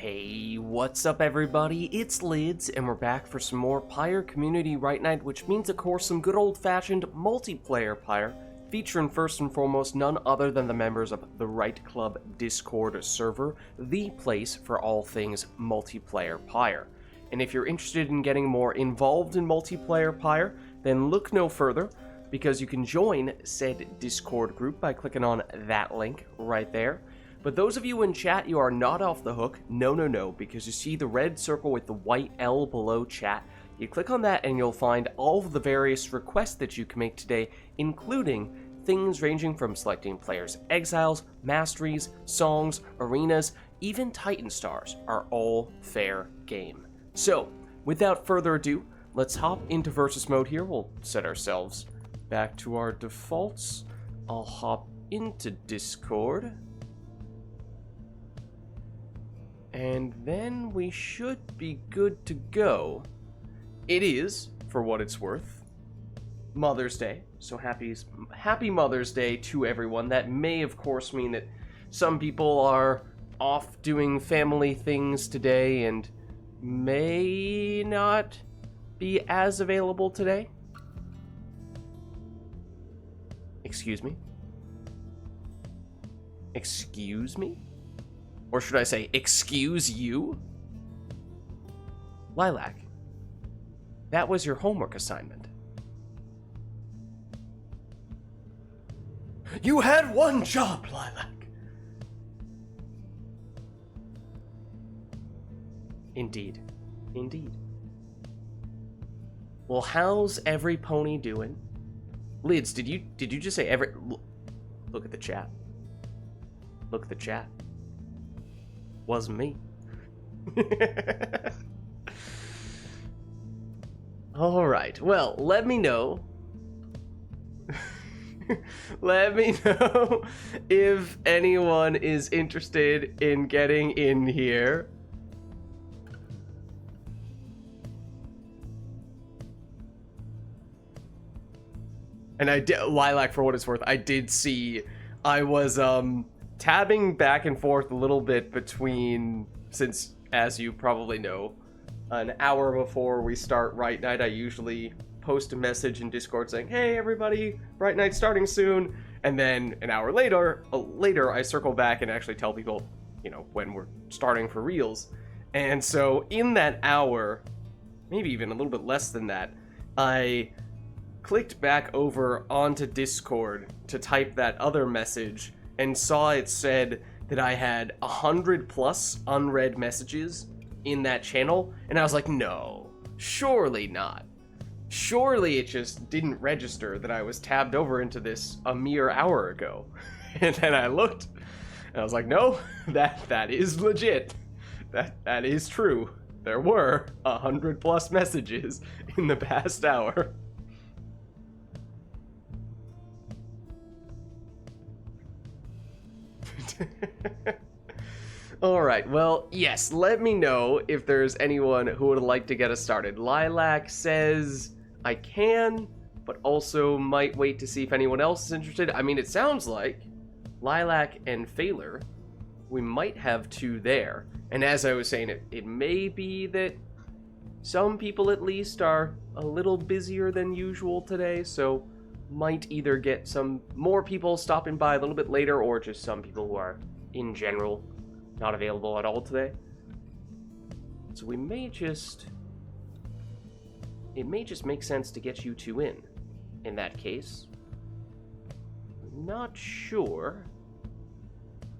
Hey, what's up everybody? It's Lids, and we're back for some more Pyre Community RITE Night, which means of course some good old-fashioned multiplayer Pyre, featuring first and foremost none other than the members of the RITE Club Discord server, the place for all things multiplayer Pyre. And if you're interested in getting more involved in multiplayer Pyre, then look no further, because you can join said Discord group by clicking on that link right there. But those of you in chat, you are not off the hook. No, because you see the red circle with the white L below chat. You click on that and you'll find all of the various requests that you can make today, including things ranging from selecting players' exiles, masteries, songs, arenas, even Titan stars are all fair game. So, without further ado, let's hop into versus mode here. We'll set ourselves back to our defaults. I'll hop into Discord. And then we should be good to go. It is, for what it's worth, Mother's Day. So happy Mother's Day to everyone. That may, of course, mean that some people are off doing family things today and may not be as available today. Excuse me? Excuse me? Or should I say, excuse you? Lilac, that was your homework assignment. You had one job, Lilac. Indeed. Well, how's every pony doing? Lids, did you just say every... Look at the chat. Look at the chat. Wasn't me. Alright, well, let me know. Let me know if anyone is interested in getting in here. And I did, Lilac, for what it's worth, I did see, I was, tabbing back and forth a little bit between, since, as you probably know, an hour before we start RITE Night, I usually post a message in Discord saying, hey everybody, RITE Night's starting soon, and then an hour later, I circle back and actually tell people, you know, when we're starting for reals. And so in that hour, maybe even a little bit less than that, I clicked back over onto Discord to type that other message and saw it said that I had 100 plus unread messages in that channel, and I was like, no, surely not. Surely it just didn't register that I was tabbed over into this a mere hour ago. And then I looked, and I was like, no, that is legit. That is true. There were 100 plus messages in the past hour. Alright, well, yes, let me know if there's anyone who would like to get us started. Lilac says I can, but also might wait to see if anyone else is interested. I mean, it sounds like Lilac and Phaler, we might have two there. And as I was saying, it may be that some people at least are a little busier than usual today, so might either get some more people stopping by a little bit later, or just some people who are, in general, not available at all today. So it may just make sense to get you two in that case. I'm not sure.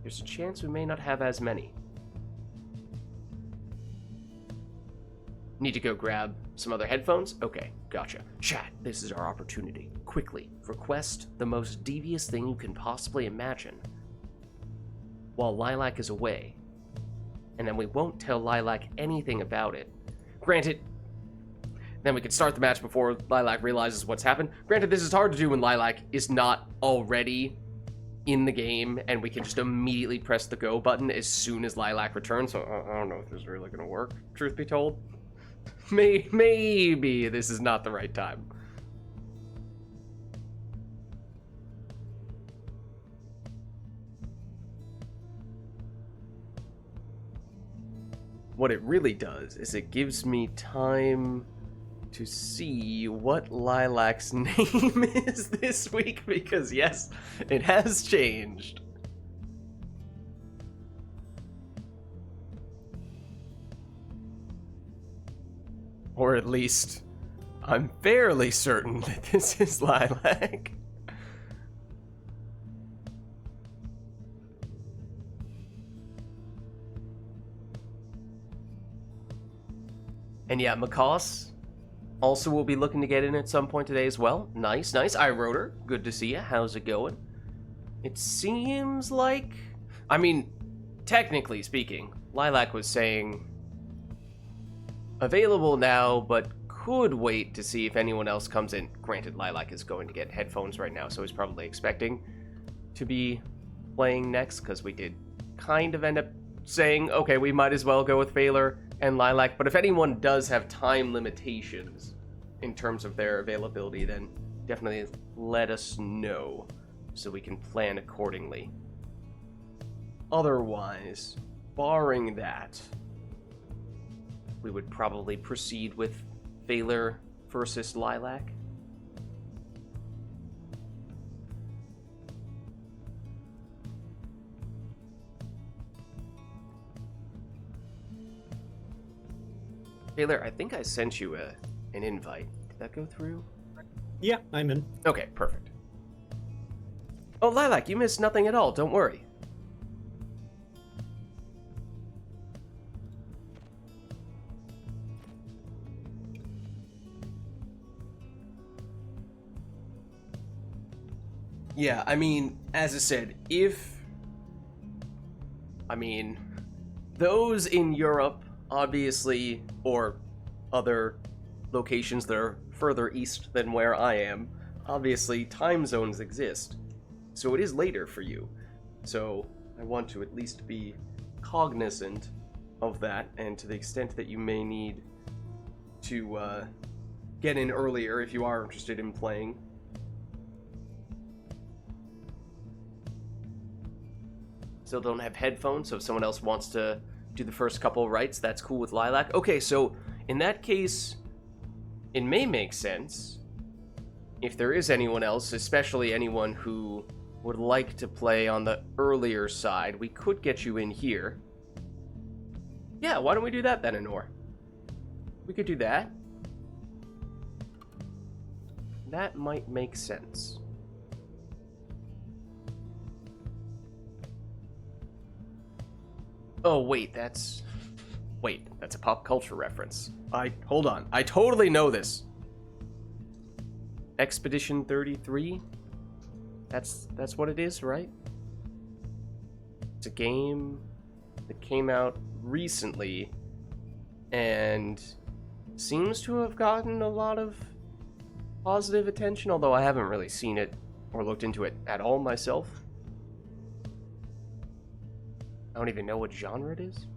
There's a chance we may not have as many. Need to go grab some other headphones? Okay, gotcha. Chat, this is our opportunity. Quickly, request the most devious thing you can possibly imagine while Lilac is away. And then we won't tell Lilac anything about it. Granted, then we can start the match before Lilac realizes what's happened. Granted, this is hard to do when Lilac is not already in the game, and we can just immediately press the go button as soon as Lilac returns, so I don't know if this is really gonna work, truth be told. Maybe this is not the right time. what it really does is it gives me time to see what Lilac's name is this week, because yes, it has changed. Or at least, I'm fairly certain that this is Lilac. And yeah, Macaws also will be looking to get in at some point today as well. Nice, nice. I wrote her. Good to see you. How's it going? It seems like... I mean, technically speaking, Lilac was saying... available now, but could wait to see if anyone else comes in. Granted, Lilac is going to get headphones right now, so he's probably expecting to be playing next, because we did kind of end up saying, okay, we might as well go with Phaler and Lilac, but if anyone does have time limitations in terms of their availability, then definitely let us know so we can plan accordingly. Otherwise, barring that, we would probably proceed with Phaler versus Lilac. Phaler, I think I sent you an invite. Did that go through? Yeah, I'm in. Okay, perfect. Oh, Lilac, you missed nothing at all. Don't worry. Yeah, I mean, as I said, those in Europe, obviously, or other locations that are further east than where I am, obviously time zones exist. So it is later for you. So I want to at least be cognizant of that, and to the extent that you may need to get in earlier if you are interested in playing. Still don't have headphones, so if someone else wants to do the first couple rites, that's cool with Lilac. Okay, so in that case, it may make sense if there is anyone else, especially anyone who would like to play on the earlier side, we could get you in here. Yeah, why don't we do that then, Anor? We could do that. That might make sense. Oh, wait, that's a pop culture reference. Hold on. I totally know this. Expedition 33? That's what it is, right? It's a game that came out recently and seems to have gotten a lot of positive attention, although I haven't really seen it or looked into it at all myself. I don't even know what genre it is.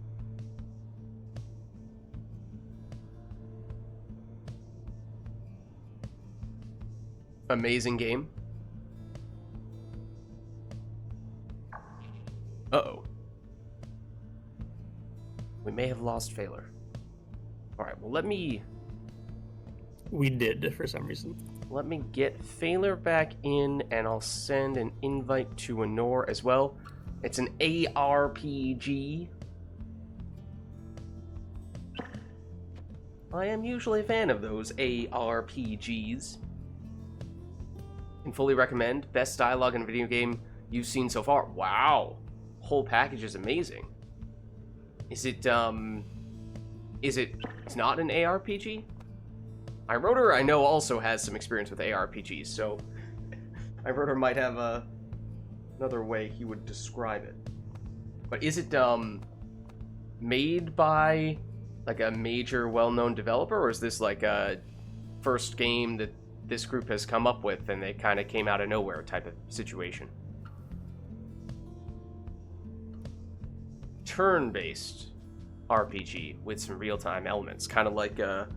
Amazing game. Uh-oh. We may have lost Phaler. Alright, well We did, for some reason. let me get Phaler back in, and I'll send an invite to Anor as well. It's an ARPG. I am usually a fan of those ARPGs. Can fully recommend. Best dialogue in a video game you've seen so far. Wow. Whole package is amazing. It's not an ARPG? iRotor, I know, also has some experience with ARPGs, so iRotor might have another way he would describe it. But is it made by like a major well-known developer, or is this like a first game that this group has come up with and they kind of came out of nowhere type of situation? Turn-based RPG with some real-time elements, kind of like a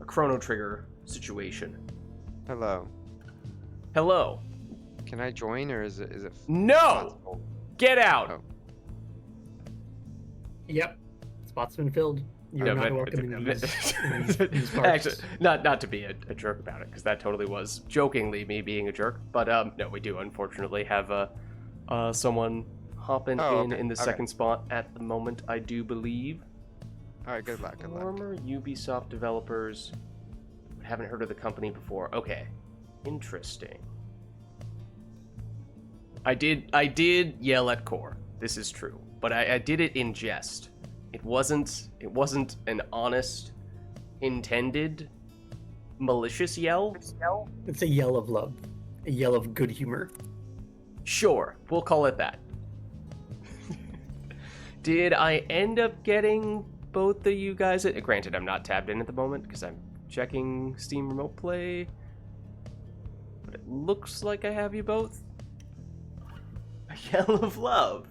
Chrono Trigger situation. Hello. Hello. Can I join, or is it? No! Get out! Oh. Yep. Spot's been filled. You're No, not but- welcome in these parts. Actually, not to be a jerk about it, because that totally was jokingly me being a jerk. But no, we do unfortunately have someone hopping in the second spot at the moment, I do believe. All right, good luck. Good luck. Former Ubisoft developers. Haven't heard of the company before. Okay, interesting. I did yell at Core. This is true, but I did it in jest. It wasn't an honest, intended, malicious yell. It's a yell of love, a yell of good humor. Sure, we'll call it that. Did I end up getting both of you guys? Granted, I'm not tabbed in at the moment because I'm checking Steam Remote Play, but it looks like I have you both. A yell of love.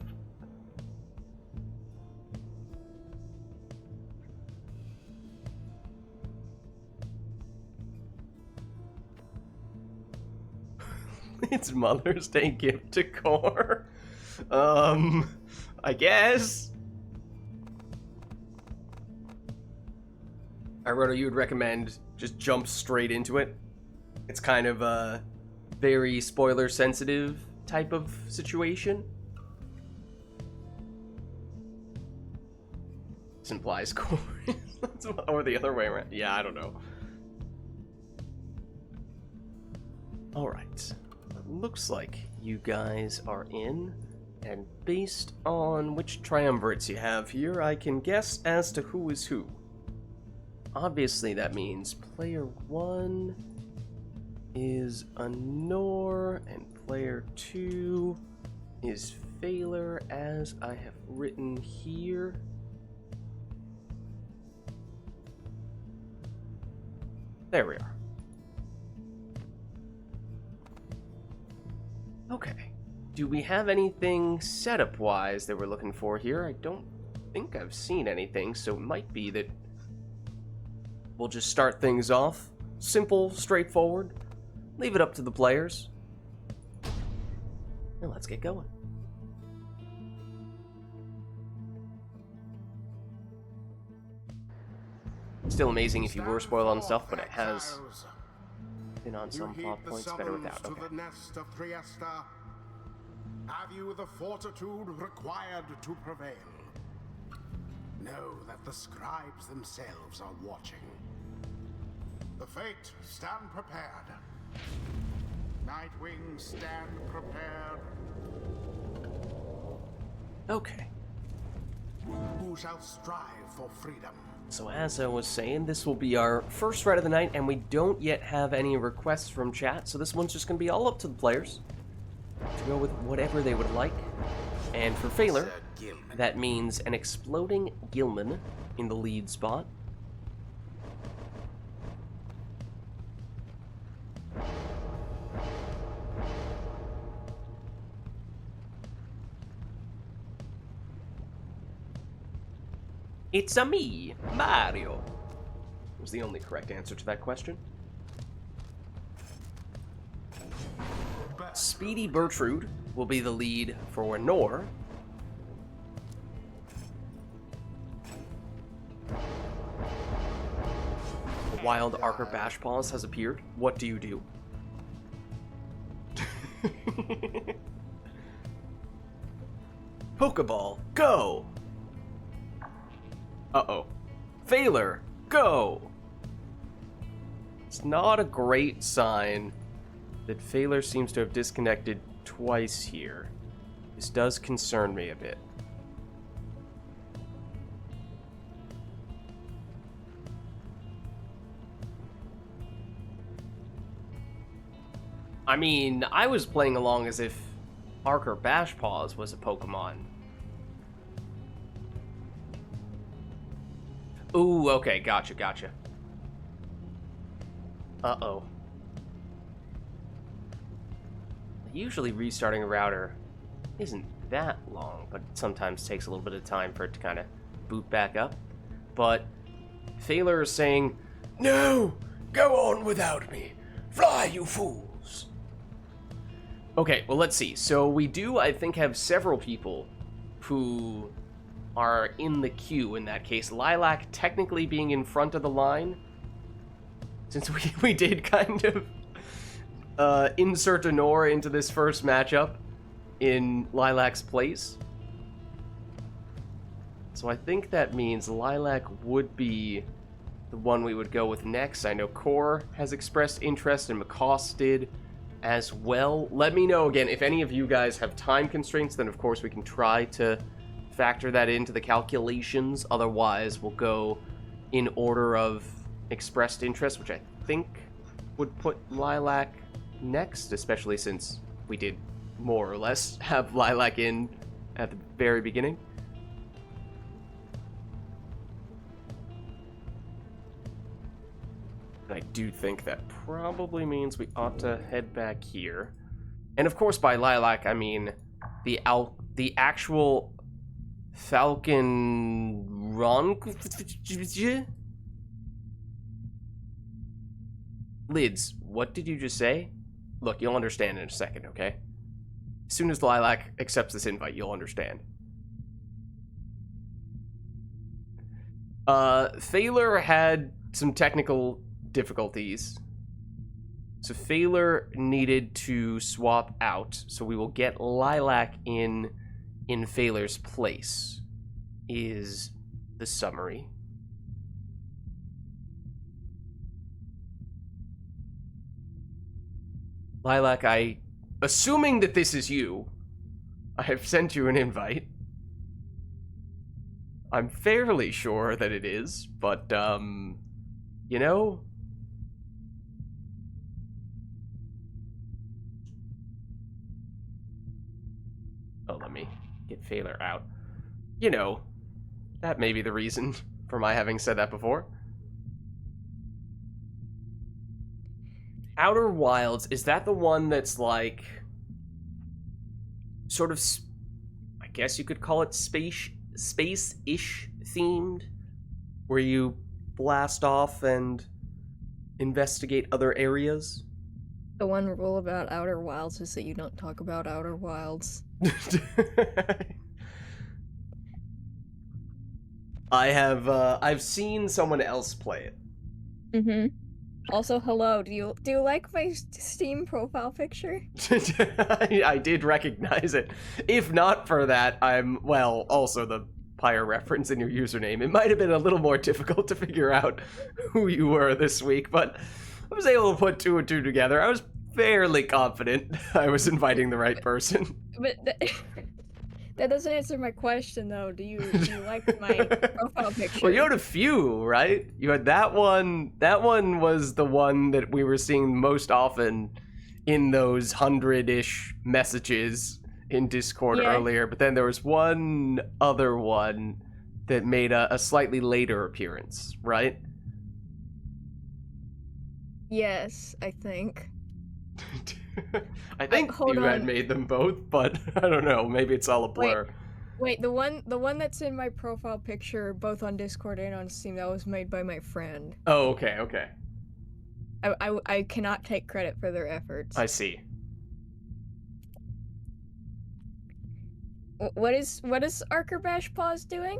It's Mother's Day gift to Core. I guess. Iroto, you would recommend just jump straight into it? It's kind of a very spoiler sensitive type of situation. This implies Core. Or the other way around. Yeah, I don't know. Alright. Looks like you guys are in, and based on which triumvirates you have here, I can guess as to who is who. Obviously, that means player 1 is Anor, and player 2 is Failer, as I have written here. There we are. Okay. Do we have anything setup-wise that we're looking for here? I don't think I've seen anything, so it might be that we'll just start things off. Simple, straightforward. Leave it up to the players. And let's get going. Still amazing if you were spoiled on stuff, but it has been on some plot points, better without. Okay. The nest of Triesta. Have you the fortitude required to prevail? Know that the scribes themselves are watching. The Fate, stand prepared. Nightwing, stand prepared. Okay. Who shall strive for freedom? So as I was saying, this will be our first Rite of the Night, and we don't yet have any requests from chat, so this one's just going to be all up to the players to go with whatever they would like. And for Failer, that means an exploding Gilman in the lead spot. It's a me, Mario. Was the only correct answer to that question. Speedy Bertrude will be the lead for Nor. A wild Archer Bashpaws has appeared. What do you do? Pokeball, go! Uh-oh. Failer, go! It's not a great sign that Failer seems to have disconnected twice here. This does concern me a bit. I mean, I was playing along as if Archer Bashpaws was a Pokemon. Ooh, okay, gotcha. Uh-oh. Usually restarting a router isn't that long, but it sometimes takes a little bit of time for it to kind of boot back up. But Failer is saying, "No! Go on without me! Fly, you fools!" Okay, well, let's see. So we do, I think, have several people who are in the queue in that case. Lilac technically being in front of the line, since we did kind of insert a Nor into this first matchup in Lilac's place. So I think that means Lilac would be the one we would go with next. I know Core has expressed interest and McCoss did as well. Let me know again if any of you guys have time constraints, then of course we can try to factor that into the calculations. Otherwise, we'll go in order of expressed interest, which I think would put Lilac next, especially since we did more or less have Lilac in at the very beginning. I do think that probably means we ought to head back here. And of course, by Lilac, I mean the actual Falcon Run. Lids, what did you just say? Look, you'll understand in a second, okay? As soon as Lilac accepts this invite, you'll understand. Thaler had some technical difficulties. So Thaler needed to swap out, so we will get Lilac in Thaler's place, is the summary. Lilac, assuming that this is you, I have sent you an invite. I'm fairly sure that it is, but, you know... Oh, let me get Thaler out. You know, that may be the reason for my having said that before. Outer Wilds, is that the one that's like sort of, I guess you could call it space-ish themed, where you blast off and investigate other areas? The one rule about Outer Wilds is that you don't talk about Outer Wilds. I've seen someone else play it. Mm-hmm. Also, hello, do you like my Steam profile picture? I did recognize it. If not for that, also the Pyre reference in your username. It might have been a little more difficult to figure out who you were this week, but I was able to put two and two together. I was fairly confident I was inviting the right person. But that doesn't answer my question, though. Do you like my profile picture? Well, you had a few, right? You had that one. That one was the one that we were seeing most often in those 100-ish messages in Discord earlier. But then there was one other one that made a slightly later appearance, right? Yes, I think. I think you had made them both, but I don't know. Maybe it's all a blur. Wait, the one that's in my profile picture, both on Discord and on Steam, that was made by my friend. Oh, okay. I cannot take credit for their efforts. I see. What is Archer Bash Paws doing?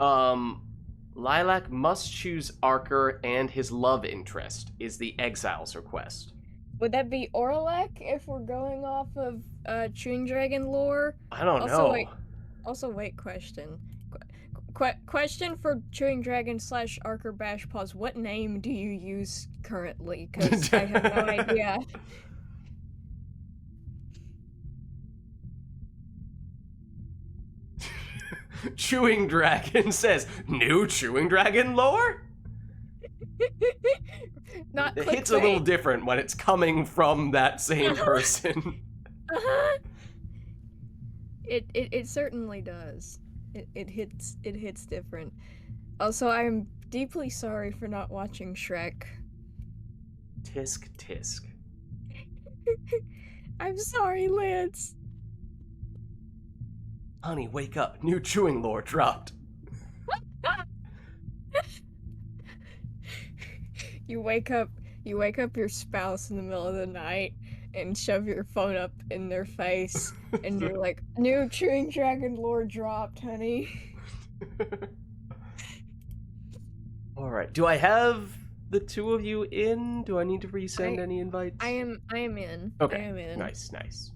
Lilac must choose Archer and his love interest is the Exile's request. Would that be Orlac if we're going off of Chewing Dragon lore? I don't know. Wait, question. Question for Chewing Dragon / Archer Bash Paws. What name do you use currently? Because I have no idea. Chewing Dragon says, new Chewing Dragon lore? Not it hits a little different when it's coming from that same person. It certainly does. It hits different. Also, I'm deeply sorry for not watching Shrek. Tisk tisk. I'm sorry, Lance. Honey, wake up. New chewing lore dropped. You wake up your spouse in the middle of the night, and shove your phone up in their face, and you're like, "New Chewing Dragon lore dropped, honey." All right. Do I have the two of you in? Do I need to resend any invites? I am in. Okay. I am in. Nice, nice.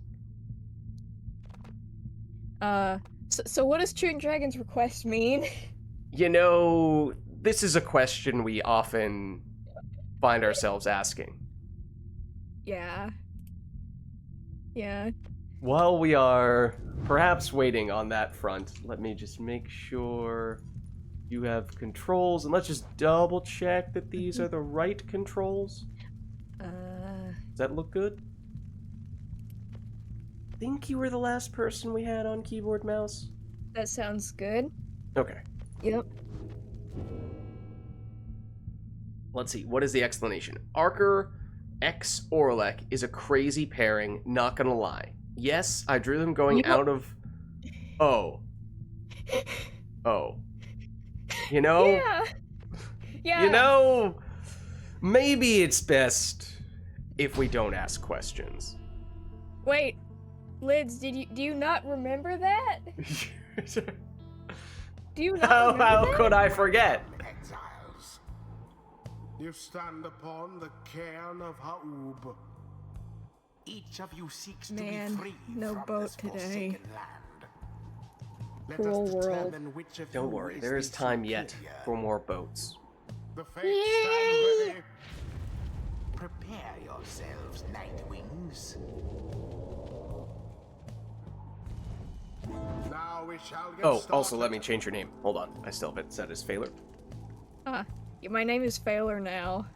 So what does Chewing Dragon's request mean? You know, this is a question we often find ourselves asking. Yeah. Yeah. While we are perhaps waiting on that front, let me just make sure you have controls, and let's just double check that these are the right controls. Does that look good? I think you were the last person we had on keyboard mouse. That sounds good. Okay. Yep. Let's see, what is the explanation? Archer X Orlek is a crazy pairing, not gonna lie. Yes, I drew them going out of... Oh. Oh. You know? Yeah. Yeah. You know, maybe it's best if we don't ask questions. Wait, Lids, do you not remember that? Do you not remember How that? could I forget? Exiles. You stand upon the cairn of Ha'ub. Each of you seeks to Man, be free no from boat this today. forsaken land. Let Cruel us world. determine which of Don't you worry, is there is the time yet superior. for more boats. The fates stand ready. Prepare yourselves, Nightwings. Now we shall get Oh, started. also let me change your name. Hold on, I still have it set as Failer. Yeah, my name is Failer now.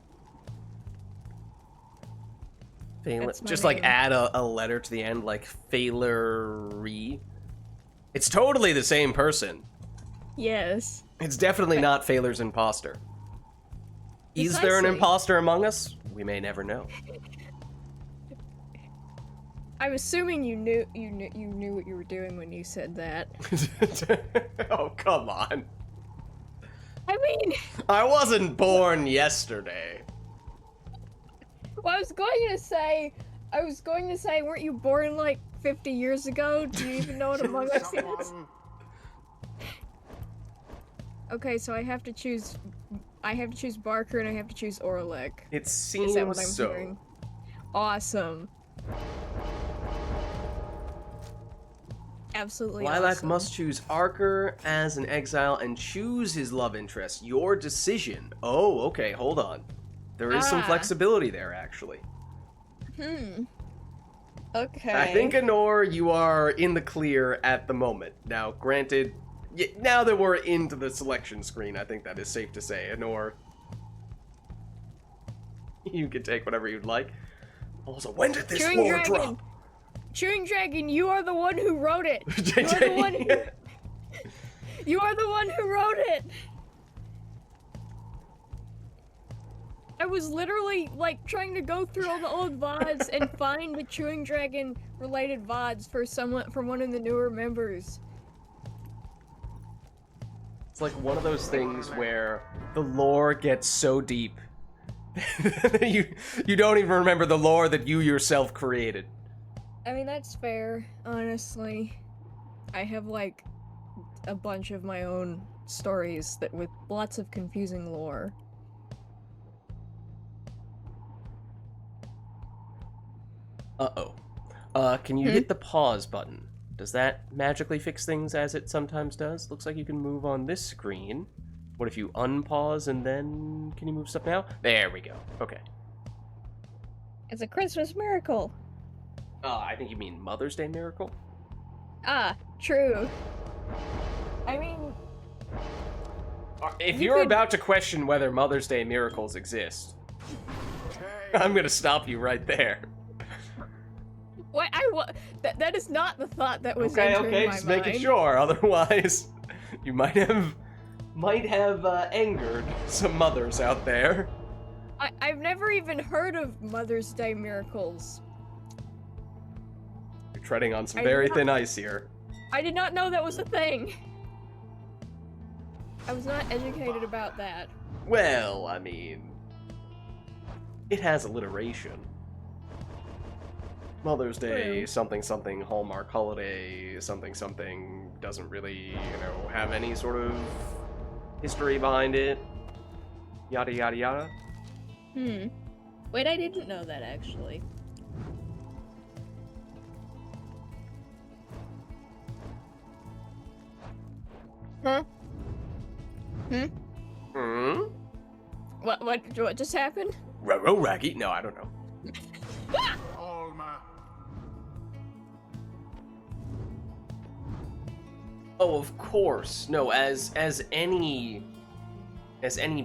Failer. That's my Just like name. add a letter to the end, like Failery. It's totally the same person. Yes. It's definitely not Failer's imposter. Is there an Precisely. imposter among us? We may never know. I'm assuming you knew what you were doing when you said that. Oh, come on. I mean, I wasn't born yesterday. well, I was going to say, weren't you born like 50 years ago? Do you even know what Among Us is? Someone Okay, so I have to choose Barker and I have to choose Orlek. It Is seems that what I'm so. hearing? Awesome. Absolutely Lilac awesome. must choose Archer as an exile and choose his love interest. Your decision. Oh, okay, hold on. There is some Ah. flexibility there, actually. Okay. I think, Honor, you are in the clear at the moment. Now, granted, now that we're into the selection screen, I think that is safe to say. Honor, you can take whatever you'd like. Also, when did this Chewing lore Dragon. drop? Chewing Dragon, you are the one who wrote it. You are the one who, you are the one who wrote it. I was literally like trying to go through all the old VODs and find the Chewing Dragon related VODs for someone from one of the newer members. It's like one of those things where the lore gets so deep that you don't even remember the lore that you yourself created. I mean, that's fair, honestly. I have like a bunch of my own stories that with lots of confusing lore. Uh-oh. Can you hit the pause button? Does that magically fix things as it sometimes does? Looks like you can move on this screen. What if you unpause and then... Can you move stuff now? There we go. Okay. It's a Christmas miracle. I think you mean Mother's Day Miracle? Ah, true. I mean, If You you're could- about to question whether Mother's Day miracles exist, I'm gonna stop you right there. what that is not the thought that was Okay, entering okay, my just mind. making sure. Otherwise, you might have angered some mothers out there. I've never even heard of Mother's Day miracles. You're treading on some I very did not- thin ice here. I did not know that was a thing. I was not educated about that. Well, I mean, it has alliteration. Mother's Day, True. something something, Hallmark holiday, something something, doesn't really, have any sort of history behind it. Yada yada yada. Wait, I didn't know that actually. Huh? What just happened? Raggy? No, I don't know. Alma. Oh, of course. No, as any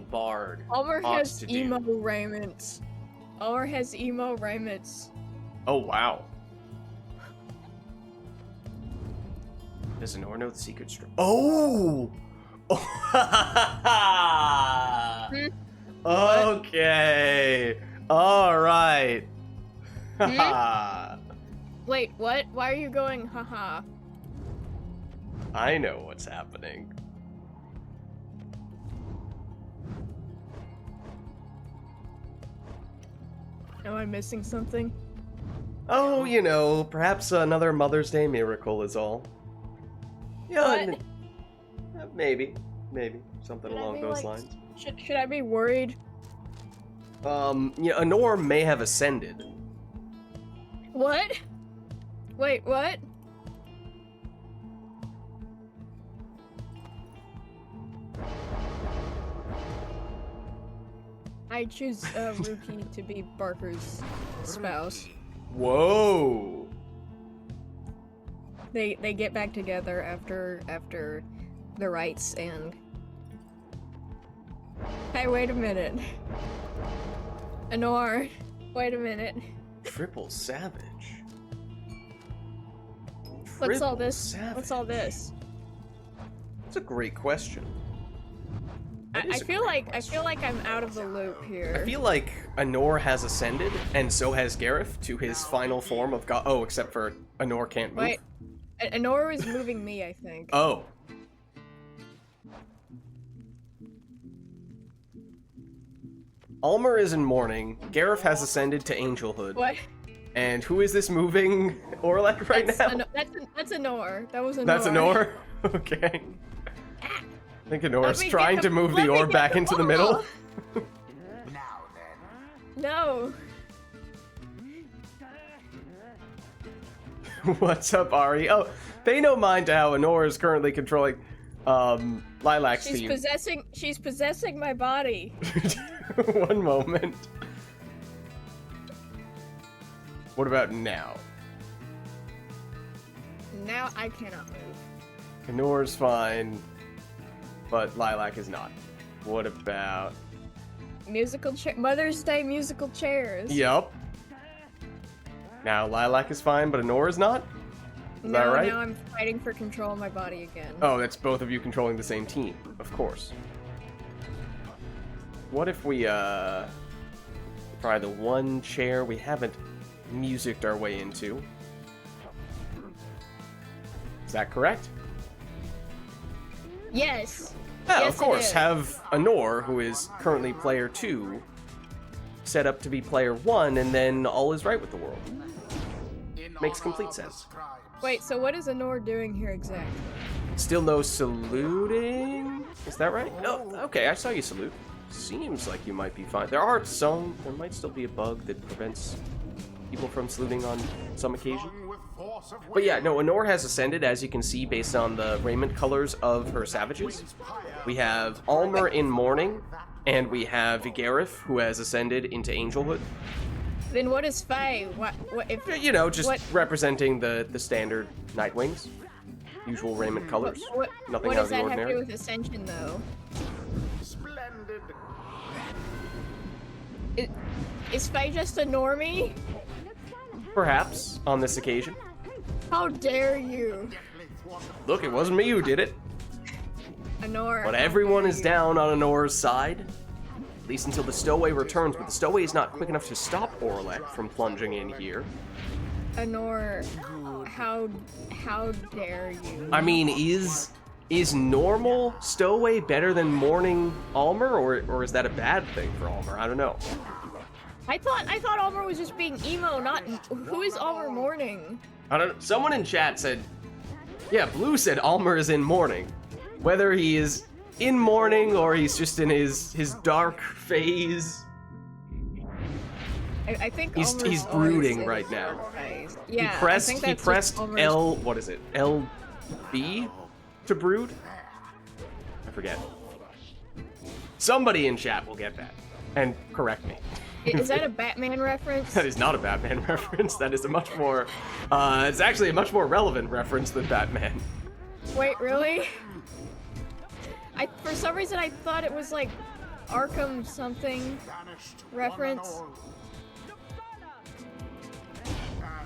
bard Almer ought has to do. emo raiments. Almer has emo raiments. Oh, wow. Does Anor know the secret string? Oh! Okay. All right. Wait, what? Why are you going haha? I know what's happening. Am I missing something? Oh, perhaps another Mother's Day miracle is all. Yeah, What? maybe something Should I along be, those like, lines. Should I be worried? Anor may have ascended. What? Wait, what? I choose Ruki to be Barker's spouse. Whoa. They get back together after the rites and. Hey, wait a minute. Anor, wait a minute. Triple savage. What's all Triple this? savage. What's all this? That's a great question. That I is a feel great like I'm out of the loop here. I feel like Anor has ascended, and so has Gareth to his final form of God. Oh, except for Anor can't move. Wait, Anor is moving me, I think. Oh. Almer is in mourning. Gareth has ascended to angelhood. What? And who is this moving Orlek right now? That's Anor. That was Anor. That's Anor? Okay. I think Anor's Let me trying get to the- move let the me orb get back the into the ball. middle. Now then. No. What's up, Ari? Oh, pay no mind to how Anor is currently controlling Lilac's team. She's possessing my body. One moment. What about now? Now I cannot move. Anor's fine, but Lilac is not. What about... Mother's Day musical chairs. Yup. Now Lilac is fine, but Anor is not? Is that right? Now I'm fighting for control of my body again. Oh, that's both of you controlling the same team, of course. What if we, try the one chair we haven't musicked our way into? Is that correct? Yes. Yeah, Yes, of course. it is. Have Anor, who is currently player 2, set up to be player 1, and then all is right with the world. In Makes honor complete of the sense. scribes. Wait, so what is Anor doing here exactly? Still no saluting? Is that right? No. Okay, I saw you salute. Seems like you might be fine. There might still be a bug that prevents people from saluting on some occasion. Flung with force of But yeah, will, no, Anor has ascended, as you can see, based on the raiment colors of her savages. Pyre We have Almer in mourning, and we have Gareth, who has ascended into angelhood. Then what is Fae? What if Just what- representing the standard Nightwings. Usual raiment colors. Nothing what out does of the that have to ordinary. do with Ascension though? splendid. Is Fae just a normie? Perhaps, on this occasion. How dare you, Look, it wasn't me who did it. Anor? But how everyone dare is you. down on Anor's side. At least until the Stowaway returns, but the Stowaway is not quick enough to stop Orlek from plunging in here. Anor, how dare you? I mean, is normal Stowaway better than mourning Almer, or is that a bad thing for Almer? I don't know. I thought Almer was just being emo, not who is Almer mourning? I don't know. Someone in chat said, yeah, Blue said Almer is in mourning. Whether he is in mourning or he's just in his dark phase. I think He's Almer's brooding always in right his now. dark phase. Yeah, he I think that's pressed just Almer's- L, what is it? LB to brood? I forget. Somebody in chat will get that and correct me. Is that a Batman reference? That is not a Batman reference. That is a much more, it's actually a much more relevant reference than Batman. Wait, really? For some reason I thought it was like Arkham something Banished reference. one and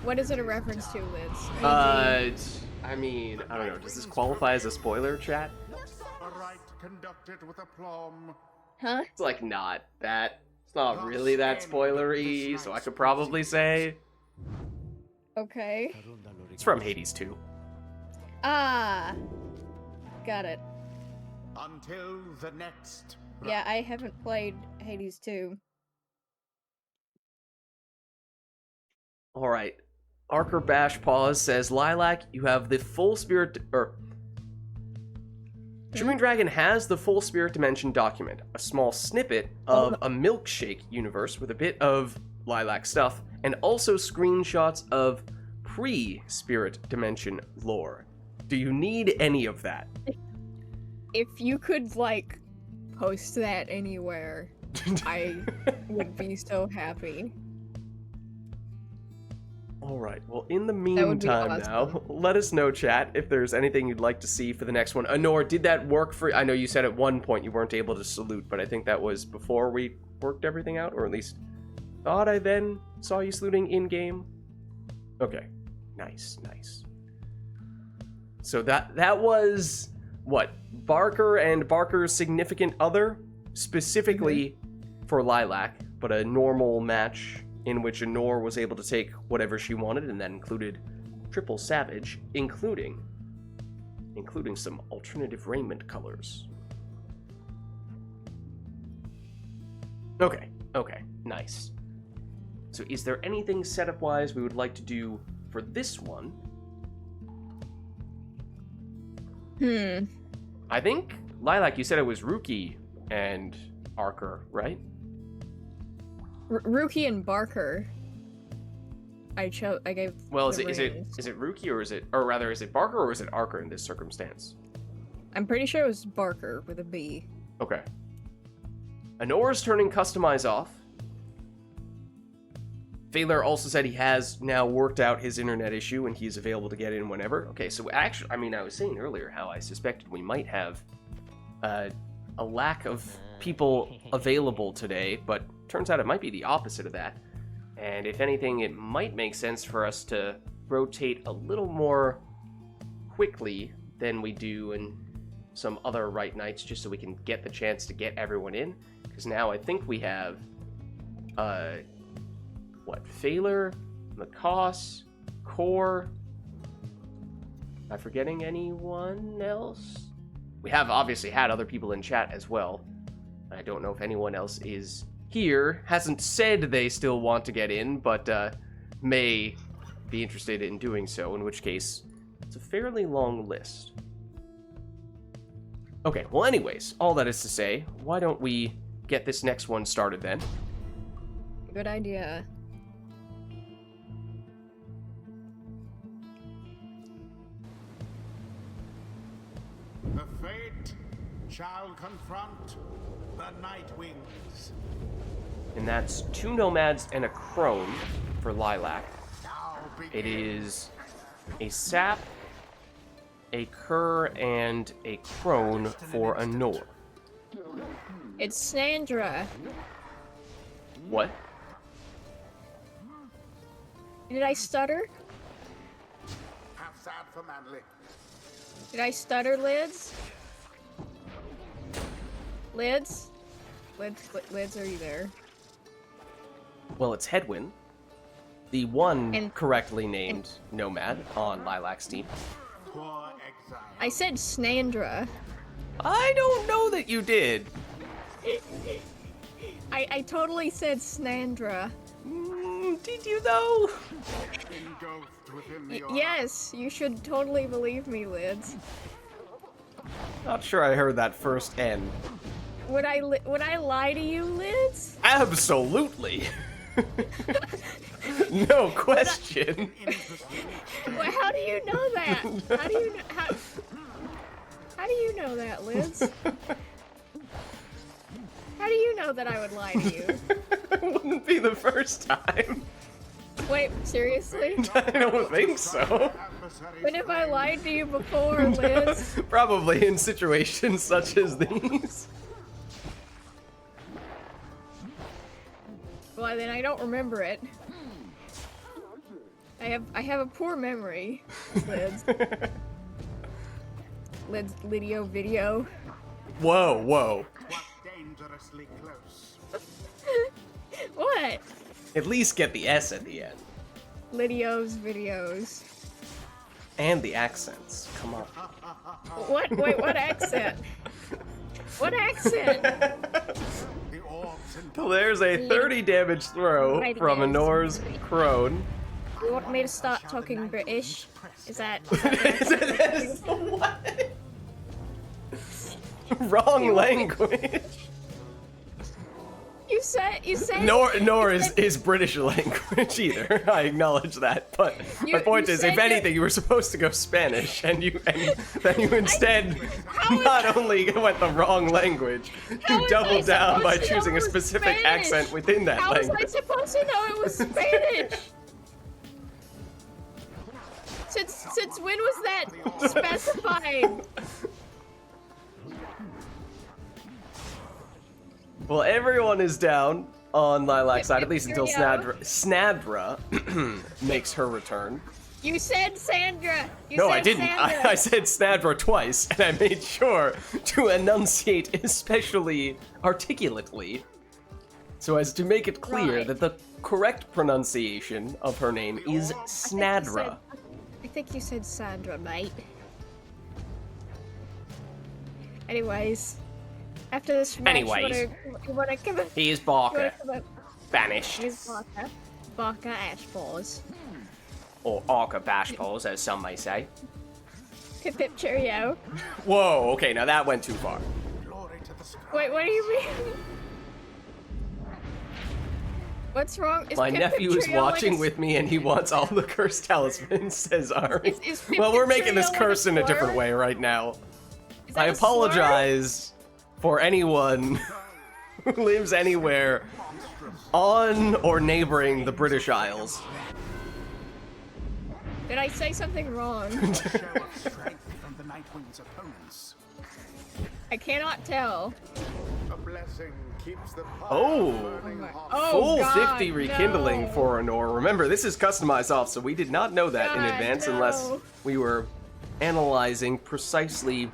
What is it a reference to, Liz? I mean, I don't know. Does this qualify as a spoiler, chat? all. A rite conducted with aplomb. Huh? It's like not that. It's not really that spoilery, so I could probably say Okay. it's from Hades 2. Ah. Got it. Until the next. Yeah, I haven't played Hades 2. All right. Archer Bash Pause says, Lilac, you have the full spirit, Shimmering Dragon has the full spirit dimension document, a small snippet of a milkshake universe with a bit of Lilac stuff, and also screenshots of pre-spirit dimension lore. Do you need any of that? If you could, like, post that anywhere, I would be so happy. All right. Well, in the would be meantime awesome. now, let us know, chat, if there's anything you'd like to see for the next one. Anor, did that work for... I know you said at one point you weren't able to salute, but I think that was before we worked everything out, or at least thought I then saw you saluting in-game. Okay. Nice, nice. So that was, what, Barker and Barker's significant other? Specifically for Lilac, but a normal match in which Anor was able to take whatever she wanted, and that included Triple Savage, including some alternative raiment colors. Okay, nice. So is there anything setup-wise we would like to do for this one? I think, Lilac, you said it was Rookie and Archer, right? Rookie and Barker. I gave. Well, the is rings. it Rookie or is it Barker or is it Archer in this circumstance? I'm pretty sure it was Barker with a B. Okay. Anor's turning Customize off. Phaler also said he has now worked out his internet issue and he's available to get in whenever. Okay, so actually, I mean, I was saying earlier how I suspected we might have a lack of people available today, but turns out it might be the opposite of that. And if anything, it might make sense for us to rotate a little more quickly than we do in some other RITE nights, just so we can get the chance to get everyone in. Because now I think we have, Phaler, Lacoste, Core. Am I forgetting anyone else? We have obviously had other people in chat as well. I don't know if anyone else is here, hasn't said they still want to get in, but may be interested in doing so, in which case it's a fairly long list. Okay, well anyways, all that is to say, why don't we get this next one started then? Good idea. The fate shall confront the Night Wings. And that's 2 Nomads and a Crone for Lilac. Now It begin. is a Sap, a Cur, and a Crone for Anor. It's Sandra. What? Did I stutter? Have sad for manly. Did I stutter, Lids? Lids? Lids, are you there? Well, it's Headwind, the one And- correctly named Nomad on Lilac's team. Poor exile. I said Snandra. I don't know that you did. I totally said Snandra. Did you though? Engulfed within the Yes, you should totally believe me, Lids. Not sure I heard that first N. Would I lie to you, Lids? Absolutely. No question. Well, how do you know that? How do you know that, Liz? How do you know that I would lie to you? Wouldn't be the first time. Wait, seriously? I don't think so. When have I lied to you before, Liz? Probably in situations such as these. Well, then I don't remember it. I have a poor memory, Lids. Lidio video. Whoa, whoa. What dangerously close. What? At least get the S at the end. Lidio's videos. And the accents. Come on. What? Wait, what accent? What accent? The orbs and Well, there's a 30 damage throw from Honor's crone. You want me to start talking British? Is that What? Wrong language. you said Nor is British language either. I acknowledge that, but my point is, if anything, you were supposed to go Spanish, and then you instead not only went the wrong language, you doubled down by choosing a specific accent within that How was I language. supposed to know it was Spanish? Since when was that specified? Well, everyone is down on Lilac's side, at Yep, least until yeah. Snadra makes her return. You said Sandra. You No, said I didn't. Sandra. I said Snadra twice, and I made sure to enunciate especially articulately so as to make it clear Right. that the correct pronunciation of her name is Snadra. I think you said Sandra, mate. Anyways, after this match, Anyways. you wanna come up? He is You wanna Barker, come up? banished, Here's Barker. Barker Ashpaws. or Arca Bashballs, as some may say. Pip pip cheerio. Whoa, okay, now that went too far. glory to the scribe. Wait, what do you mean? What's wrong? Is My Pip nephew Pip is Trio watching like a, with me, and he wants all the curse talismans, says Ari. Is Pip Well, Pip we're making this Trio like curse a in a different slur? way right now. Is that I a slur? apologize for anyone who lives anywhere on or neighboring the British Isles. Did I say something wrong? Show of strength from the Nightwing's opponents. I cannot tell. A blessing keeps the fire Oh. burning my- hot. oh. Full God, 50 rekindling no. for Honor. Remember, this is customized off, so we did not know that in God, advance no. unless we were analyzing precisely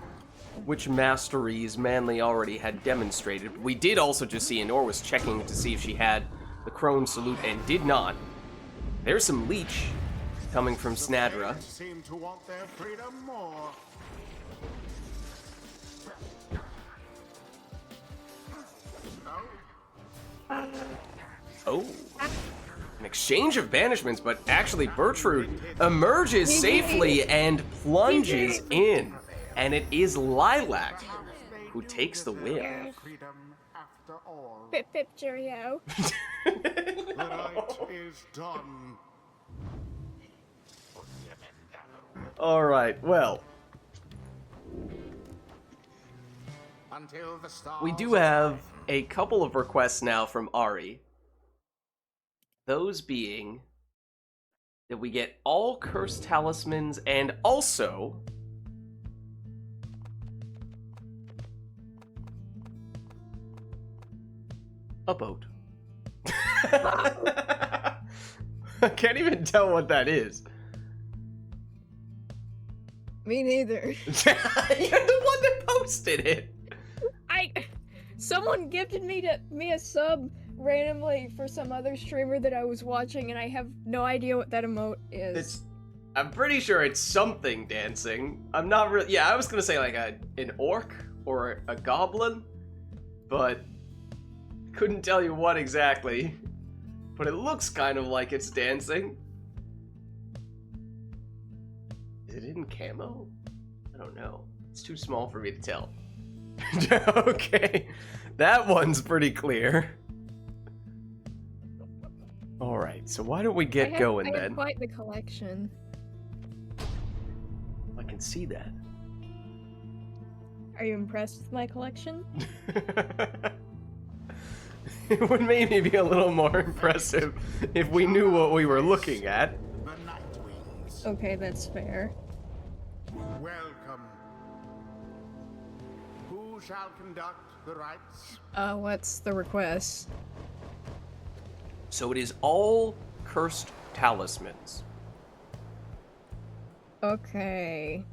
which masteries Manly already had demonstrated. We did also just see Honor was checking to see if she had the Crone Salute and did not. There's some leech coming from Snadra. They seem to want their freedom more. Oh. An exchange of banishments, but actually Bertrude emerges safely and plunges in. And it is Lilac who takes the win. Freedom after all. Pip pip cheerio. The night is done. Alright, well, Until the stars we do have a couple of requests now from Ari. Those being that we get all cursed talismans and also a boat. I can't even tell what that is. Me neither. You're the one that posted it. Someone gifted me a sub randomly for some other streamer that I was watching, and I have no idea what that emote is. I'm pretty sure it's something dancing. I'm not really. Yeah, I was gonna say like an orc or a goblin, but Couldn't tell you what exactly, but it looks kind of like it's dancing. Is it in camo? I don't know. It's too small for me to tell. Okay, that one's pretty clear. Alright, so why don't we get going I have then? quite the collection. I can see that. Are you impressed with my collection? It would maybe be a little more impressive if we knew what we were looking at. The Night Wings. Okay, that's fair. Welcome. Who shall conduct the rites? What's the request? So it is all cursed talismans. Okay.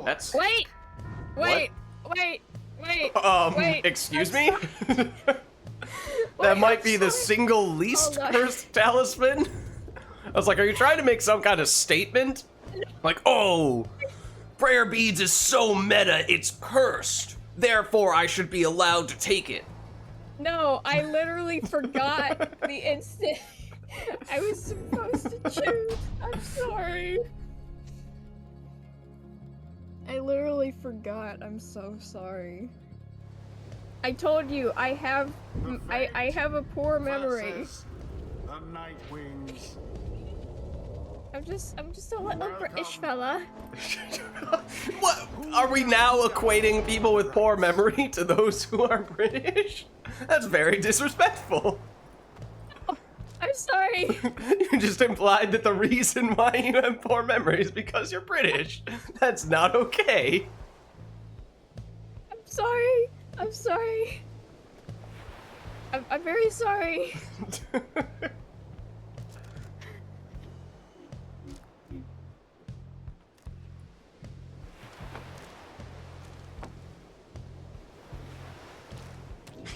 That's Wait! Wait! Wait! excuse I'm me? That might be the single least Hold on. cursed talisman. I was like, are you trying to make some kind of statement? Like, oh, prayer beads is so meta, it's cursed. Therefore, I should be allowed to take it. No, I literally forgot the instant I was supposed to choose. I'm sorry. I literally forgot. I'm so sorry. I told you I have I have a poor memory. Versus the Night Wings. I'm just a little British fella. What? Are we now equating people with poor memory to those who are British? That's very disrespectful. I'm sorry. You just implied that the reason why you have poor memory is because you're British. That's not okay. I'm sorry. I'm sorry. I'm very sorry.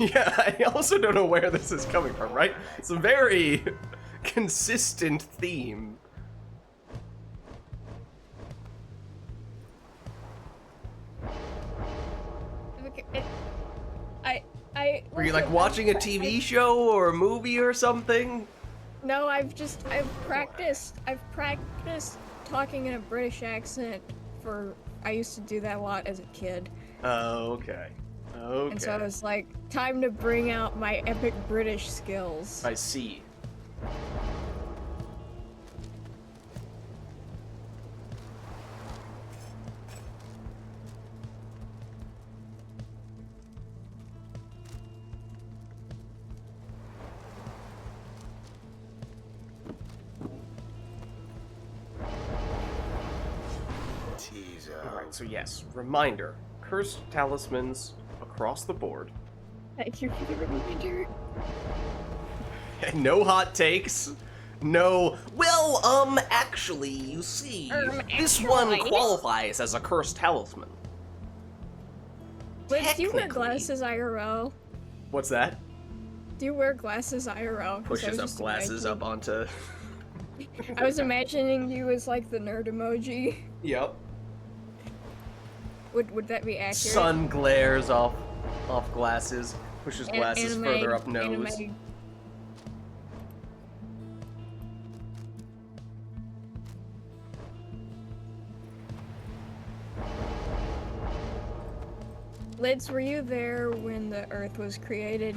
Yeah, I also don't know where this is coming from, right? It's a very consistent theme. Okay, I. Were you like watching a TV show or a movie or something? No, I've practiced talking in a British accent for. I used to do that a lot as a kid. Oh, okay. Okay. And so I was like, time to bring out my epic British skills. I see. Alright, so yes, reminder. Cursed talismans across the board. Thank you for the reminder. No hot takes. No, well, actually, you see, this one actually. qualifies as a cursed talisman. Wait, do you wear Technically. glasses IRL? What's that? Do you wear glasses IRL? 'Cause I Pushes was up just glasses up onto... I was imagining you as like the nerd emoji. Yep. Would that be accurate? Sun glares off glasses, pushes glasses further up nose. Anime. Lids, were you there when the Earth was created?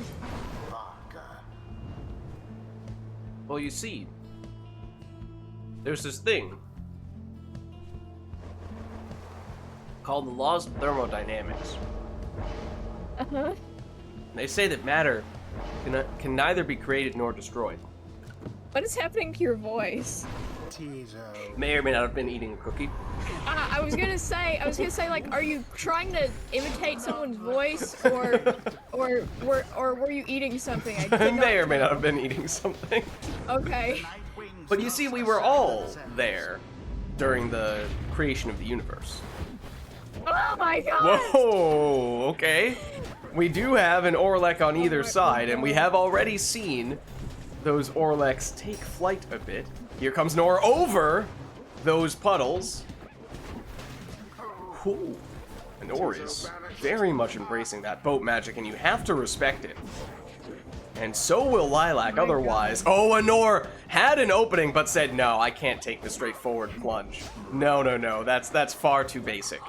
Well, you see, there's this thing called the laws of thermodynamics. Uh-huh. They say that matter can neither be created nor destroyed. What is happening to your voice? May or may not have been eating a cookie. I was gonna say, like, are you trying to imitate someone's voice, or were you eating something? I I could may or may tell. not have been eating something. Okay. But you see, we were all there during the creation of the universe. Oh my god! Whoa, okay. We do have an Orlek on either my side, and we God. have already seen those Orleks take flight a bit. Here comes Nor over those puddles. Ooh. Nor is very much embracing that boat magic, and you have to respect it. And so will Lilac, my otherwise. God. Oh, Anor had an opening, but said, no, I can't take the straightforward plunge. No, no, no, that's far too basic.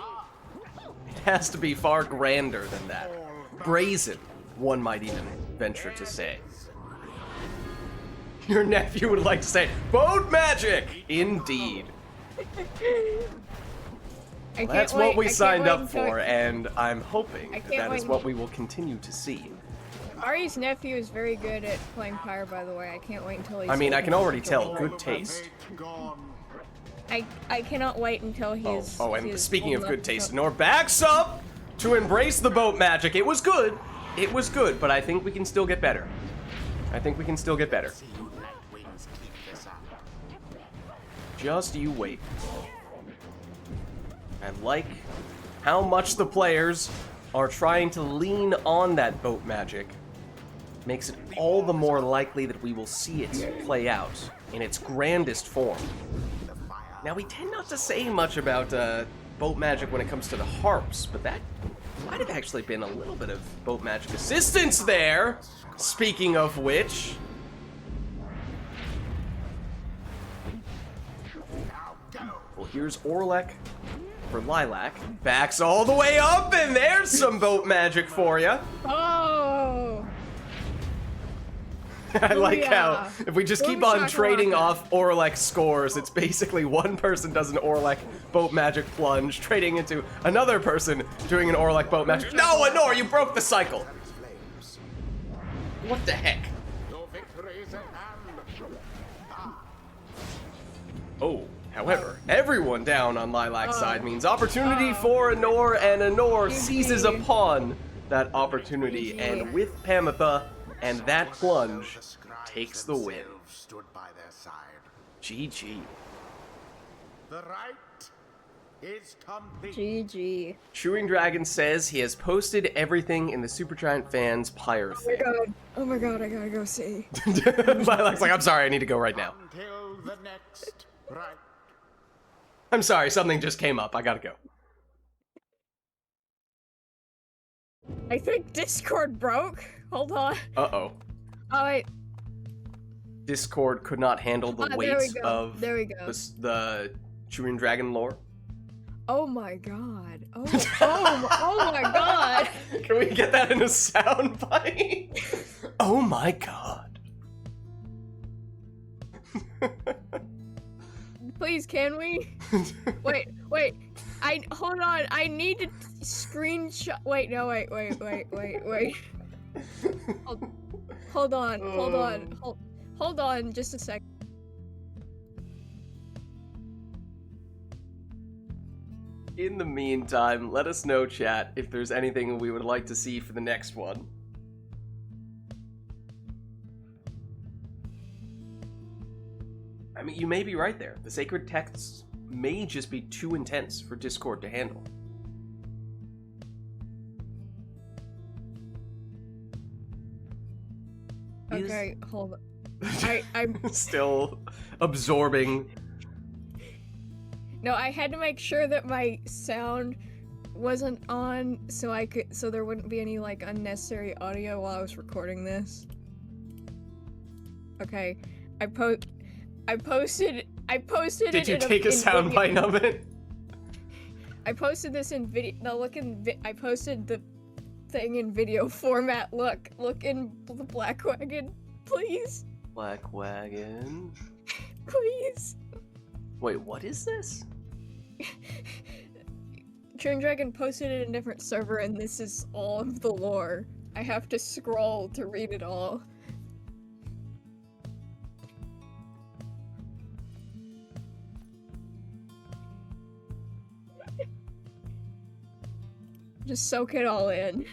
It has to be far grander than that. Brazen, one might even venture to say. Your nephew would like to say, boat magic! Indeed. I Well, that's can't wait- what we I can't signed wait up until- for, and I'm hoping I that can't that is wait- what we will continue to see. Ari's nephew is very good at playing Pyre, by the way. I can't wait until he's. I mean, I old can enough already to tell, roll. good taste. I cannot wait until he's. Oh, and he's speaking old of good enough to- taste, Nor backs up to embrace the boat magic. It was good. It was good, but I think we can still get better. I think we can still get better. Just you wait. I like how much the players are trying to lean on that boat magic. Makes it all the more likely that we will see it play out in its grandest form. Now, we tend not to say much about boat magic when it comes to the harps, but that might have actually been a little bit of boat magic assistance there. Speaking of which... Well, here's Orlek for Lilac. Backs all the way up, and there's some boat magic for you. Oh. I like how, Booyah. if we just keep Boom on shakalaka. trading off Orlek scores, it's basically one person does an Orlek boat magic plunge, trading into another person doing an Orlek boat magic. No, Anor, you broke the cycle! What the heck? Your victory is at hand. Oh, however, everyone down on Lilac's side means opportunity for Anor, and Anor seizes upon that opportunity, and with Pamitha and that plunge, takes the win. Stood by their side. GG. The right is complete. GG. Chewing Dragon says he has posted everything in the Supergiant fans Pyre thing. God. Oh my god, I gotta go see. Lilac's like, I'm sorry, I need to go right now. Until the next right. I'm sorry, something just came up. I gotta go. I think Discord broke. Hold on. Uh-oh. Oh wait. Discord could not handle the There weight we go. of There we go. the Chewing Dragon lore. Oh my god. Oh my god. Can we get that in a sound bite? Oh my god. Please, can we? Wait. Hold on. I need to screenshot. Wait, no, wait. Hold on, just a sec. In the meantime, let us know, chat, if there's anything we would like to see for the next one. I mean, you may be right there. The sacred texts may just be too intense for Discord to handle. Okay, hold on. I'm Still absorbing. No, I had to make sure that my sound wasn't on so there wouldn't be any like unnecessary audio while I was recording this. Okay. I posted Did you it take a in sound video. bite of it? I posted this in video. No, I posted the thing in video format. Look in the Black Wagon, please. Black Wagon. Please. Wait, what is this? Churn Dragon posted it in a different server, and this is all of the lore. I have to scroll to read it all. Just soak it all in.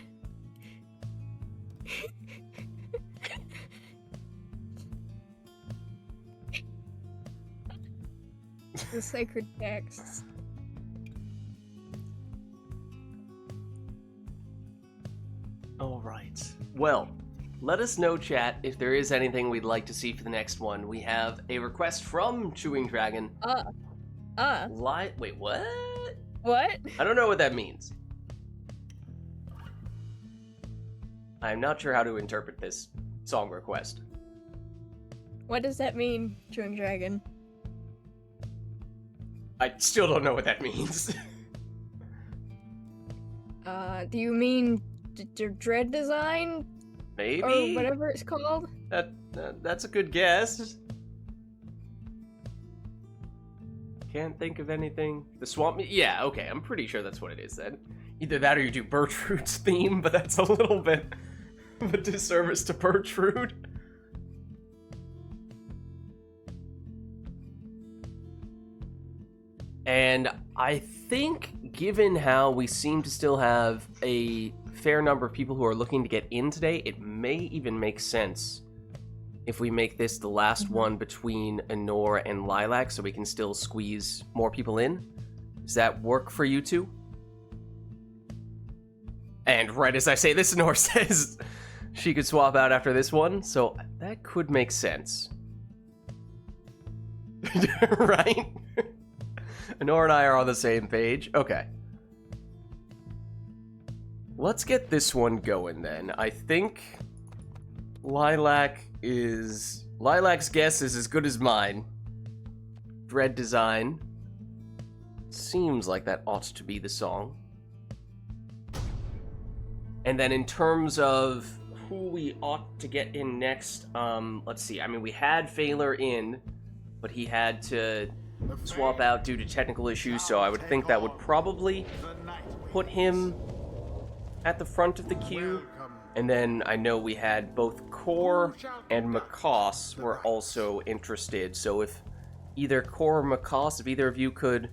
The sacred texts. All right. Well, let us know, chat, if there is anything we'd like to see for the next one. We have a request from Chewing Dragon. Wait, what? What? I don't know what that means. I'm not sure how to interpret this song request. What does that mean, Chewing Dragon? I still don't know what that means. Do you mean dread design? Maybe? Or whatever it's called? That's a good guess. Can't think of anything. The swamp... Yeah, okay, I'm pretty sure that's what it is then. Either that or you do Birchroot's theme, but that's a little bit of a disservice to Birchroot. And I think, given how we seem to still have a fair number of people who are looking to get in today, it may even make sense if we make this the last one between Anor and Lilac so we can still squeeze more people in. Does that work for you two? And right as I say this, Anor says she could swap out after this one, so that could make sense. Right? Anor and I are on the same page. Okay. Let's get this one going then. I think Lilac's guess is as good as mine. Dread design. Seems like that ought to be the song. And then in terms of who we ought to get in next, let's see. I mean, we had Phaler in, but he had to swap out due to technical issues, so I would think that would probably put him at the front of the queue. And then I know we had both Core and Macaws were also interested, so if either Core or Macaws, if either of you could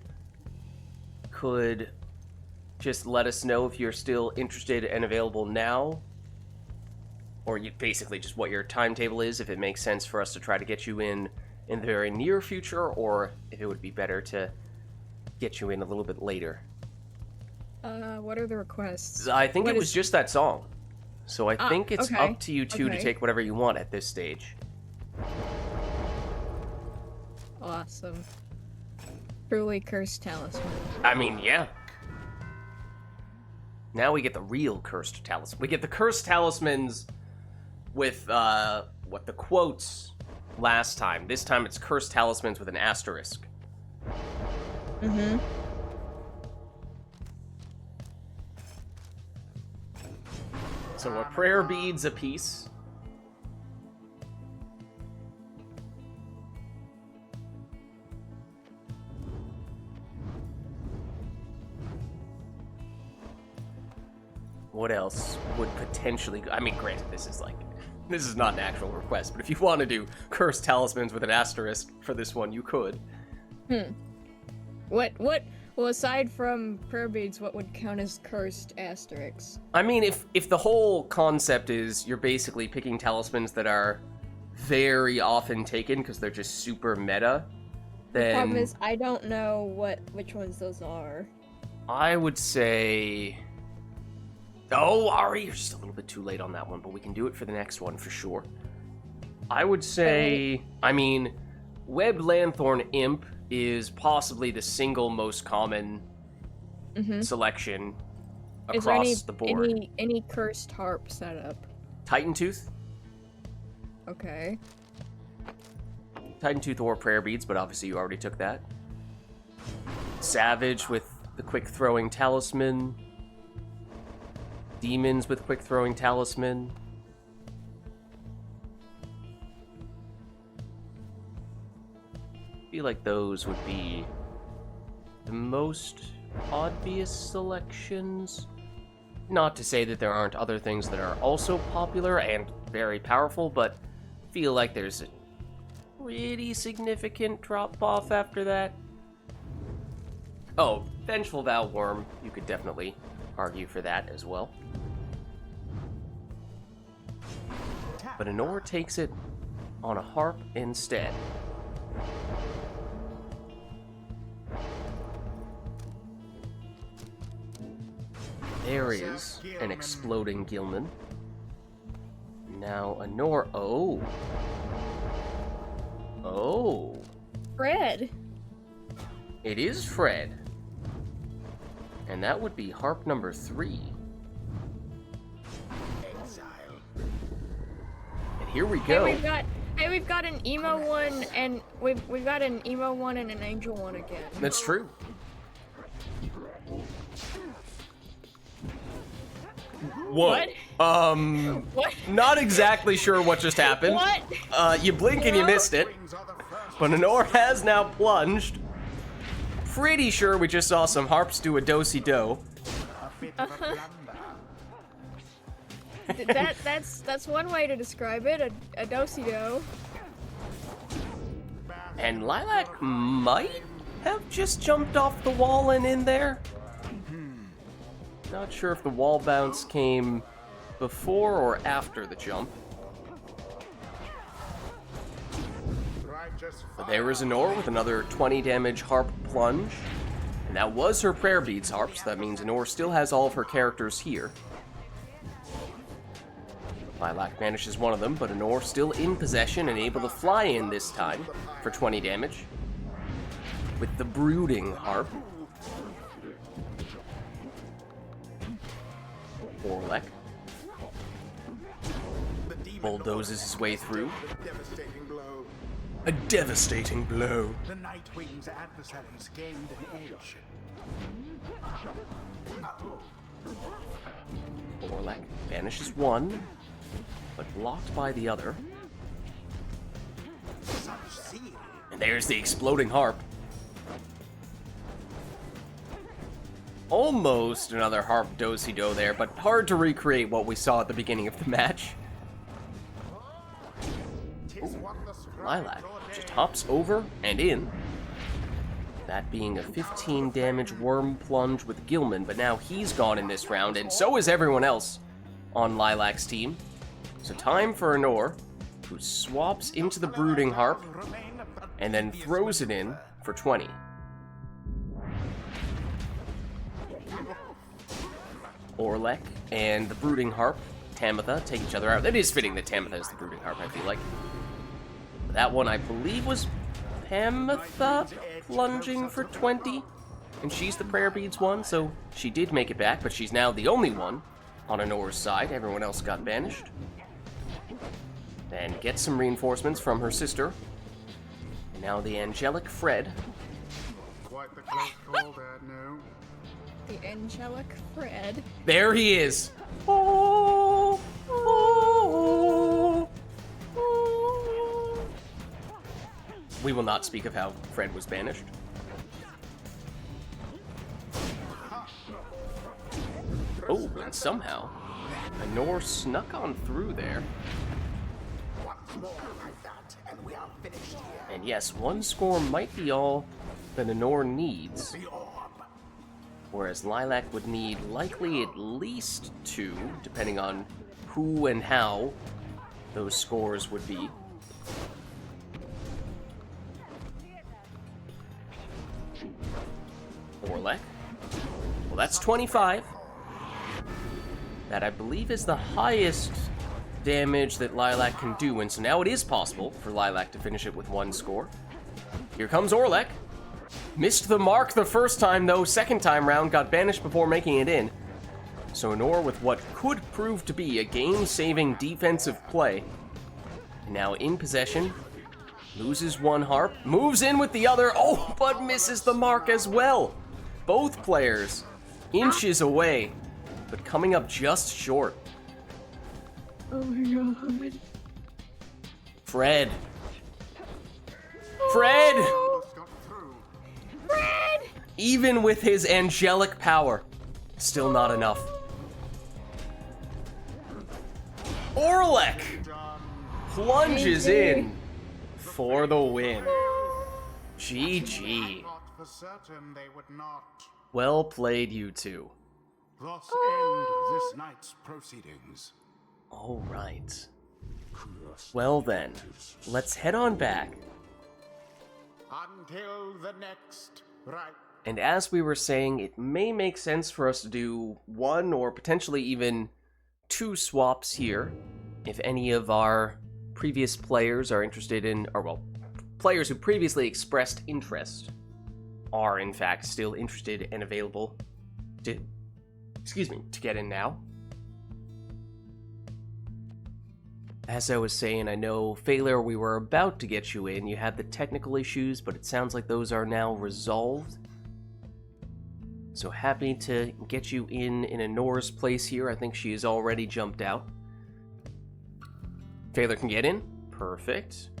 just let us know if you're still interested and available now, or you basically just what your timetable is, if it makes sense for us to try to get you in the very near future, or if it would be better to get you in a little bit later. What are the requests? I think it was just that song. So I think it's okay. up to you two to take whatever you want at this stage. Awesome. Truly cursed talisman. I mean, yeah. Now we get the real cursed talisman. We get the cursed talismans with, what the quotes last time. This time it's cursed talismans with an asterisk. Mm-hmm. So a prayer beads apiece. What else would potentially... I mean, granted, this is not an actual request, but if you want to do cursed talismans with an asterisk for this one, you could. Well, aside from prayer beads, what would count as cursed asterisks? I mean, if the whole concept is you're basically picking talismans that are very often taken because they're just super meta, then... The problem is, I don't know which ones those are. I would say... Oh, Ari, you're just a little bit too late on that one, but we can do it for the next one for sure. I would say... I mean, Web Lanthorn Imp is possibly the single most common selection across the board. Any cursed harp setup? Titan Tooth? Okay. Titan Tooth or Prayer Beads, but obviously you already took that. Savage with the Quick Throwing Talisman. Demons with Quick Throwing Talisman. I feel like those would be the most obvious selections. Not to say that there aren't other things that are also popular and very powerful, but I feel like there's a pretty significant drop-off after that. Oh, Vengeful Vow Worm, you could definitely argue for that as well. But Anor takes it on a harp instead. There is an exploding Gilman. Now, Anor. Oh. Oh. Fred. It is Fred. And that would be harp number 3. And here we go. We've got an emo one, and we've got an emo one and an angel one again. That's true. Whoa. What? What? Not exactly sure what just happened. What? You blink and you missed it. But Anor has now plunged. Pretty sure we just saw some harps do a do-si-do. That's one way to describe it, a do-si-do. And Lilac might have just jumped off the wall and in there. Not sure if the wall bounce came before or after the jump. But there is Anor with another 20 damage harp plunge. And that was her prayer beads harp, so that means Anor still has all of her characters here. Lilac banishes one of them, but Anor still in possession and able to fly in this time for 20 damage. With the brooding harp. Orlek bulldozes his way through. A devastating blow. The Nightwing's adversaries gained an edge. Orlek banishes one, but blocked by the other. And there's the exploding harp. Almost another harp do-si-do there, but hard to recreate what we saw at the beginning of the match. Ooh, Lilac just hops over and in. That being a 15 damage worm plunge with Gilman, but now he's gone in this round, and so is everyone else on Lilac's team. So time for Anor, who swaps into the brooding harp and then throws it in for 20. Orlek and the brooding harp, Tamitha, take each other out. It is fitting that Tamitha is the brooding harp, I feel like. That one, I believe, was Tamitha plunging for 20, and she's the prayer beads one, so she did make it back, but she's now the only one on Anor's side. Everyone else got banished. Then gets some reinforcements from her sister. And now the angelic Fred. Quite the close call, Dad, no? The angelic Fred. There he is. Oh, oh, oh. We will not speak of how Fred was banished. Oh, and somehow Anor snuck on through there. And yes, one score might be all that Anor needs. Whereas Lilac would need likely at least 2, depending on who and how those scores would be. Orlek. Well, that's 25. That, I believe, is the highest damage that Lilac can do, and so now it is possible for Lilac to finish it with 1 score. Here comes Orlek. Missed the mark the first time, though. Second time round, got banished before making it in. So Anor with what could prove to be a game-saving defensive play. Now in possession. Loses 1 harp. Moves in with the other. Oh, but misses the mark as well. Both players inches away, but coming up just short. Oh my god. Fred. Fred! Fred! Even with his angelic power, still not enough. Orlek plunges in for the win. GG. For certain they would not. Well played, you two. Thus end this night's proceedings. All right. Well then, let's head on back Until the next right And as we were saying, it may make sense for us to do one or potentially even 2 swaps here. If any of our previous players are interested in, or well, players who previously expressed interest are in fact still interested and available to, to get in now. As I was saying, I know, Phaler, we were about to get you in. You had the technical issues, but it sounds like those are now resolved. So happy to get you in Anora's place here. I think she has already jumped out. Phaler can get in. Perfect.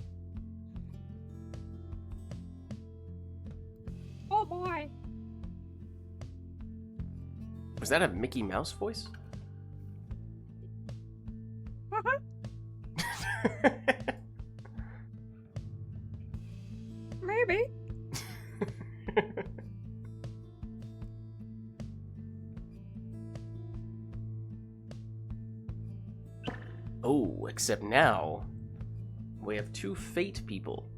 Oh boy. Was that a Mickey Mouse voice? Maybe. Oh, except now we have 2 fate people.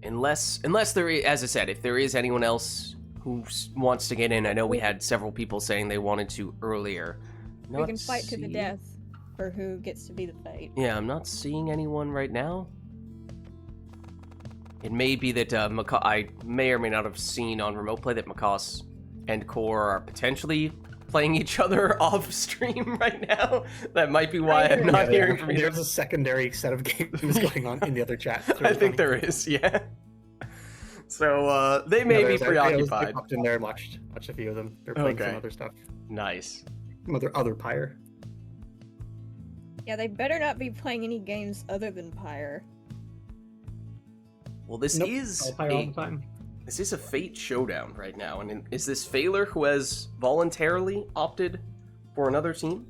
Unless there is, as I said, if there is anyone else who wants to get in. I know we had several people saying they wanted to earlier. We can fight to the death for who gets to be the fate. Yeah, I'm not seeing anyone right now. It may be that I may or may not have seen on remote play that Makas and Core are potentially playing each other off stream right now. That might be why I'm not hearing from you. There's a secondary set of games going on in the other chat. I think there is, yeah. So they may be preoccupied. I popped in there and watched a few of them. They're playing some other stuff. Nice. Some other Pyre. Yeah, they better not be playing any games other than Pyre. Well, this is Pyre all the time. This is a fate showdown right now, and is this Phaler who has voluntarily opted for another team?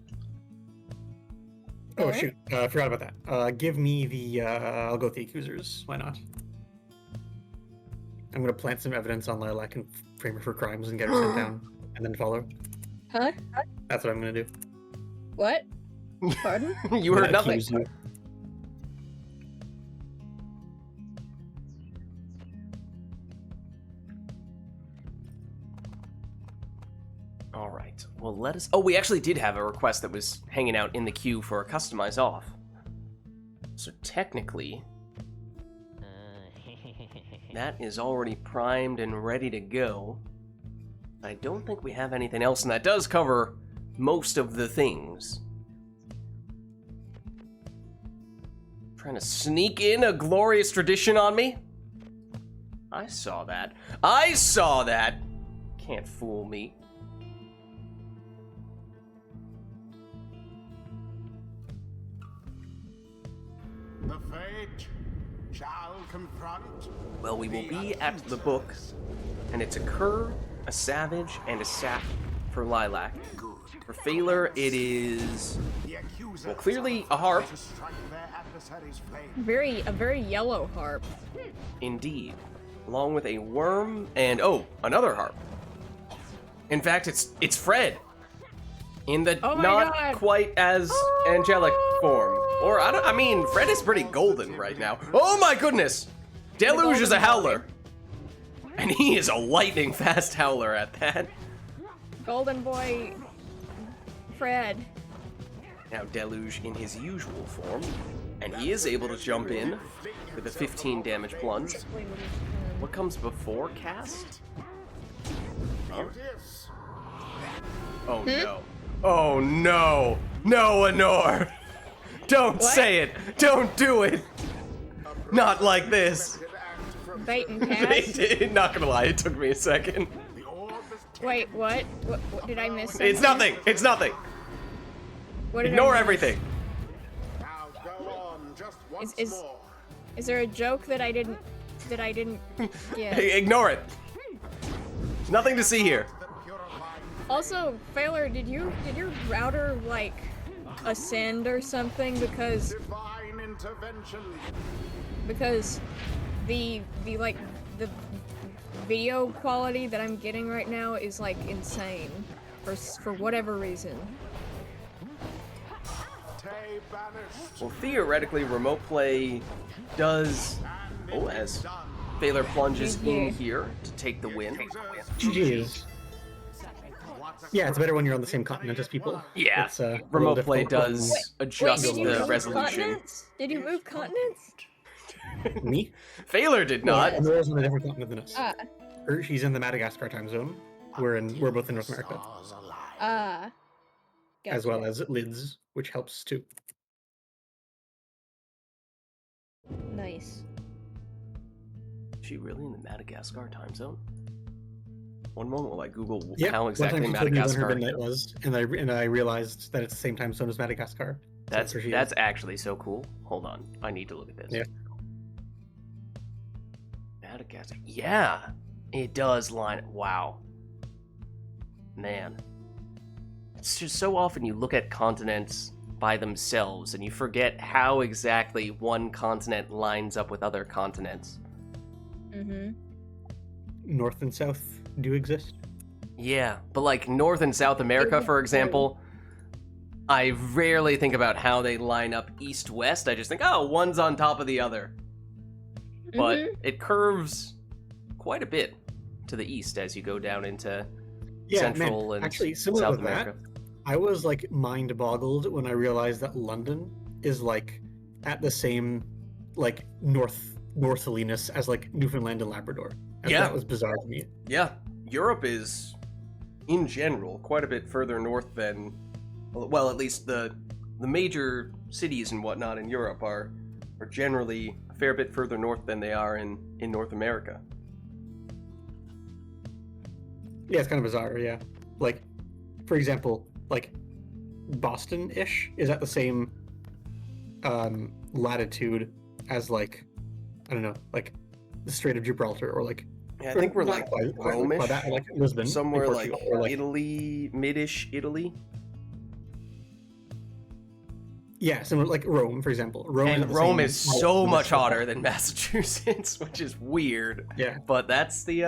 Oh shoot, I forgot about that. Give me the, I'll go with the accusers, why not? I'm gonna plant some evidence on Lilac and frame her for crimes and get her sent down, and then follow. Huh? That's what I'm gonna do. What? Pardon? You heard nothing. Alright, well let us... Oh, we actually did have a request that was hanging out in the queue for a customize off. So technically... that is already primed and ready to go. I don't think we have anything else, and that does cover most of the things. Trying to sneak in a glorious tradition on me? I saw that. I saw that! Can't fool me. The fate shall confront. Well, we will be at the book, and it's a cur, a savage, and a sap for Lilac. For Phaler, it is, well, clearly a harp. A very yellow harp. Indeed. Along with a worm and, oh, another harp. In fact, it's Fred. In the not quite as angelic form. Or, I mean, Fred is pretty golden right now. Oh my goodness! Deluge is a howler. And he is a lightning fast howler at that. Golden boy Fred. Now Deluge in his usual form. And he is able to jump in with a 15 damage plunge. What comes before cast? Huh? Oh no. Oh no. No, Anor! Don't say it! Don't do it! Not like this! Bait and cast? Not gonna lie, it took me a second. Wait, what? What did I miss something? It's nothing! It's nothing! What did Ignore I miss? everything! Is there a joke that I didn't get? Ignore it! There's nothing to see here. Also, Phaler, did your router like ascend or something because the video quality that I'm getting right now is like insane for whatever reason. Well, theoretically, remote play does... Oh, as Baylor plunges in GG. here to take the win. GG's. Yeah, it's better when you're on the same continent as people. Yeah, It's, a little remote play difficult when- does Wait, adjust did you the move resolution. continents? Did you move continents? Me? Failure did not. No, Nora's on a different continent than us. Ah, She's in the Madagascar time zone. We're both in North America, ah. as Gotcha. well as Lids, which helps too. Nice. Is she really in the Madagascar time zone? One moment while I Google Yeah, how exactly one time she told me when her Madagascar. midnight was, and I realized that it's the same time zone as Madagascar. So That's where she that's is. actually so cool. Hold on, I need to look at this. Yeah. Madagascar. Yeah, it does line. Wow. Man, it's just so often you look at continents by themselves and you forget how exactly one continent lines up with other continents. Mm-hmm. North and South do exist. Yeah, but like North and South America, for example, I rarely think about how they line up east-west. I just think, oh, one's on top of the other. But it curves quite a bit to the east as you go down into Central and actually, similar South to that, America. I was like mind boggled when I realized that London is like at the same like northerliness as like Newfoundland and Labrador. And Yeah. that was bizarre to me. Yeah, Europe is, in general, quite a bit further north than, well, at least the major cities and whatnot in Europe are generally a fair bit further north than they are in North America. Yeah, it's kind of bizarre. Yeah, like for example, like Boston-ish is at the same latitude as like I don't know, like the Strait of Gibraltar or like. Yeah, I think we're not like quite Rome-ish, that, like Lisbon, in somewhere like Portugal, or Italy, mid-ish Italy. Yeah, similar like Rome, for example. And Rome is so much hotter than Massachusetts, which is weird. Yeah. But that's the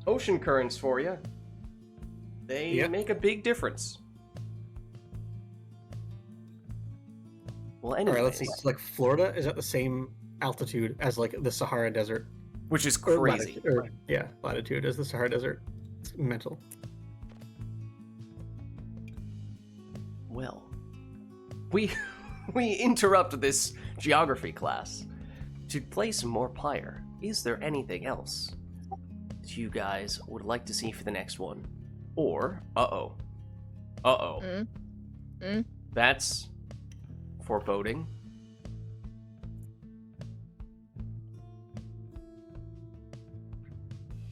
ocean currents for you. They make a big difference. Well, All anyways, right, let's see. So, like Florida is at the same altitude as like the Sahara Desert. which is Or crazy. latitude as the Sahara Desert. It's mental. Well, we interrupt this geography class to play some more Pyre. Is there anything else that you guys would like to see for the next one? Or, that's foreboding.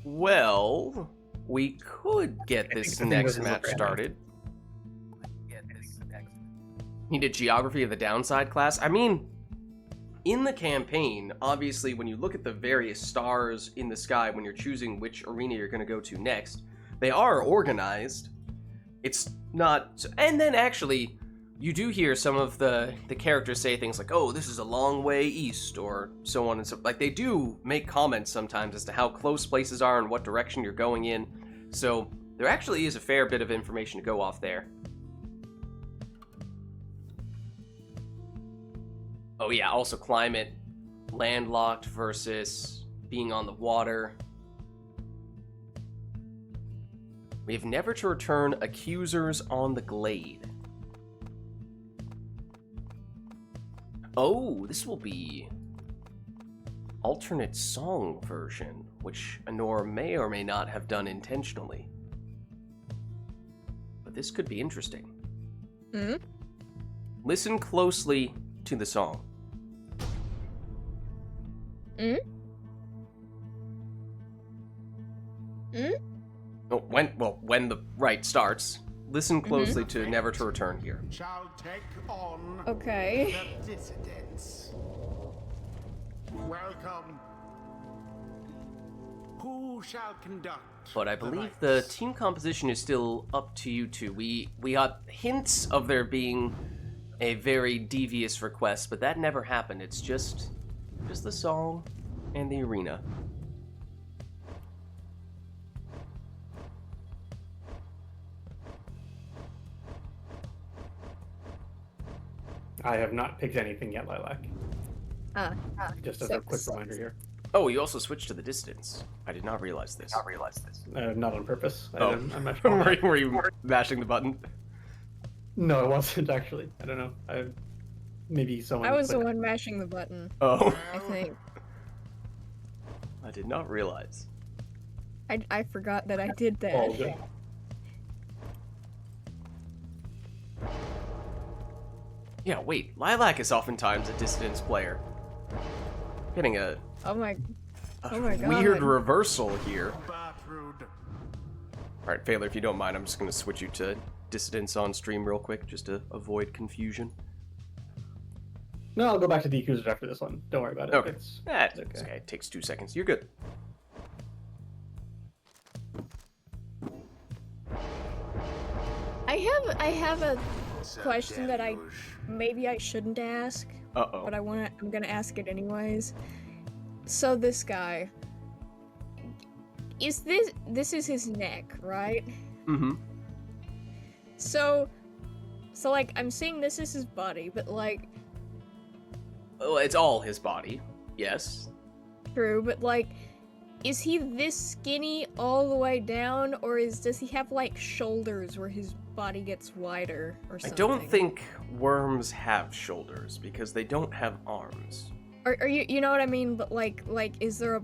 Well, we could get I this think the thing next was match right now. started. Need a geography of the downside class? I mean, in the campaign, obviously, when you look at the various stars in the sky when you're choosing which arena you're going to go to next, they are organized. It's not... And then, actually, you do hear some of the characters say things like, oh, this is a long way east, or so on and so... Like, they do make comments sometimes as to how close places are and what direction you're going in. So, there actually is a fair bit of information to go off there. Oh yeah, also climate, landlocked versus being on the water. We have never to return accusers on the glade. Oh, this will be alternate song version, which Honor may or may not have done intentionally. But this could be interesting. Hmm? Listen closely to the song. Hmm? Hmm? Oh, when the rite starts, listen closely to Never to Return here. Shall take on Okay. the dissidents. Welcome. Who shall conduct? But I believe the team composition is still up to you two. We got hints of there being a very devious request, but that never happened. It's just the song and the arena. I have not picked anything yet, Lilac. Just as a quick reminder here. Oh, you also switched to the distance. I did not realize this. Not on purpose. Oh. I'm not sure. Were you mashing the button? No, it wasn't actually. I don't know. Maybe someone. I was the clicked. one mashing the button, Oh. I think. I did not realize. I forgot that I did that. All good. Yeah, wait. Lilac is oftentimes a distance player. Getting a Oh my weird God. reversal here. Bertrude. Alright, Phaler, if you don't mind, I'm just going to switch you to Dissidence on stream real quick, just to avoid confusion. No, I'll go back to the accusers after this one. Don't worry about it. Okay. It's Okay, it takes 2 seconds. You're good. I have a question that maybe I shouldn't ask, Uh-oh. but I'm gonna ask it anyways. So this guy, this is his neck, right? Mm-hmm. So like I'm seeing this is his body, but like Well, it's all his body. Yes. true, but like is he this skinny all the way down, or does he have like shoulders where his body gets wider or I something? don't think worms have shoulders because they don't have arms. Are you know what I mean? But like is there a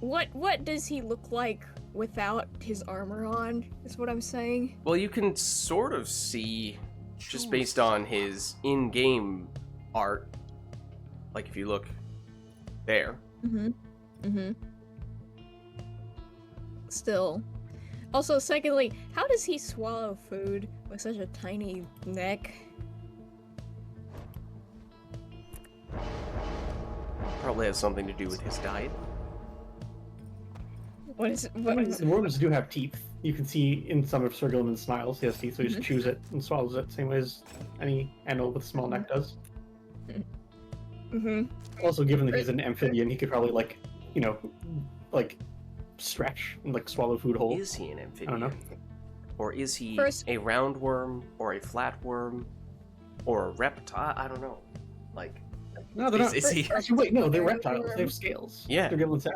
what does he look like without his armor on? Is what I'm saying. Well, you can sort of see, just based on his in-game art, like if you look there. Still. Also, secondly, how does he swallow food with such a tiny neck? Probably has something to do with his diet. What is The worms do have teeth. You can see in some of Sir Gilman's smiles, he has teeth, so he just chews it and swallows it, same way as any animal with a small neck does. Also, given that he's an amphibian, he could probably, like, you know, like, stretch and, like, swallow food whole. Is he an I amphibian? don't know. Or is he First- a roundworm, or a flatworm, or a reptile? I don't know. Like, No, they're not. is he... Actually, wait, no, they're reptiles. They have scales. Yeah. Sir Gilman says.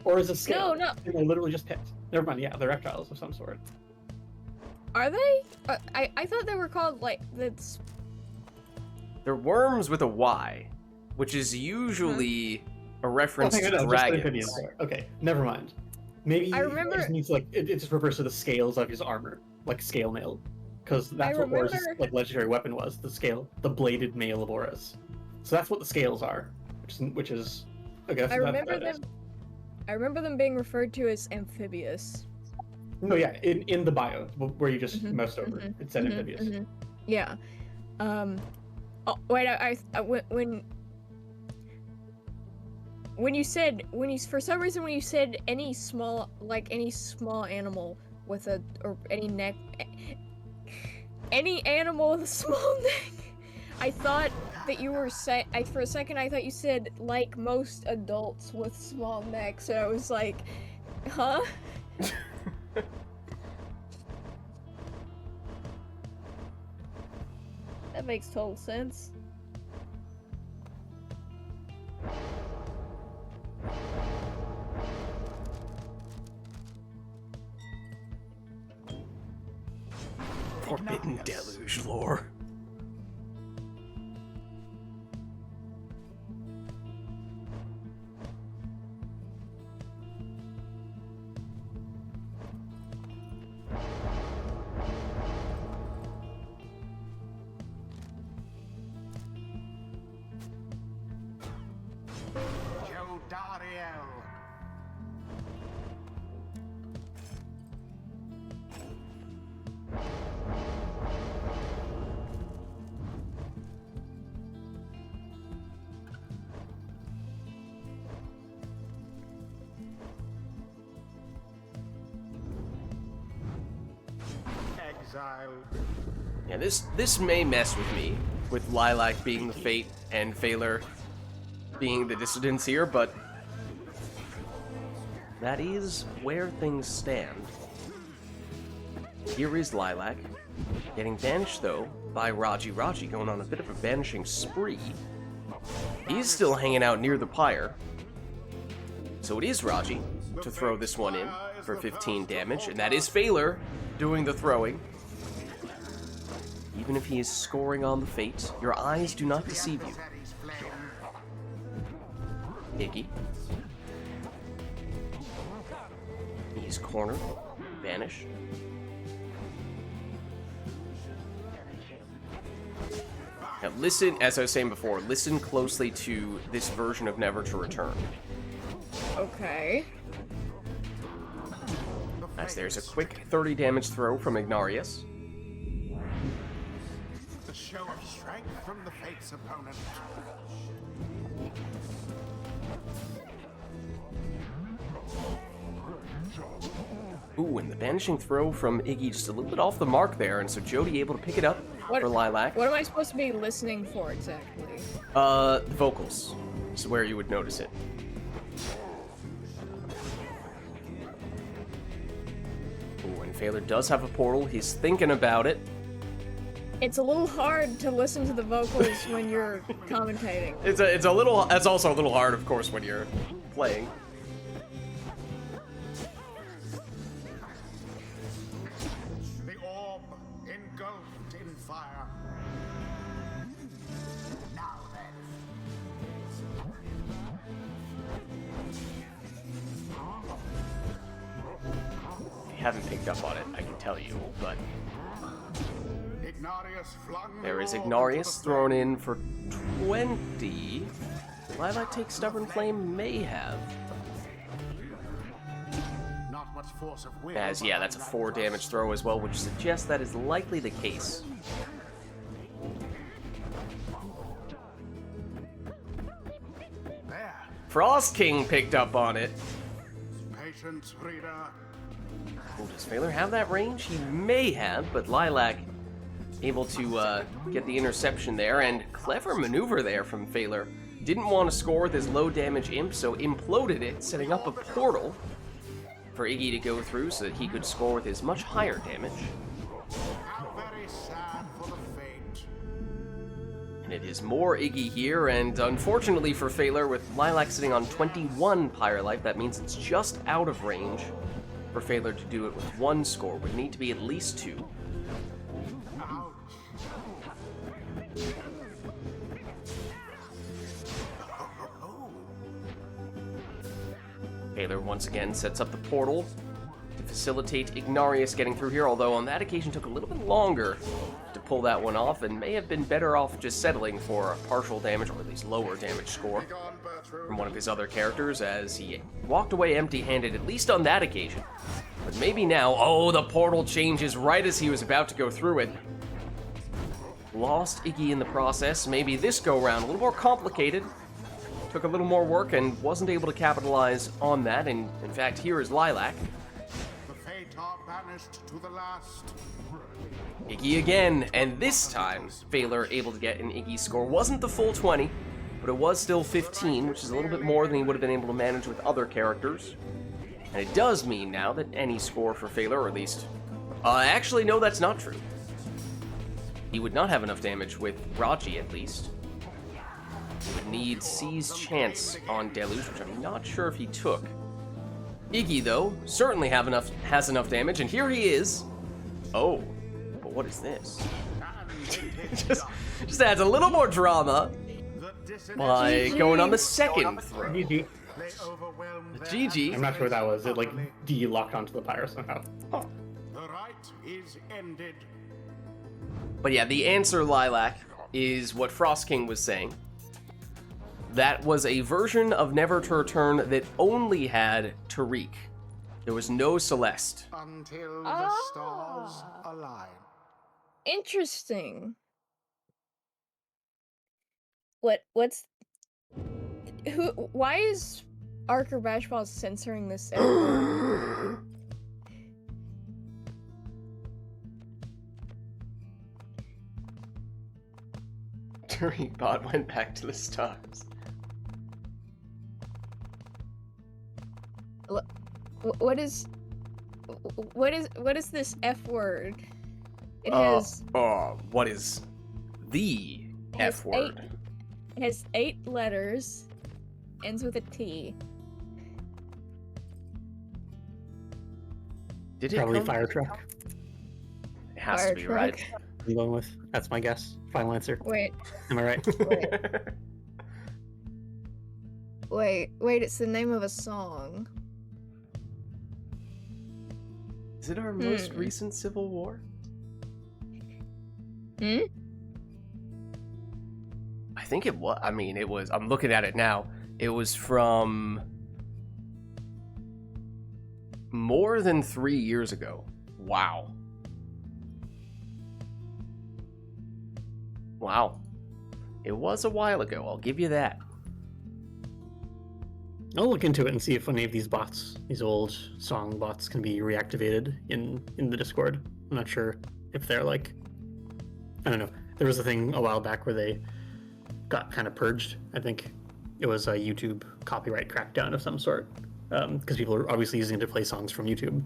Or is it scale? No. They literally just picked. Never mind, yeah, they're reptiles of some sort. Are they? I thought they were called like that's. They're worms with a Y, which is usually a reference hang on, to no, just dragons. amphibians there. Okay, never mind. Maybe I remember- it just needs like it just refers to the scales of his armor, like scale mail, because that's what Aura's remember- like legendary weapon was, the scale, the bladed mail of Aura's. So that's what the scales are, which is okay. That's, I that's remember what that is. them. I remember them being referred to as amphibious. No, yeah, in the bio where you just Mhm, moused over, mhm, it said amphibious. Yeah. Oh, wait. When you for some reason when you said any small animal with any animal with a small neck, I thought that you were for a second I thought you said like most adults with small necks, so I was like, huh? That makes total sense. Forbidden deluge lore. Jodariel. Exile. Yeah, this may mess with me, with Lilac being the Fate and Phaler being the Dissidents here, but that is where things stand. Here is Lilac, getting banished though by Raji, going on a bit of a banishing spree. He's still hanging out near the pyre. So it is Raji to throw this one in for 15 damage, and that is Phaler doing the throwing. Even if he is scoring on the fate, your eyes do not deceive you. Iggy. He's cornered. Vanish. Now listen, as I was saying before, listen closely to this version of Never to Return. Okay. As there's a quick 30 damage throw from Ignarius. The show of strength from the fate's opponent. Ooh, and the vanishing throw from Iggy just a little bit off the mark there, and so Jody able to pick it up for Lilac. What am I supposed to be listening for exactly? The vocals is where you would notice it. Ooh, and Phaler does have a portal. He's thinking about it. It's a little hard to listen to the vocals when you're commentating. It's also a little hard, of course, when you're playing. The orb engulfed in fire. Now then. If you haven't picked up on it, I can tell you, but there is Ignarius thrown in for 20. Lilac take Stubborn Flame? May have. Not much force of will. As, yeah, that's a 4 damage throw as well, which suggests that is likely the case. There. Frost King picked up on it. Patience, reader. Oh, does Phaler have that range? He may have, but Lilac able to get the interception there, and clever maneuver there from Phaler. Didn't want to score with his low damage imp, so imploded it, setting up a portal for Iggy to go through so that he could score with his much higher damage. How very sad for the fate. And it is more Iggy here, and unfortunately for Phaler, with Lilac sitting on 21 Pyre Life, that means it's just out of range for Phaler to do it with 1 score. Would need to be at least 2. Phaler once again sets up the portal to facilitate Ignarius getting through here, although on that occasion took a little bit longer to pull that one off and may have been better off just settling for a partial damage, or at least lower damage score from one of his other characters, as he walked away empty-handed, at least on that occasion. But maybe now, oh, the portal changes right as he was about to go through it. Lost Iggy in the process. Maybe this go-round a little more complicated. Took a little more work and wasn't able to capitalize on that, and in fact, here is Lilac. The fate are banished to the last. Iggy again, and this time, Phaler able to get an Iggy score. Wasn't the full 20, but it was still 15, which is a little bit more than he would have been able to manage with other characters. And it does mean now that any score for Phaler, or at least... actually, no, that's not true. He would not have enough damage with Raji, at least. Would need Seize Chance on Deluge, which I'm not sure if he took. Iggy, though, certainly has enough damage, and here he is. Oh, but what is this? just adds a little more drama by going on the second throw. GG. GG. I'm not sure what that was. It like de-locked onto the pyre somehow. Oh. The rite is ended. But yeah, the answer, Lilac, is what Frost King was saying. That was a version of Never to Return that only had Tariq. There was no Celeste. Until the stars align. Interesting. Why is Archer Bashball censoring this? Tariq bot went back to the stars. What is this F word? It has. What is the F word? It has 8 letters. Ends with a T. Did it Probably come? fire truck. It has Fire to be right. truck. I'm going with. That's my guess. Final answer. Wait, Am I right? wait, it's the name of a song. Is it our most recent Civil War? Hmm? I think it was. I mean, it was. I'm looking at it now. It was from more than 3 years ago. Wow. Wow. It was a while ago, I'll give you that. I'll look into it and see if any of these bots, these old song bots, can be reactivated in the Discord. I'm not sure if they're like, I don't know. There was a thing a while back where they got kind of purged. I think it was a YouTube copyright crackdown of some sort, because people are obviously using it to play songs from YouTube,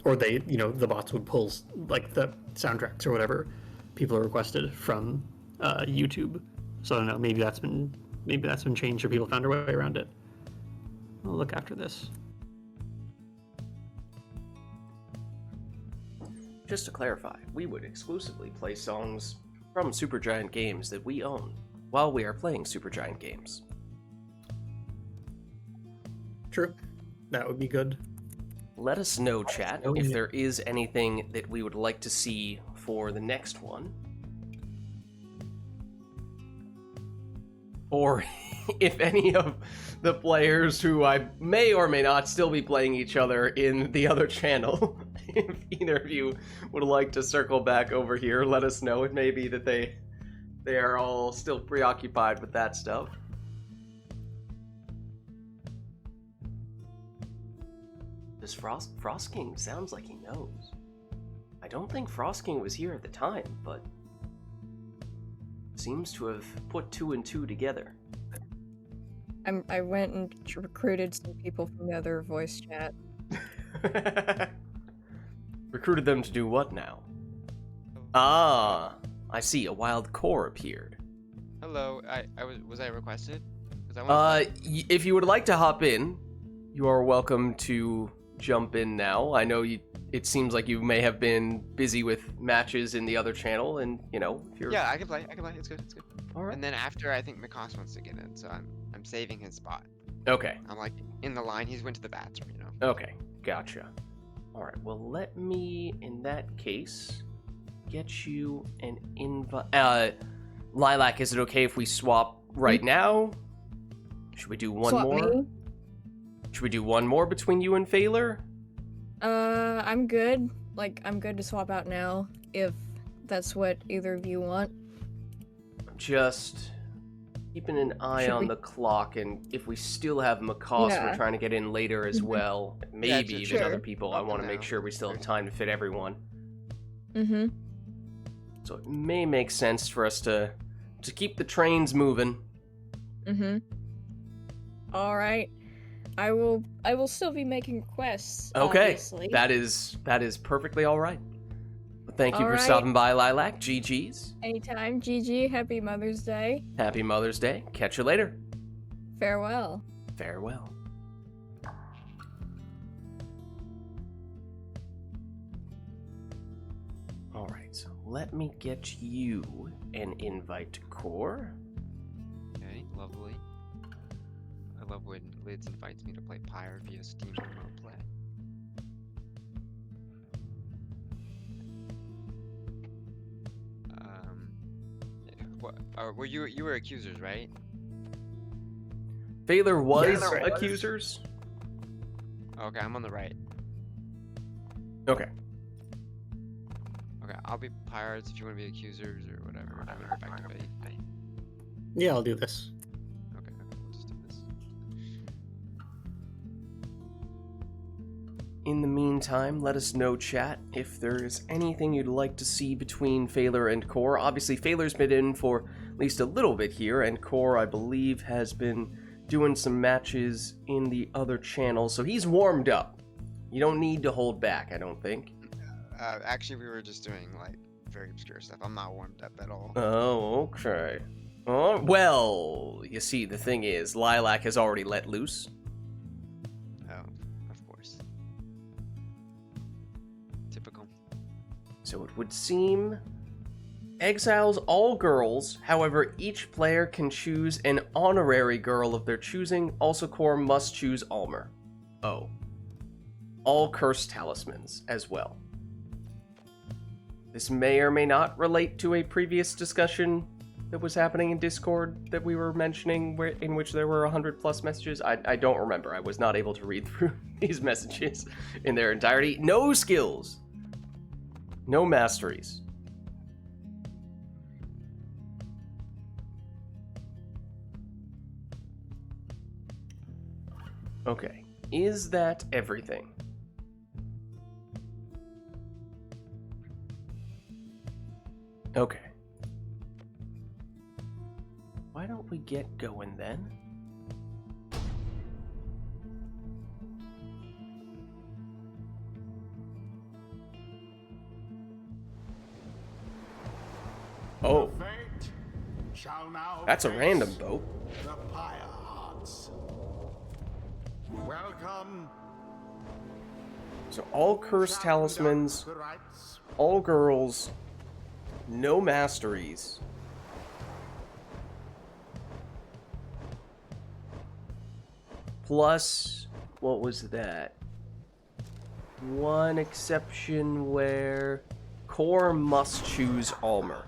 or they, the bots would pull like the soundtracks or whatever people requested from YouTube. So I don't know. Maybe that's been changed, or people found their way around it. I'll look after this. Just to clarify, we would exclusively play songs from Supergiant games that we own while we are playing Supergiant games. True. That would be good. Let us know, chat, if there is anything that we would like to see for the next one. Or if any of the players who I may or may not still be playing each other in the other channel, if either of you would like to circle back over here, let us know. It may be that they are all still preoccupied with that stuff. This Frost King sounds like he knows. I don't think Frost King was here at the time, but seems to have put 2 and 2 together. I went and recruited some people from the other voice chat. Recruited them to do what now? Ah, I see. A wild core appeared. Hello, was I requested? 'Cause I If you would like to hop in, you are welcome to jump in now. I know it seems like you may have been busy with matches in the other channel, and if you're... Yeah, I can play. It's good. All right. And then after, I think Mikos wants to get in, so I'm saving his spot. Okay. I'm like in the line. He's went to the bathroom, Okay, gotcha. All right. Well, let me, in that case, get you an invite. Lilac, is it okay if we swap right now? Should we do one Swap more? me? Should we do one more between you and Phaler? I'm good. I'm good to swap out now, if that's what either of you want. Just keeping an eye Should on we- the clock, and if we still have Makos, Yeah. we're trying to get in later as well. Maybe there's sure. other people. I Up want to and make out. sure we still have time to fit everyone. Mm-hmm. So it may make sense for us to keep the trains moving. Mm-hmm. Alright. I will still be making requests, Okay, obviously. that is perfectly all right. Well, thank you for Alright. stopping by, Lilac. GG's. Anytime, GG, happy Mother's Day. Happy Mother's Day. Catch you later. Farewell. Farewell. All right, so let me get you an invite to core. Okay, lovely. I love when Lids invites me to play Pyre via Steam Remote Play. Were you were accusers, right? Phaler was Yes. accusers. Okay, I'm on the right. Okay. Okay, I'll be pirates if you want to be accusers or whatever. I'm gonna go back to bait. Yeah, I'll do this. Okay, we'll just do this. In the meantime, let us know, chat, if there is anything you'd like to see between Phaler and Core. Obviously, Phaler's been in for at least a little bit here, and Core, I believe, has been doing some matches in the other channel, so he's warmed up. You don't need to hold back, I don't think. Actually, we were just doing like very obscure stuff. I'm not warmed up at all. Oh, okay. Well, you see, the thing is, Lilac has already let loose. Oh, of course. Typical. So it would seem exiles all girls. However, each player can choose an honorary girl of their choosing. Also, core must choose Almer. Oh. All cursed talismans as well. This may or may not relate to a previous discussion that was happening in Discord that we were mentioning, in which there were 100+ messages. I don't remember. I was not able to read through these messages in their entirety. No skills. No masteries. Okay. Is that everything? Okay. Why don't we get going then? Oh, The fate shall now that's a face random boat. The Pyre Hearts. Welcome. So all cursed talismans, The rites. all girls, no masteries. Plus, what was that? One exception where core must choose Almer.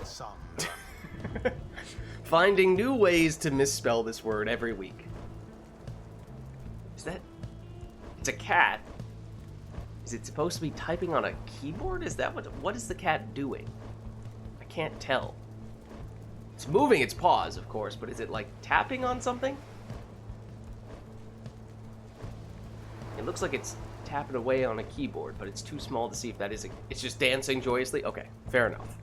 Some. Finding new ways to misspell this word every week. Is that... It's a cat. Is it supposed to be typing on a keyboard? Is that what is the cat doing? I can't tell. It's moving its paws, of course, but is it like tapping on something? It looks like it's tapping away on a keyboard, but it's too small to see if that is it's just dancing joyously? Okay, fair enough.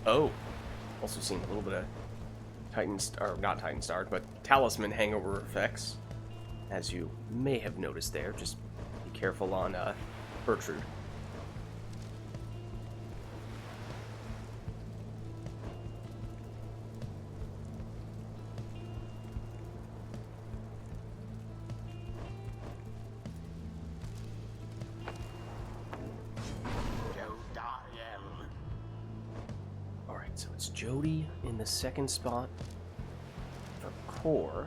Oh, also seen a little bit of not Titan Star, but Talisman hangover effects, as you may have noticed there. Just be careful on Bertrude. Alright, so it's Jody in the second spot for core.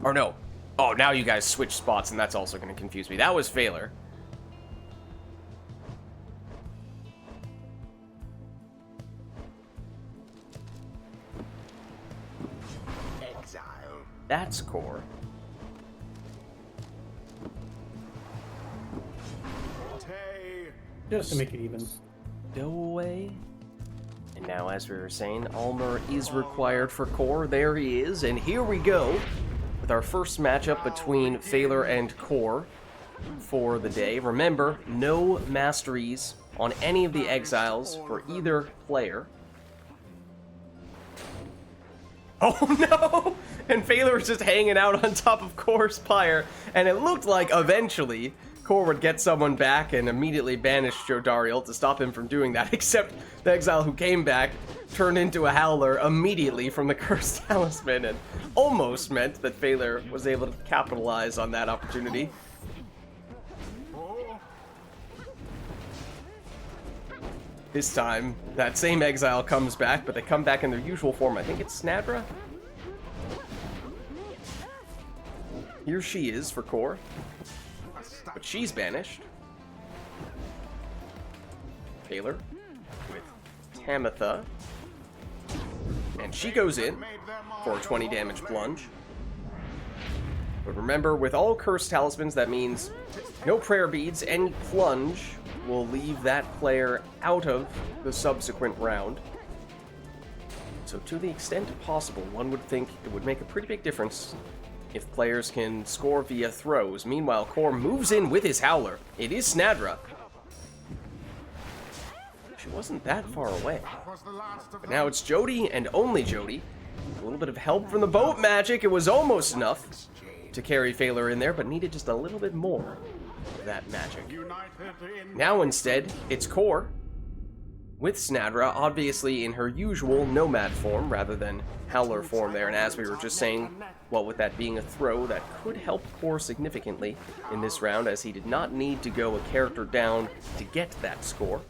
Or no. Oh, now you guys switch spots, and that's also going to confuse me. That was Phaler. Exile. That's core. Tay. Just to make it even. Stowaway. And now, as we were saying, Almer is required for core. There he is, and here we go with our first matchup between Phaler and core for the day. Remember, no masteries on any of the exiles for either player. Oh no! And Phaler was just hanging out on top of Core's Pyre, and it looked like eventually Core would get someone back and immediately banish Jodariel to stop him from doing that, except the exile who came back turned into a howler immediately from the Cursed Talisman, and almost meant that Phaler was able to capitalize on that opportunity. This time, that same exile comes back, but they come back in their usual form. I think it's Snadra? Here she is for core. But she's banished. Phaler with Tamitha. And she goes in for a 20 damage plunge. But remember, with all cursed talismans, that means no prayer beads. Any plunge will leave that player out of the subsequent round. So to the extent possible, one would think it would make a pretty big difference if players can score via throws. Meanwhile, Core moves in with his Howler. It is Snadra. She wasn't that far away. But now it's Jody and only Jody. A little bit of help from the boat magic. It was almost enough to carry Phaler in there, but needed just a little bit more of that magic. Now instead, it's Core with Snadra, obviously in her usual Nomad form rather than Howler form there. And as we were just saying, well, with that being a throw, that could help Core significantly in this round, as he did not need to go a character down to get that score.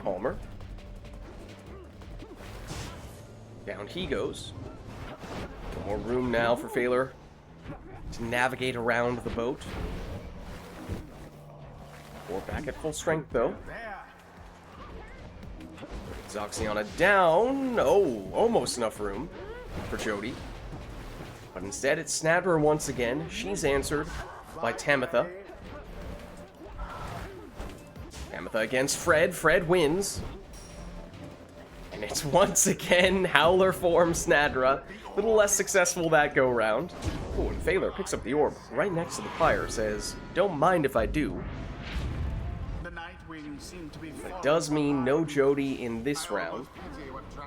Palmer. Down he goes. More room now for Phaler to navigate around the boat. Or back at full strength, though. Zoxiana down. Oh, almost enough room for Jody. But instead, it's Snadra once again. She's answered by Tamitha. Tamitha against Fred. Fred wins. And it's once again Howler form Snadra. A little less successful that go-round. Oh, and Phaler picks up the orb right next to the Pyre. Says, don't mind if I do. That does mean no Jody in this round.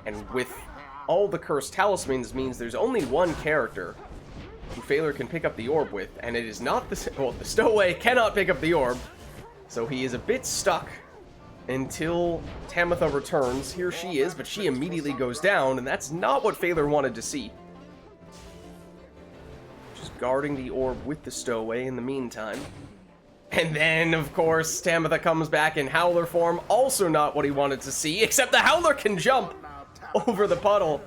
And with all the cursed talismans means there's only one character who Phaler can pick up the orb with. And it is not the... Well, the Stowaway cannot pick up the orb. So he is a bit stuck until Tamitha returns. Here she is, but she immediately goes down, and that's not what Phaler wanted to see. Just guarding the orb with the Stowaway in the meantime. And then, of course, Tamitha comes back in Howler form. Also not what he wanted to see, except the Howler can jump over the puddle.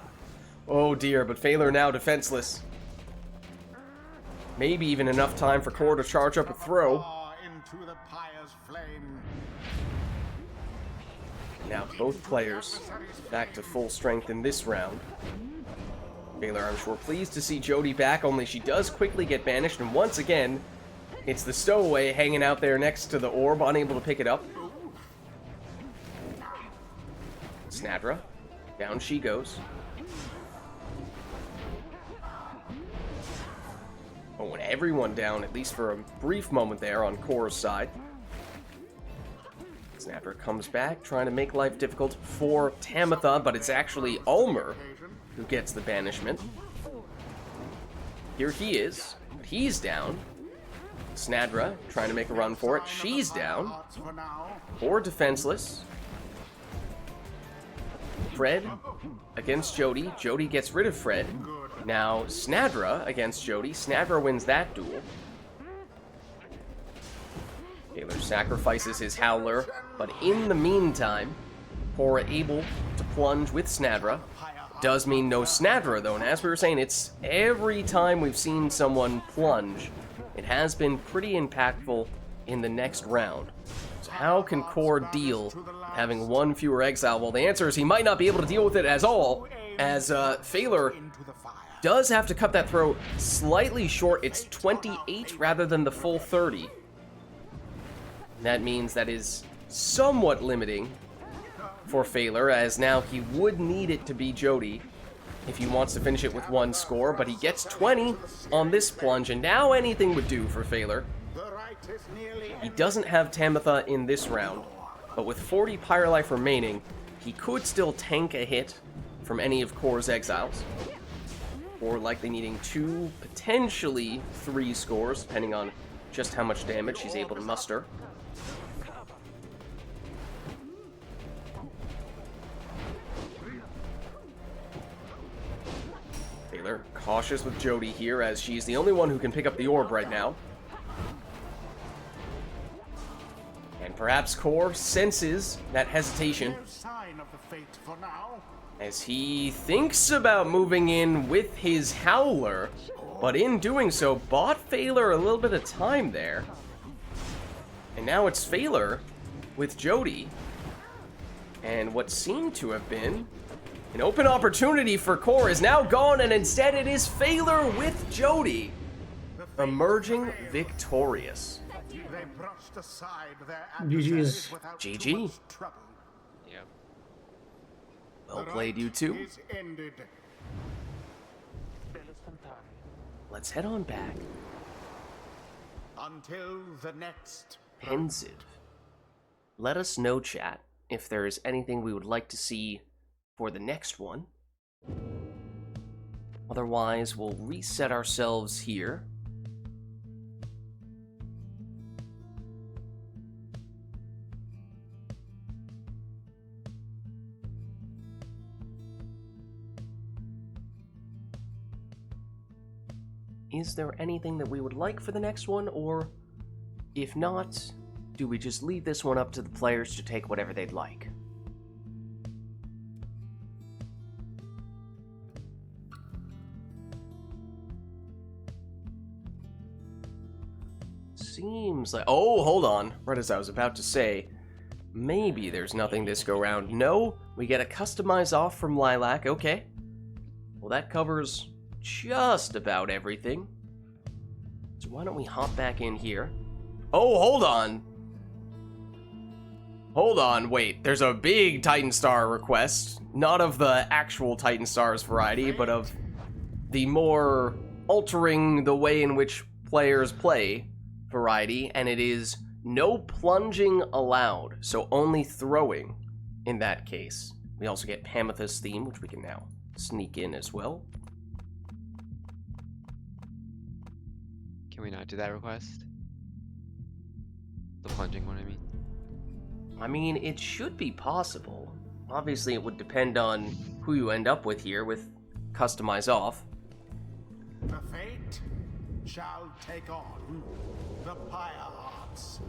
Oh dear, but Phaler now defenseless. Maybe even enough time for Core to charge up a throw. Now both players back to full strength in this round. Phaler, I'm sure, pleased to see Jody back, only she does quickly get banished, and once again, it's the Stowaway hanging out there next to the orb, unable to pick it up. Snadra, down she goes. Oh, and everyone down, at least for a brief moment there on Core's side. Snapper comes back, trying to make life difficult for Tamitha, but it's actually Ulmer who gets the banishment. Here he is. He's down. Snadra trying to make a run for it. She's down. Or defenseless. Fred against Jody. Jody gets rid of Fred. Now Snadra against Jody. Snadra wins that duel. Phaler sacrifices his Howler, but in the meantime, Core able to plunge with Snadra. Does mean no Snadra, though, and as we were saying, it's every time we've seen someone plunge, it has been pretty impactful in the next round. So how can Core deal having one fewer exile? Well, the answer is he might not be able to deal with it at all, as Phaler does have to cut that throw slightly short. It's 28 rather than the full 30. That means that is somewhat limiting for Phaler, as now he would need it to be Jody if he wants to finish it with one score, but he gets 20 on this plunge, and now anything would do for Phaler. He doesn't have Tamitha in this round, but with 40 Pyre life remaining, he could still tank a hit from any of Core's exiles, or likely needing 2, potentially 3 scores, depending on just how much damage he's able to muster. Phaler cautious with Jody here, as she's the only one who can pick up the orb right now. And perhaps Core senses that hesitation as he thinks about moving in with his Howler, but in doing so, bought Phaler a little bit of time there. And now it's Phaler with Jody. And what seemed to have been an open opportunity for Core is now gone, and instead it is Failure with Jody emerging victorious. They brushed aside their GG's. adversaries without GG. too much trouble. Yep. Well The played, you rite two. is ended. Let's head on back. Until the next. Pensive. Let us know, chat, if there is anything we would like to see for the next one. Otherwise, we'll reset ourselves here. Is there anything that we would like for the next one, or if not, do we just leave this one up to the players to take whatever they'd like? Seems like... Oh, hold on. Right as I was about to say, maybe there's nothing this go round. No, we get a customize off from Lilac. Okay. Well, that covers just about everything. So why don't we hop back in here? Oh, hold on. Hold on, wait. There's a big Titan Star request. Not of the actual Titan Stars variety, but of the more altering the way in which players play variety, and it is no plunging allowed, so only throwing in that case. We also get Pamethus theme, which we can now sneak in as well. Can we not do that request? The plunging one, I mean. I mean, it should be possible. Obviously, it would depend on who you end up with here with customize off. The fate shall take on the Pyre Hearts.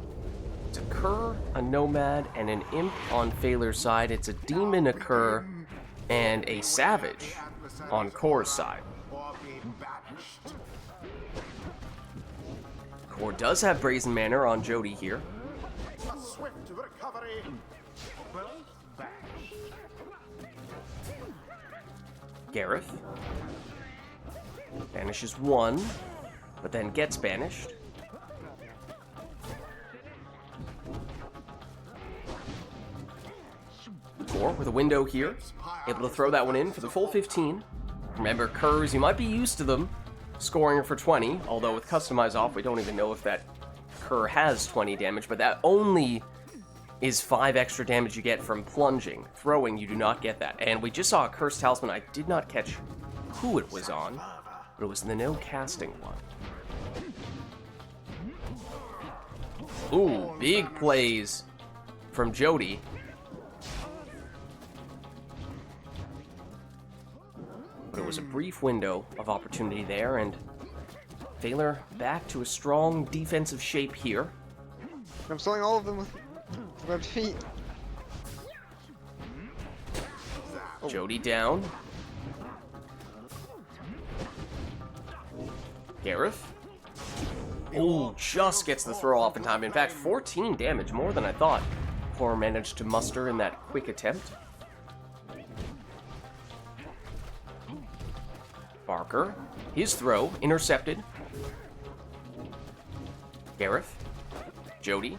It's a Cur, a Nomad, and an Imp on Failer's side. It's a Demon, a Cur, and a Savage on Core's side. Or be banished. Core does have Brazen Manor on Jody here. A swift recovery. Both banished. Gareth banishes one, but then gets banished. Core with a window here, able to throw that one in for the full 15. Remember, Curs, you might be used to them scoring for 20, although with customize off, we don't even know if that Cur has 20 damage, but that only is 5 extra damage you get from plunging. Throwing, you do not get that. And we just saw a Cursed Talisman. I did not catch who it was on, but it was the no casting one. Ooh, big plays from Jody. But it was a brief window of opportunity there, and Failure back to a strong defensive shape here. I'm selling all of them with webbed feet. Jody down. Gareth. Oh, just gets the throw off in time. In fact, 14 damage, more than I thought. Core managed to muster in that quick attempt. Barker, his throw, intercepted. Gareth, Jody,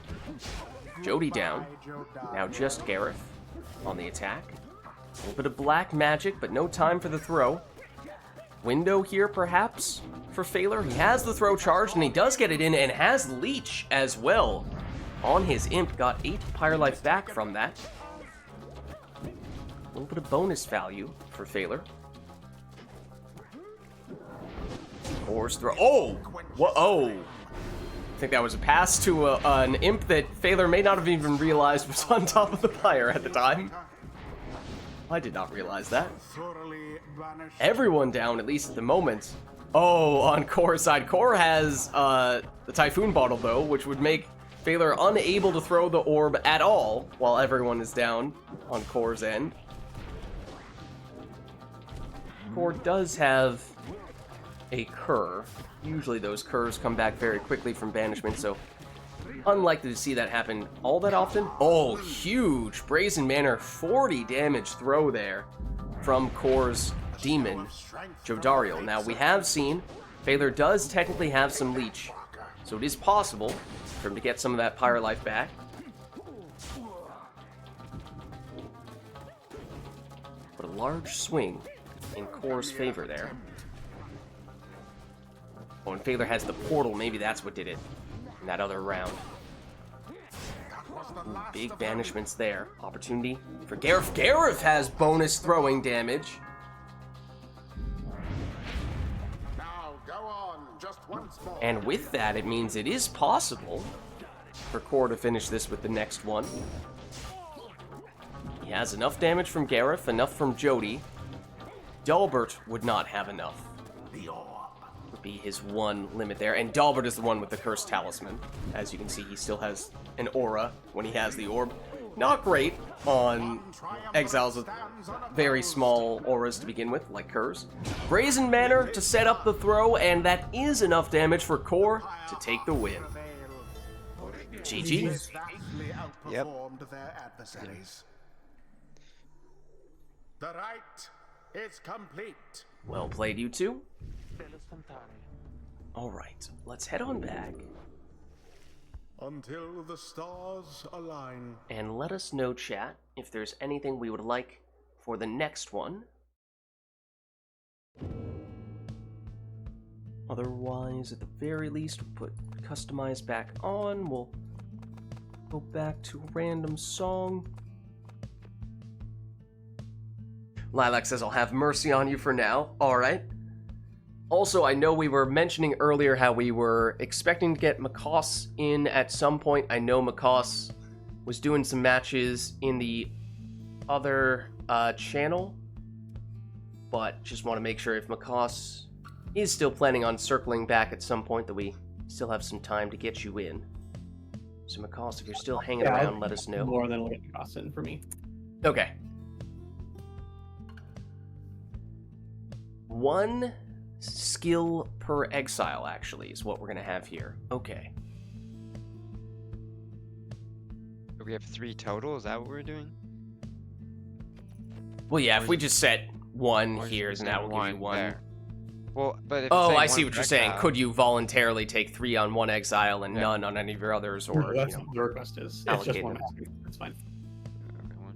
Jody down. Now just Gareth on the attack. A little bit of black magic, but no time for the throw. Window here, perhaps, for Failure. He has the throw charged, and he does get it in, and has Leech as well. On his Imp, got 8 Pyre life back from that. A little bit of bonus value for Failure. Core's throw. Oh! What? Oh! I think that was a pass to an Imp that Failure may not have even realized was on top of the Pyre at the time. I did not realize that. Thoroughly banished. Everyone down, at least at the moment. Oh, on Core's side. Core has the Typhoon Bottle, though, which would make Failure unable to throw the orb at all while everyone is down on Core's end. Core does have a Cur. Usually those Curs come back very quickly from banishment, so unlikely to see that happen all that often. Oh, huge Brazen Manor 40 damage throw there from Core's demon, Jodariel. Now, we have seen Phaler does technically have some leech, so it is possible for him to get some of that Pyre life back. But a large swing in Core's favor there. Oh, and Phaler has the portal. Maybe that's what did it in that other round. Ooh, big banishments there. Opportunity for Gareth. Gareth has bonus throwing damage. Now go on, just once more. And with that, it means it is possible for Core to finish this with the next one. He has enough damage from Gareth, enough from Jody. Dalbert would not have enough. The orb. Would be his one limit there. And Dalbert is the one with the Cursed Talisman. As you can see, he still has an aura when he has the orb. Not great on exiles with very small auras to begin with, like Curse. Brazen Manor to set up the throw, and that is enough damage for Core to take the win. GG. Vastly outperformed their adversaries. The rite is complete. Well played, you two. Alright, let's head on back. Until the stars align. And let us know, chat, if there's anything we would like for the next one. Otherwise, at the very least, we'll put Customize back on. We'll go back to a random song. Lilac says, I'll have mercy on you for now. Alright. Also, I know we were mentioning earlier how we were expecting to get Macaus in at some point. I know Macaus was doing some matches in the other channel, but just want to make sure if Macaus is still planning on circling back at some point that we still have some time to get you in. So Macaus, if you're still hanging around, let us know. More than we'll get Macaus in for me. Okay. One skill per exile, actually, is what we're going to have here. Okay. We have 3 total, is that what we're doing? Well, yeah, Or if is we it- just set one Or is here, it then that will give you one. there? Well, but if Oh, it's saying I see one what per you're saying. exile- Could you voluntarily take 3 on one exile and Yeah. none on any of your others, No, or that's you know, what the request is. It's just allocate one them. mastery. That's fine. Okay, one.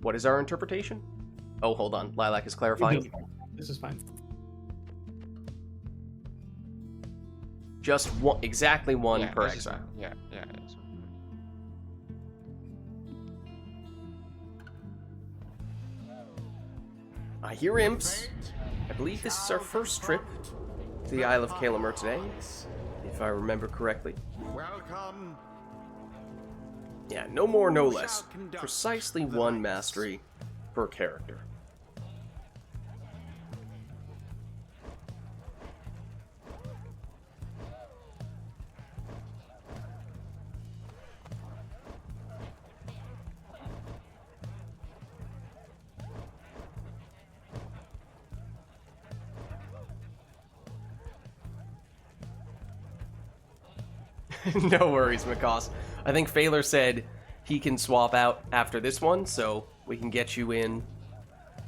what is our interpretation? Oh, hold on. Lilac is clarifying. This is fine. Just one, exactly one Yeah, per that's just exile. one. Yeah, yeah. That's one. I hear imps. I believe this is our first trip to the Isle of Kalimur today, if I remember correctly. Welcome. Yeah, no more, no less. Precisely one mastery per character. No worries, Macaus. I think Phaler said he can swap out after this one, so we can get you in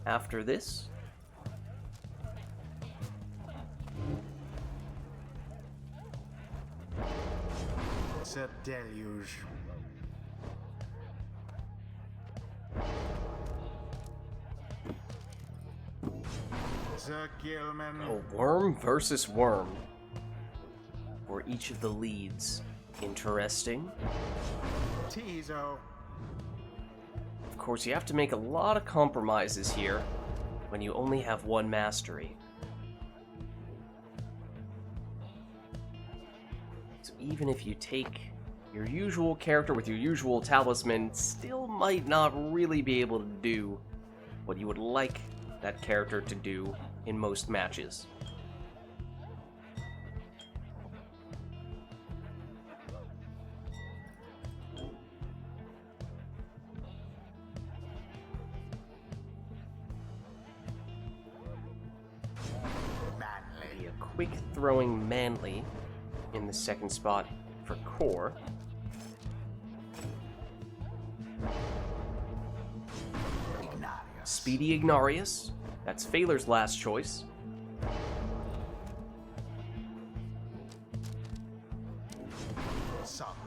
after this. It's a deluge. Sir Gilman. A worm versus worm. For each of the leads. Interesting. Tizo. Of course, you have to make a lot of compromises here when you only have one mastery. So even if you take your usual character with your usual talisman, still might not really be able to do what you would like that character to do in most matches. Manly. Be a quick throwing Manly in the second spot for core. Speedy Ignarius. That's Phaler's last choice.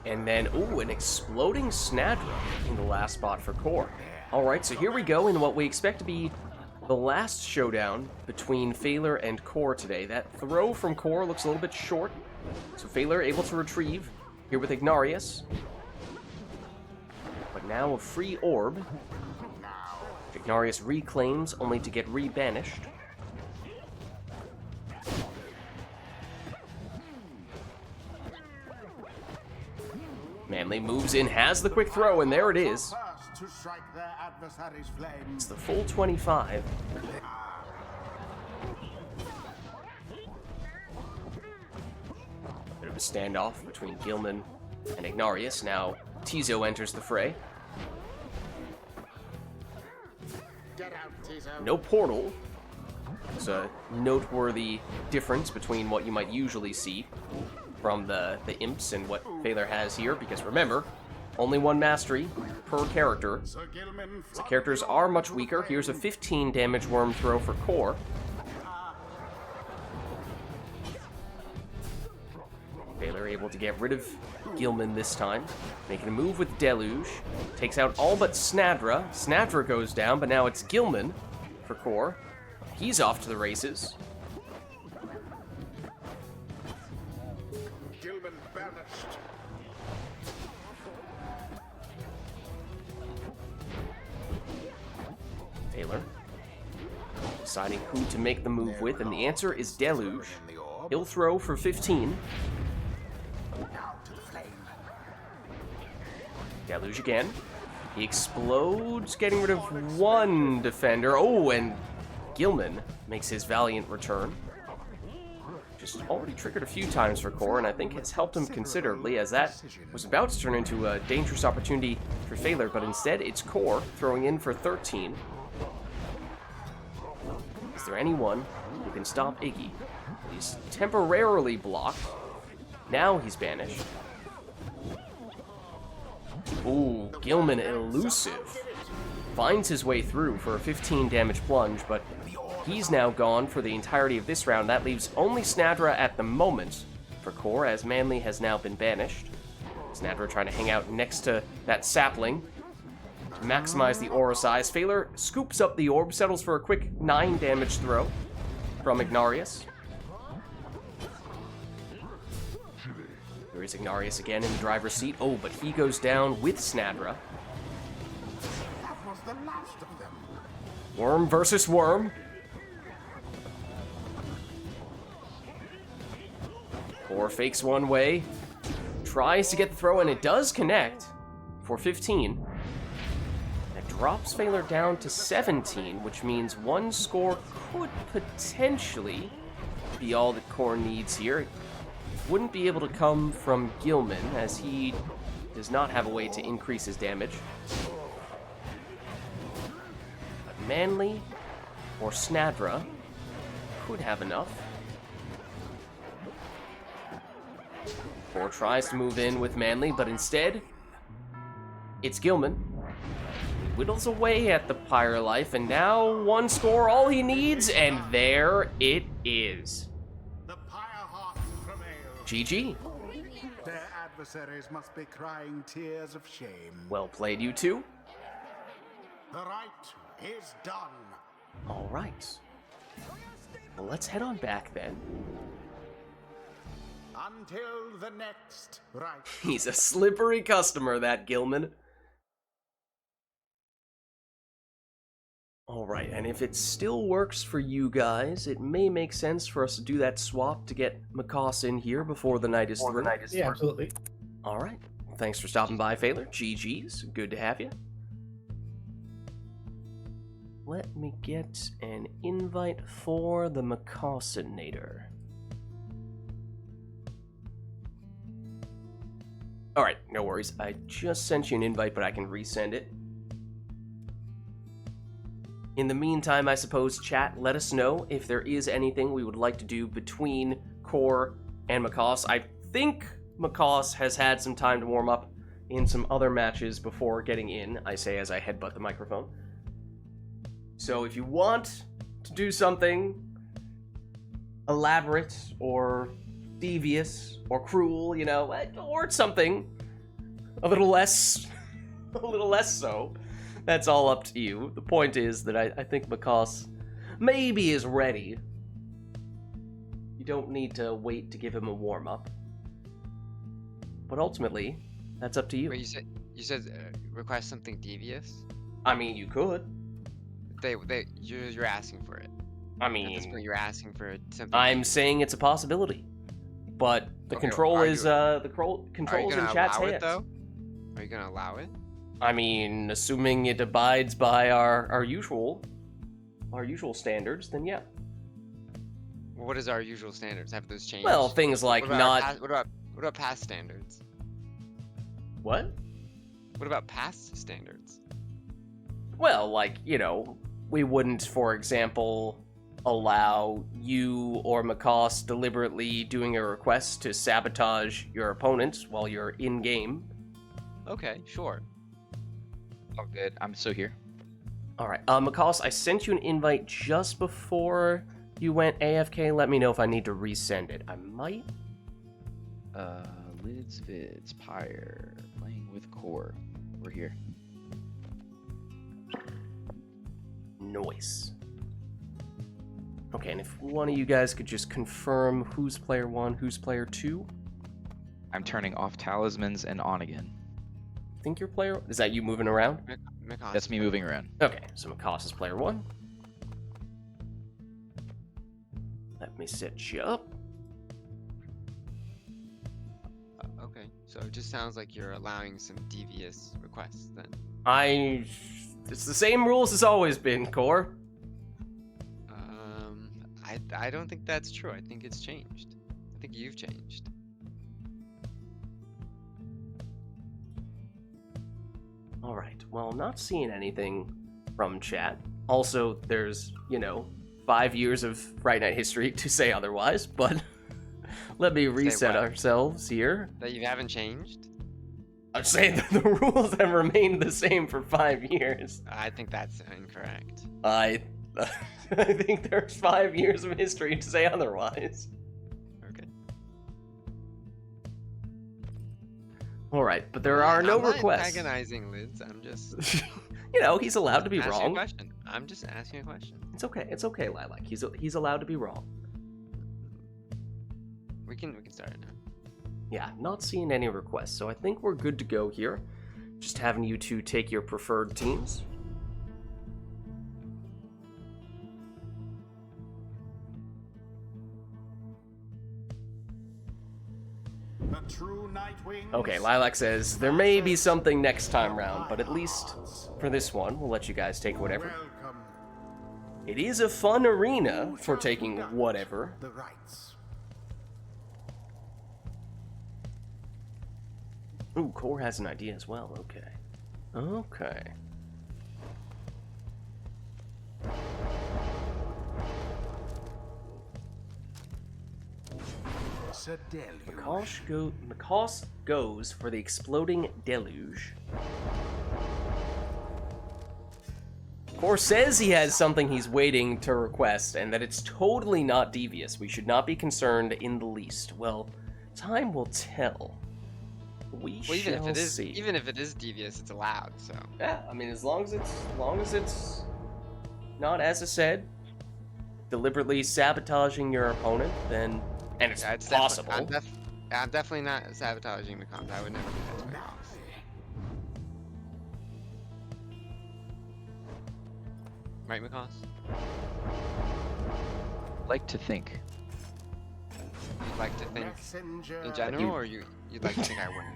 And then, ooh, an exploding Snadra in the last spot for core. Alright, so here we go in what we expect to be the last showdown between Phaler and core today. That throw from core looks a little bit short, so Phaler able to retrieve here with Ignarius. But now a free orb. Ignarius reclaims, only to get re-banished. Manly moves in, has the quick throw, and there it is. It's the full 25. Bit of a standoff between Gilman and Ignarius. Now Tizo enters the fray. No portal. It's a noteworthy difference between what you might usually see from the imps and what Phaler has here, because remember, only one mastery per character. So characters are much weaker. Here's a 15 damage worm throw for core. Phaler able to get rid of Gilman this time, making a move with Deluge. Takes out all but Snadra. Snadra goes down, but now it's Gilman for core. He's off to the races. Gilman banished. Phaler deciding who to make the move with, and the answer is Deluge. He'll throw for 15. Deluge again. He explodes, getting rid of one defender. Oh, and Gilman makes his valiant return. Just already triggered a few times for core, and I think has helped him considerably, as that was about to turn into a dangerous opportunity for Phaler, but instead it's core throwing in for 13. Is there anyone who can stop Iggy? He's temporarily blocked. Now he's banished. Ooh, Gilman elusive. Finds his way through for a 15 damage plunge, but he's now gone for the entirety of this round. That leaves only Snadra at the moment for core, as Manly has now been banished. Snadra trying to hang out next to that sapling to maximize the aura size. Phaler scoops up the orb, settles for a quick 9 damage throw from Ignarius. Here is Ignarius again in the driver's seat. Oh, but he goes down with Snadra. That was the last of them. Worm versus worm. Core fakes one way, tries to get the throw, and it does connect for 15. It drops Phaler down to 17, which means one score could potentially be all that core needs here. It wouldn't be able to come from Gilman, as he does not have a way to increase his damage. But Manly or Snadra could have enough. Core tries to move in with Manly, but instead, it's Gilman. He whittles away at the Pyre life, and now one score, all he needs, and there it is. The Pyreheart prevailed. GG. Their adversaries must be crying tears of shame. Well played, you two. The rite is done. All right. Well, let's head on back then. Until the next rite. He's a slippery customer, that Gilman. Alright, and if it still works for you guys, it may make sense for us to do that swap to get Macaws in here before the night is through. Yeah, absolutely. Alright, thanks for stopping by, Phaler. GG's, good to have you. Let me get an invite for the Macawsonator. Alright, no worries. I just sent you an invite, but I can resend it. In the meantime, I suppose, chat, let us know if there is anything we would like to do between Core and Macaws. I think Macaws has had some time to warm up in some other matches before getting in, I say as I headbutt the microphone. So if you want to do something elaborate or devious or cruel, you know, or something a little less so, that's all up to you. The point is that I think Macaws maybe is ready. You don't need to wait to give him a warm-up. But ultimately, that's up to you. Wait, you said request something devious? I mean, you could. You're asking for it. I At this point, mean, you're asking for something. I'm devious. saying it's a possibility. But the Okay, control are is you- controls in gonna chat's allow hands. it though? Are you gonna allow it? I mean, assuming it abides by our usual standards, then yeah. Well, what is our usual standards? Have those changed? Well, things like what about not what about past standards? what? What about past standards? Well, like, you know, we wouldn't, for example, allow you or Macaws deliberately doing a request to sabotage your opponent while you're in game. Okay, sure. Oh, good. I'm still here. All right, Macaws, I sent you an invite just before you went AFK. Let me know if I need to resend it. I might. Lids, Vids, Pyre, playing with Core. We're here. Noise. Okay, and if one of you guys could just confirm who's player 1, who's player 2. I'm turning off talismans and on again. I think you're player. Is that you moving around? That's me moving around. Okay, so Macaws is player 1. Let me set you up. Okay, so it just sounds like you're allowing some devious requests then. It's the same rules as always been, Core. I don't think that's true. I think it's changed. I think you've changed. All right. Well, I'm not seeing anything from chat. Also, there's, 5 years of RITE NITE history to say otherwise, but let me reset what? ourselves here. That you haven't changed? I'm saying that the rules have remained the same for 5 years. I think that's incorrect. I think there's 5 years of history to say otherwise. Okay. All right, but there are no I'm not requests. antagonizing Lids. I'm just He's allowed to be asking a wrong. question. I'm just asking a question. It's okay, Lilac. He's allowed to be wrong. We can start it now. Yeah, not seeing any requests, so I think we're good to go here. Just having you two take your preferred teams. The true Nightwing. Okay, Lilac says there may be something next time round, but at least for this one, we'll let you guys take whatever. Welcome. It is a fun arena for taking whatever. The rights. Ooh, Core has an idea as well. Okay. Okay. Macaws goes for the exploding deluge. Core says he has something he's waiting to request, and that it's totally not devious. We should not be concerned in the least. Well, time will tell. We Well, shall see. even if it is devious, it's allowed. So Yeah, I mean, as long as it's not, as I said, deliberately sabotaging your opponent, then, and it's yeah, it's possible. I'm definitely not sabotaging the comp. I would never do that to my boss. Right, Macaws? Like to think. You'd like to think Messenger. in general, or you'd like to think I wouldn't?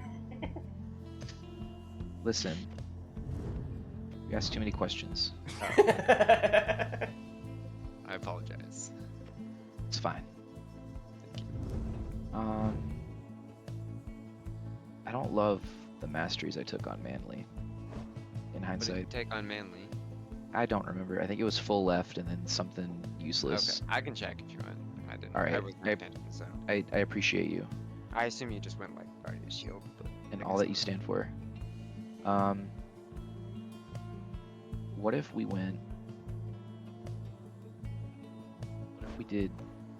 Listen. You asked too many questions. I apologize. It's fine. Thank you. I don't love the masteries I took on Manly. In What did you hindsight, take on Manly? I don't remember. I think it was full left and then something useless. Okay, I can check if you want. I didn't. All right, I wasn't paying attention, so. I appreciate you. I assume you just went like Guardian Shield, but And I all guess that you stand for. What if we went? What if we did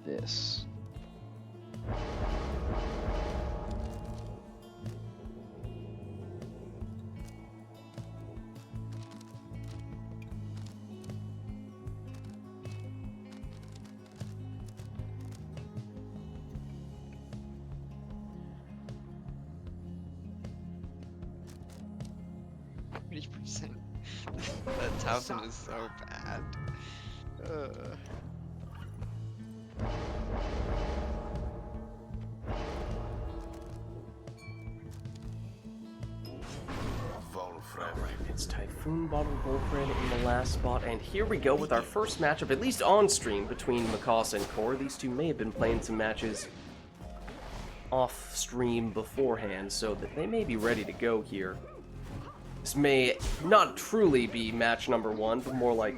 this? %. That Towson is so bad. Alright, it's Typhoon Bottle Wolfred in the last spot, and here we go with our first matchup, at least on stream, between Macaws and Core. These two may have been playing some matches off stream beforehand, so that they may be ready to go here. This may not truly be match number 1, but more like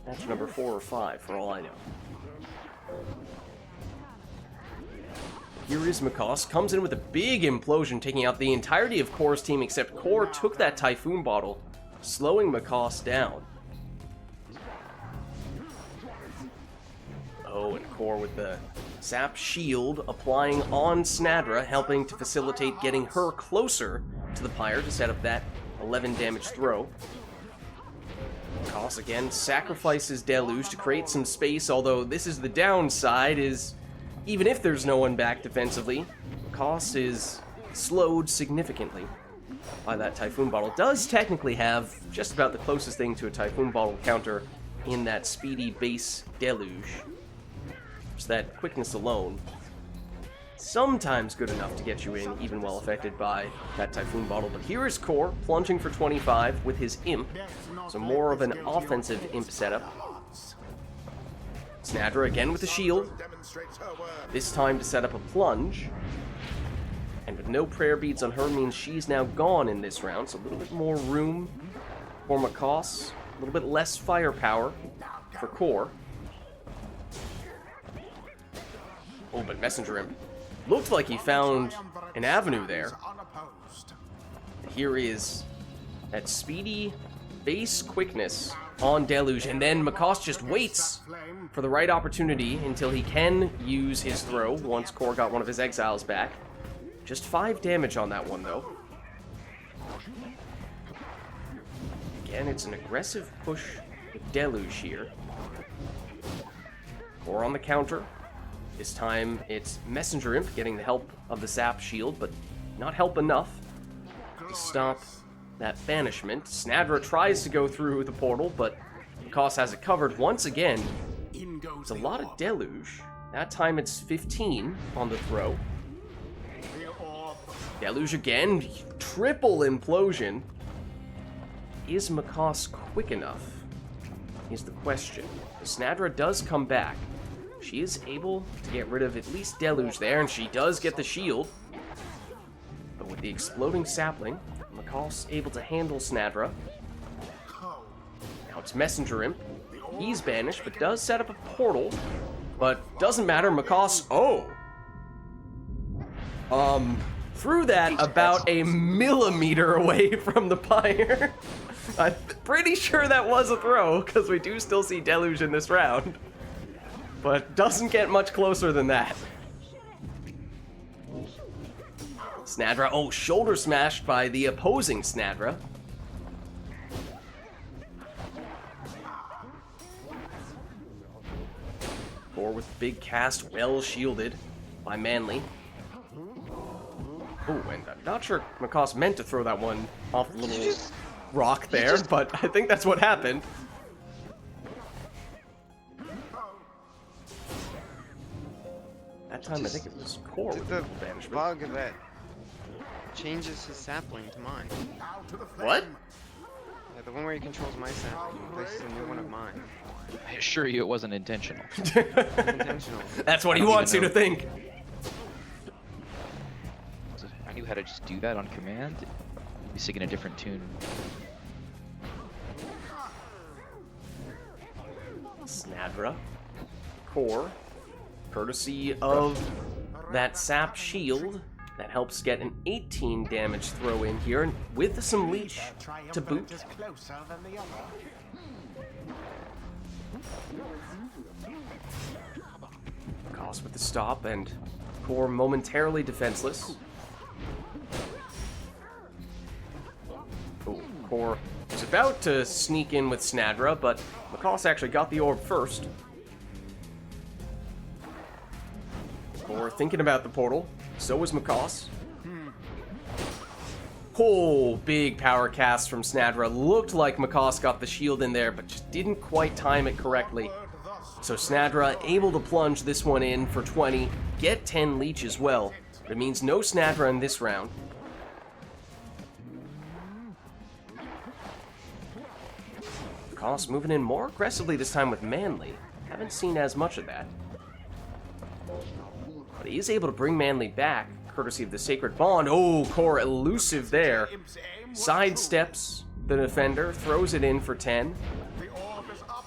match number 4 or 5, for all I know. Here is Macaws, comes in with a big implosion, taking out the entirety of Core's team, except Core took that Typhoon Bottle, slowing Macaws down. Oh, and Core with the Sap Shield applying on Snadra, helping to facilitate getting her closer to the Pyre to set up that 11 damage throw. Macaws again sacrifices Deluge to create some space, although this is the downside, is even if there's no one back defensively, Macaws is slowed significantly by that Typhoon Bottle. Does technically have just about the closest thing to a Typhoon Bottle counter in that speedy base Deluge. Just that quickness alone, sometimes good enough to get you in, even well affected by that Typhoon Bottle. But here is Core, plunging for 25 with his Imp, so more of an offensive Imp setup. Snadra again with the shield, this time to set up a plunge. And with no prayer beads on her means she's now gone in this round, so a little bit more room for Macaws, a little bit less firepower for Core. Oh, but Messenger Imp looked like he found an avenue there. Here is that speedy base quickness on Deluge, and then Macaws just waits for the right opportunity until he can use his throw once Core got one of his exiles back. Just 5 damage on that one, though. Again, it's an aggressive push with Deluge here. Core on the counter. This time, it's Messenger Imp getting the help of the Sap Shield, but not help enough to stop that banishment. Snadra tries to go through the portal, but Macaws has it covered once again. It's a lot of Deluge. That time it's 15 on the throw. Deluge again, triple implosion. Is Macaws quick enough? Is the question. Snadra does come back. She is able to get rid of at least Deluge there, and she does get the shield. But with the exploding sapling, Macaws able to handle Snadra. Now it's Messenger Imp. He's banished, but does set up a portal. But doesn't matter, Macaws... Oh! Threw that about a millimeter away from the Pyre. I'm pretty sure that was a throw, because we do still see Deluge in this round. But doesn't get much closer than that. Snadra, oh, shoulder smashed by the opposing Snadra. Core with big cast, well shielded by Manly. Oh, and I'm not sure Macaws meant to throw that one off the little rock there, but I think that's what happened. That time I think it was Core with the banishment. Bug that changes his sapling to mine. What? Yeah, the one where he controls my sapling replaces a new one of mine. I assure you it wasn't intentional. Intentional. That's what he I don't wants you even to think. I knew how to just do that on command. Be singing a different tune. Snadra, Core, courtesy of that sap shield. That helps get an 18 damage throw in here, and with some leech to boot. Is closer than the other. Cost with the stop, and Core momentarily defenseless. Oh, Core was about to sneak in with Snadra, but Macaws actually got the orb first. Core thinking about the portal. So was Macaws. Oh, big power cast from Snadra. Looked like Macaws got the shield in there, but just didn't quite time it correctly. So Snadra able to plunge this one in for 20, get 10 leech as well. But it means no Snadra in this round. Macaws moving in more aggressively this time with Manly. Haven't seen as much of that. But he is able to bring Manly back, courtesy of the Sacred Bond. Oh, Core elusive there. Sidesteps the defender, throws it in for 10. The orb is up.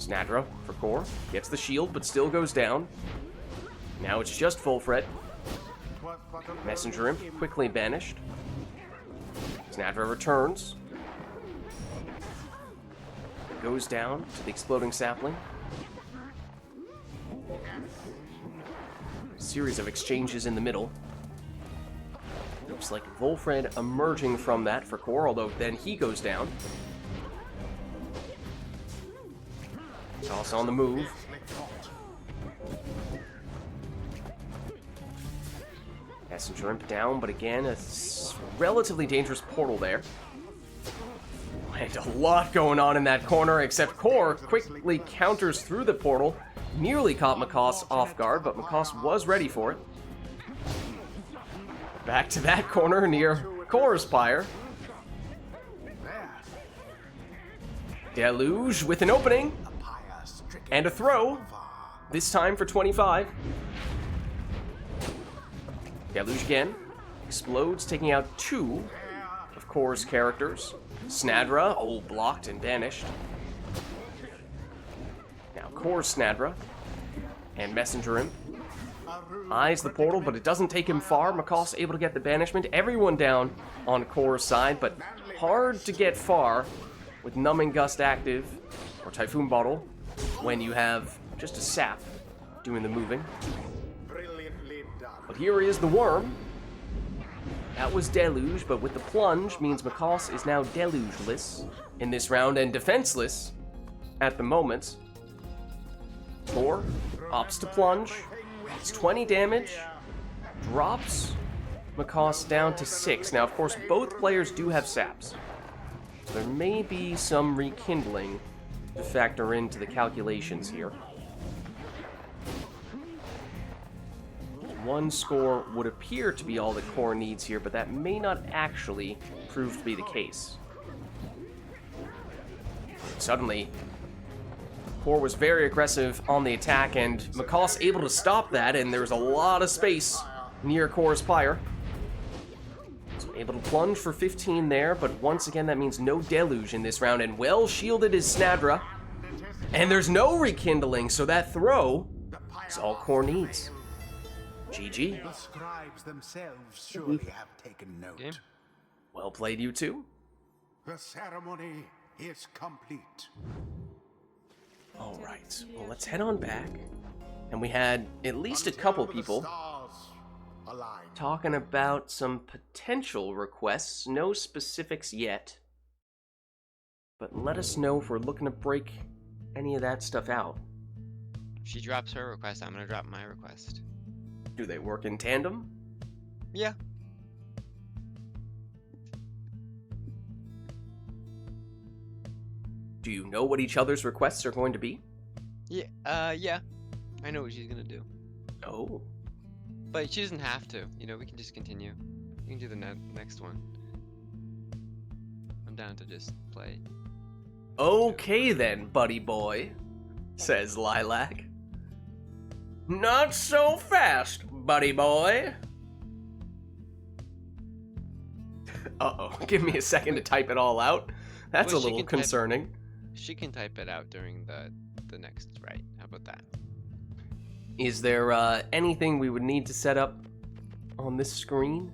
Snadra for Core. Gets the shield, but still goes down. Now it's just Fulfred. Messenger Imp quickly banished. Snadra returns. Goes down to the exploding sapling. Series of exchanges in the middle. Looks like Volfred emerging from that for Core, although then he goes down. Toss on the move. Messenger Imp down, but again, a relatively dangerous portal there. And a lot going on in that corner, except Core quickly counters through the portal. Nearly caught Macaws off guard, but Macaws was ready for it. Back to that corner near Core's Pyre. Deluge with an opening. And a throw. This time for 25. Deluge again. Explodes, taking out 2 of Core's characters. Snadra, oh, blocked and banished. Now Core's Snadra. And Messenger Imp. Eyes the portal, but it doesn't take him far. Macaws able to get the banishment. Everyone down on Core's side, but hard to get far with Numbing Gust active, or Typhoon Bottle, when you have just a sap doing the moving. But here is the worm. That was Deluge, but with the plunge means Macaws is now delugeless in this round and defenseless at the moment. Core opts to plunge. It's 20 damage. Drops Macaws down to 6. Now, of course, both players do have saps. So there may be some rekindling to factor into the calculations here. 1 score would appear to be all that Core needs here, but that may not actually prove to be the case. Suddenly, Core was very aggressive on the attack, and Macaws able to stop that, and there's a lot of space near Core's Pyre. So able to plunge for 15 there, but once again that means no Deluge in this round, and well shielded is Snadra. And there's no rekindling, so that throw is all Core needs. GG. The scribes themselves surely have taken note. Game. Well played, you two. The ceremony is complete. All right, well, let's head on back. And we had at least a couple people talking about some potential requests. No specifics yet. But let us know if we're looking to break any of that stuff out. If she drops her request, I'm gonna drop my request. Do they work in tandem? Yeah. Do you know what each other's requests are going to be? Yeah. I know what she's gonna do. Oh. But she doesn't have to. You know, we can just continue. We can do the next one. I'm down to just play. Okay then, buddy boy, says Lilac. Not so fast, buddy boy. Uh-oh, give me a second to type it all out. That's Well, a little concerning. She can type it out during the the next right. How about that? Is there anything we would need to set up on this screen?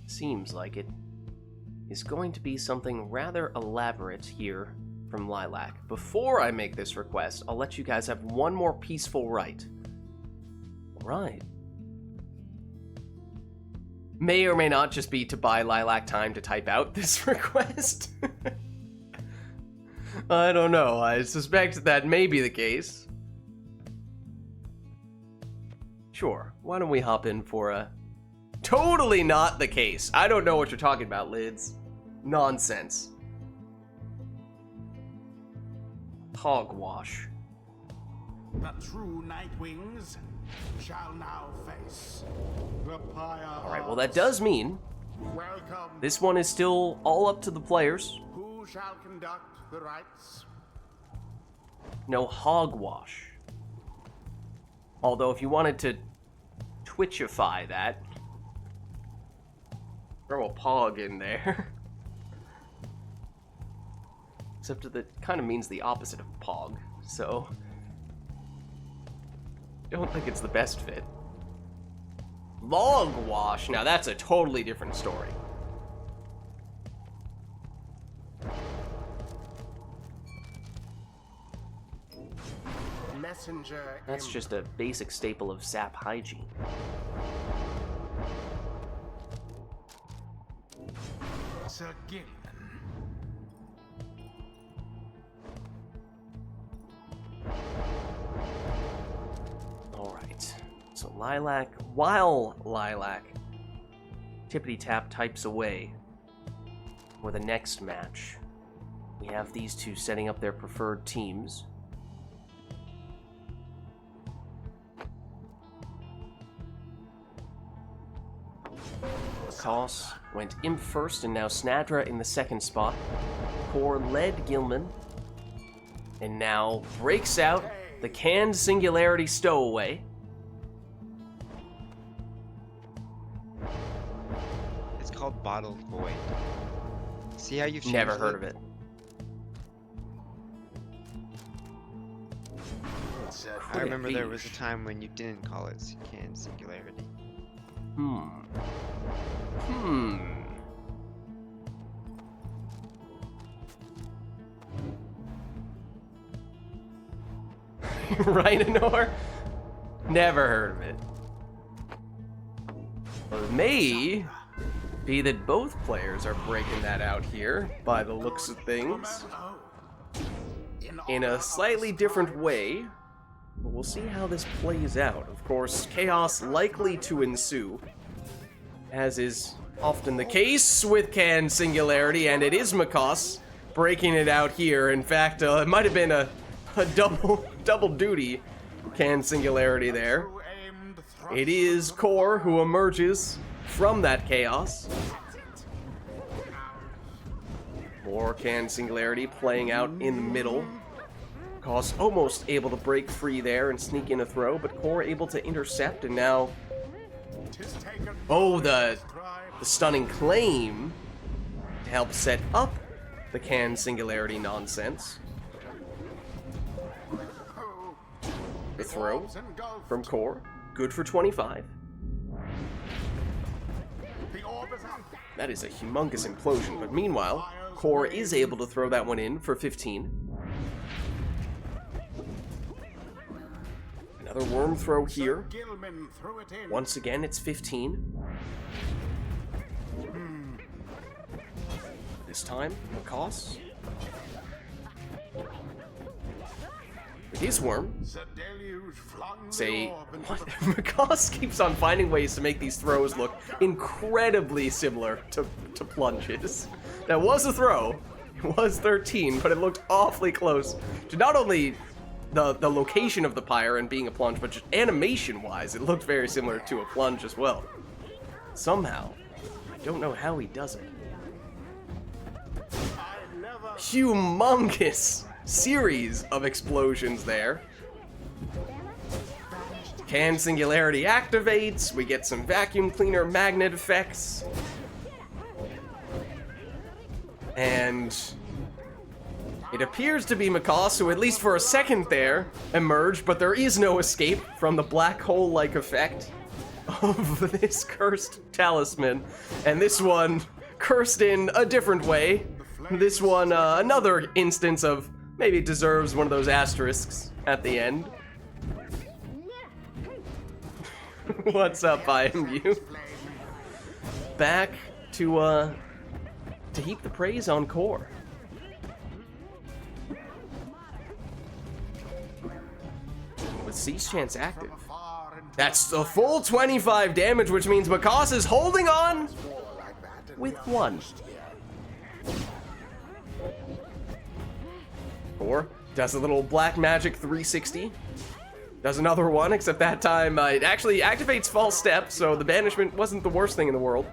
Seems like it is going to be something rather elaborate here from Lilac. Before I make this request, I'll let you guys have one more peaceful rite. Right. May or may not just be to buy Lilac time to type out this request. I don't know. I suspect that may be the case. Sure. Why don't we hop in for a... Totally not the case. I don't know what you're talking about, Lids. Nonsense. Hogwash. The true Nightwings shall now face the Pyre. Alright, well that does mean Welcome. this one is still all up to the players. Who shall conduct the rites? No hogwash. Although if you wanted to Twitchify that, throw a pog in there. Except that kind of means the opposite of pog, so I don't think it's the best fit. Logwash, now that's a totally different story. Messenger. That's just a basic staple of sap hygiene. Sir Gilman. Alright, so Lilac, while Lilac tippity-tap types away for the next match, we have these two setting up their preferred teams. Koss went Imp first, and now Snadra in the second spot. Core led Gilman, and now breaks out the canned Singularity Stowaway. It's called Bottled Void. See how you've Never changed heard of it. I remember there was a time when you didn't call it Canned Singularity. Rhinonor? Never heard of it. Well, it may be that both players are breaking that out here, by the looks of things. In a slightly different way. But we'll see how this plays out. Of course, chaos likely to ensue, as is often the case with Canned Singularity, and it is Makos breaking it out here. In fact, it might have been a double duty Canned Singularity there. It is Core who emerges from that chaos. More Canned Singularity playing out in the middle. Koss almost able to break free there and sneak in a throw, but Core able to intercept, and now... Oh, the stunning claim to help set up the Canned Singularity nonsense. The throw from Core, good for 25. That is a humongous implosion, but meanwhile, Core is able to throw that one in for 15. Another worm throw here. Once again, it's 15. This time, Makos. With his worm. Say, what? Makos keeps on finding ways to make these throws look incredibly similar to plunges. That was a throw. It was 13, but it looked awfully close to not only the location of the pyre and being a plunge, but just animation-wise, it looked very similar to a plunge as well. Somehow, I don't know how he does it. Humongous series of explosions there. Can Singularity activates, we get some vacuum cleaner magnet effects. And it appears to be Macaws, who at least for a second there emerged, but there is no escape from the black hole-like effect of this cursed talisman. And this one cursed in a different way. This one, another instance of maybe it deserves one of those asterisks at the end. What's up, IMU? Back to heap the praise on Core. With Siege Chance active. That's the full 25 damage, which means Macaws is holding on with 1. Core does a little black magic 360. Does another one, except that time it actually activates False Step, so the banishment wasn't the worst thing in the world.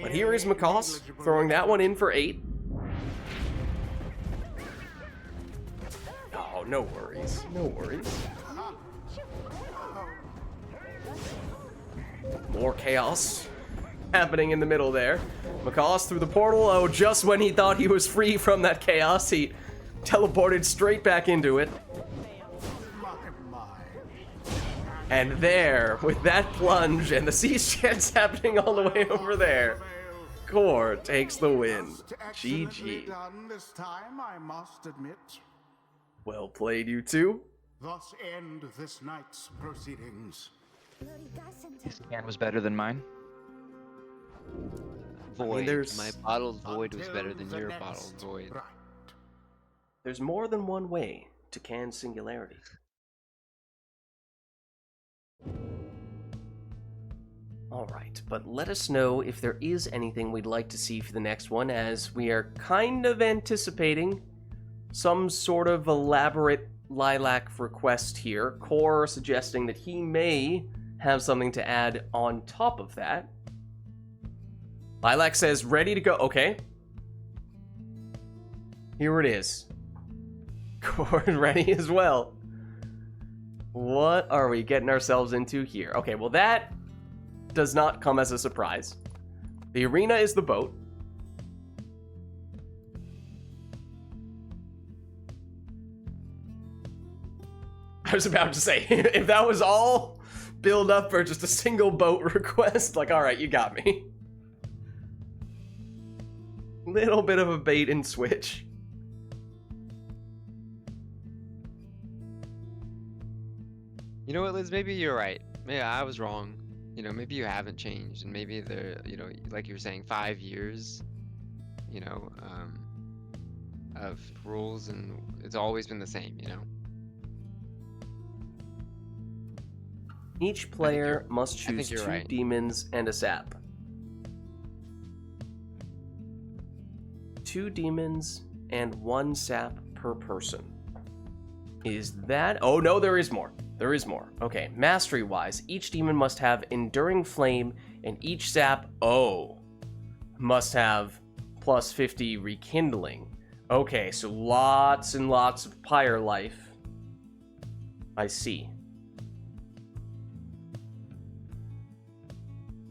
But here is Macaws throwing that one in for 8. Oh, no worries. No worries. More chaos happening in the middle there. Macaws through the portal. Oh, just when he thought he was free from that chaos, he teleported straight back into it. And there, with that plunge and the siege chance happening all the way over there, Core takes the win. GG. Done this time, I must admit. Well played, you two. Thus end this night's proceedings. His can was better than mine. Void. there's- My bottled void was Until better than the your next bottled void. rite. There's more than one way to can Singularity. Alright, but let us know if there is anything we'd like to see for the next one, as we are kind of anticipating some sort of elaborate Lilac request here. Core suggesting that he may have something to add on top of that. Lilac says, ready to go. Okay. Here it is. Core ready as well. What are we getting ourselves into here? Okay, well that does not come as a surprise. The arena is the boat. I was about to say, if that was all build up for just a single boat request, like, all right, you got me. Little bit of a bait and switch. You know what, Liz? Maybe you're right. Maybe I was wrong. You know, maybe you haven't changed, and maybe they're, you know, like you were saying, 5 years, you know, of rules, and it's always been the same, you know? Each player you're- must I think choose you're 2 right. demons and a sap. 2 demons and 1 sap per person. Is that... Oh, no, there is more. There is more. Okay, mastery-wise, each demon must have Enduring Flame, and each sap, must have plus 50 Rekindling. Okay, so lots and lots of Pyre life. I see.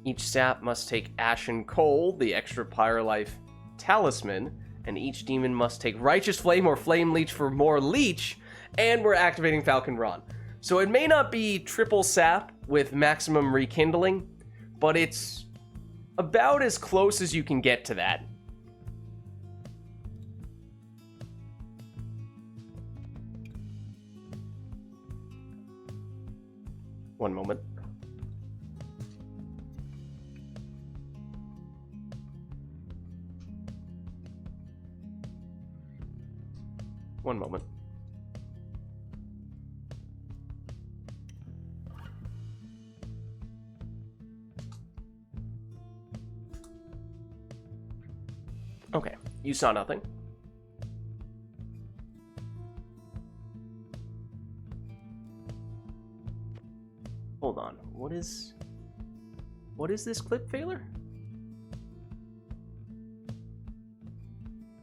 Each sap must take Ashen Coal, the extra Pyre life talisman, and each demon must take Righteous Flame or Flame Leech for more leech, and we're activating Falcon Ron. So it may not be triple sap with maximum rekindling, but it's about as close as you can get to that. One moment. One moment. Okay, you saw nothing. Hold on, what is this clip failure?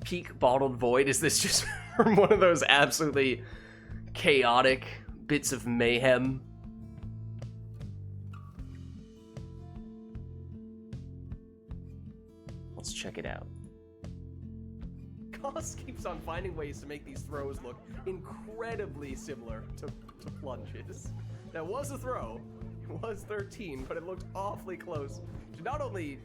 Peak Bottled Void, is this just from one of those absolutely chaotic bits of mayhem Let's check it out. Goss keeps on finding ways to make these throws look incredibly similar to plunges. That was a throw. It was 13, but it looked awfully close to not only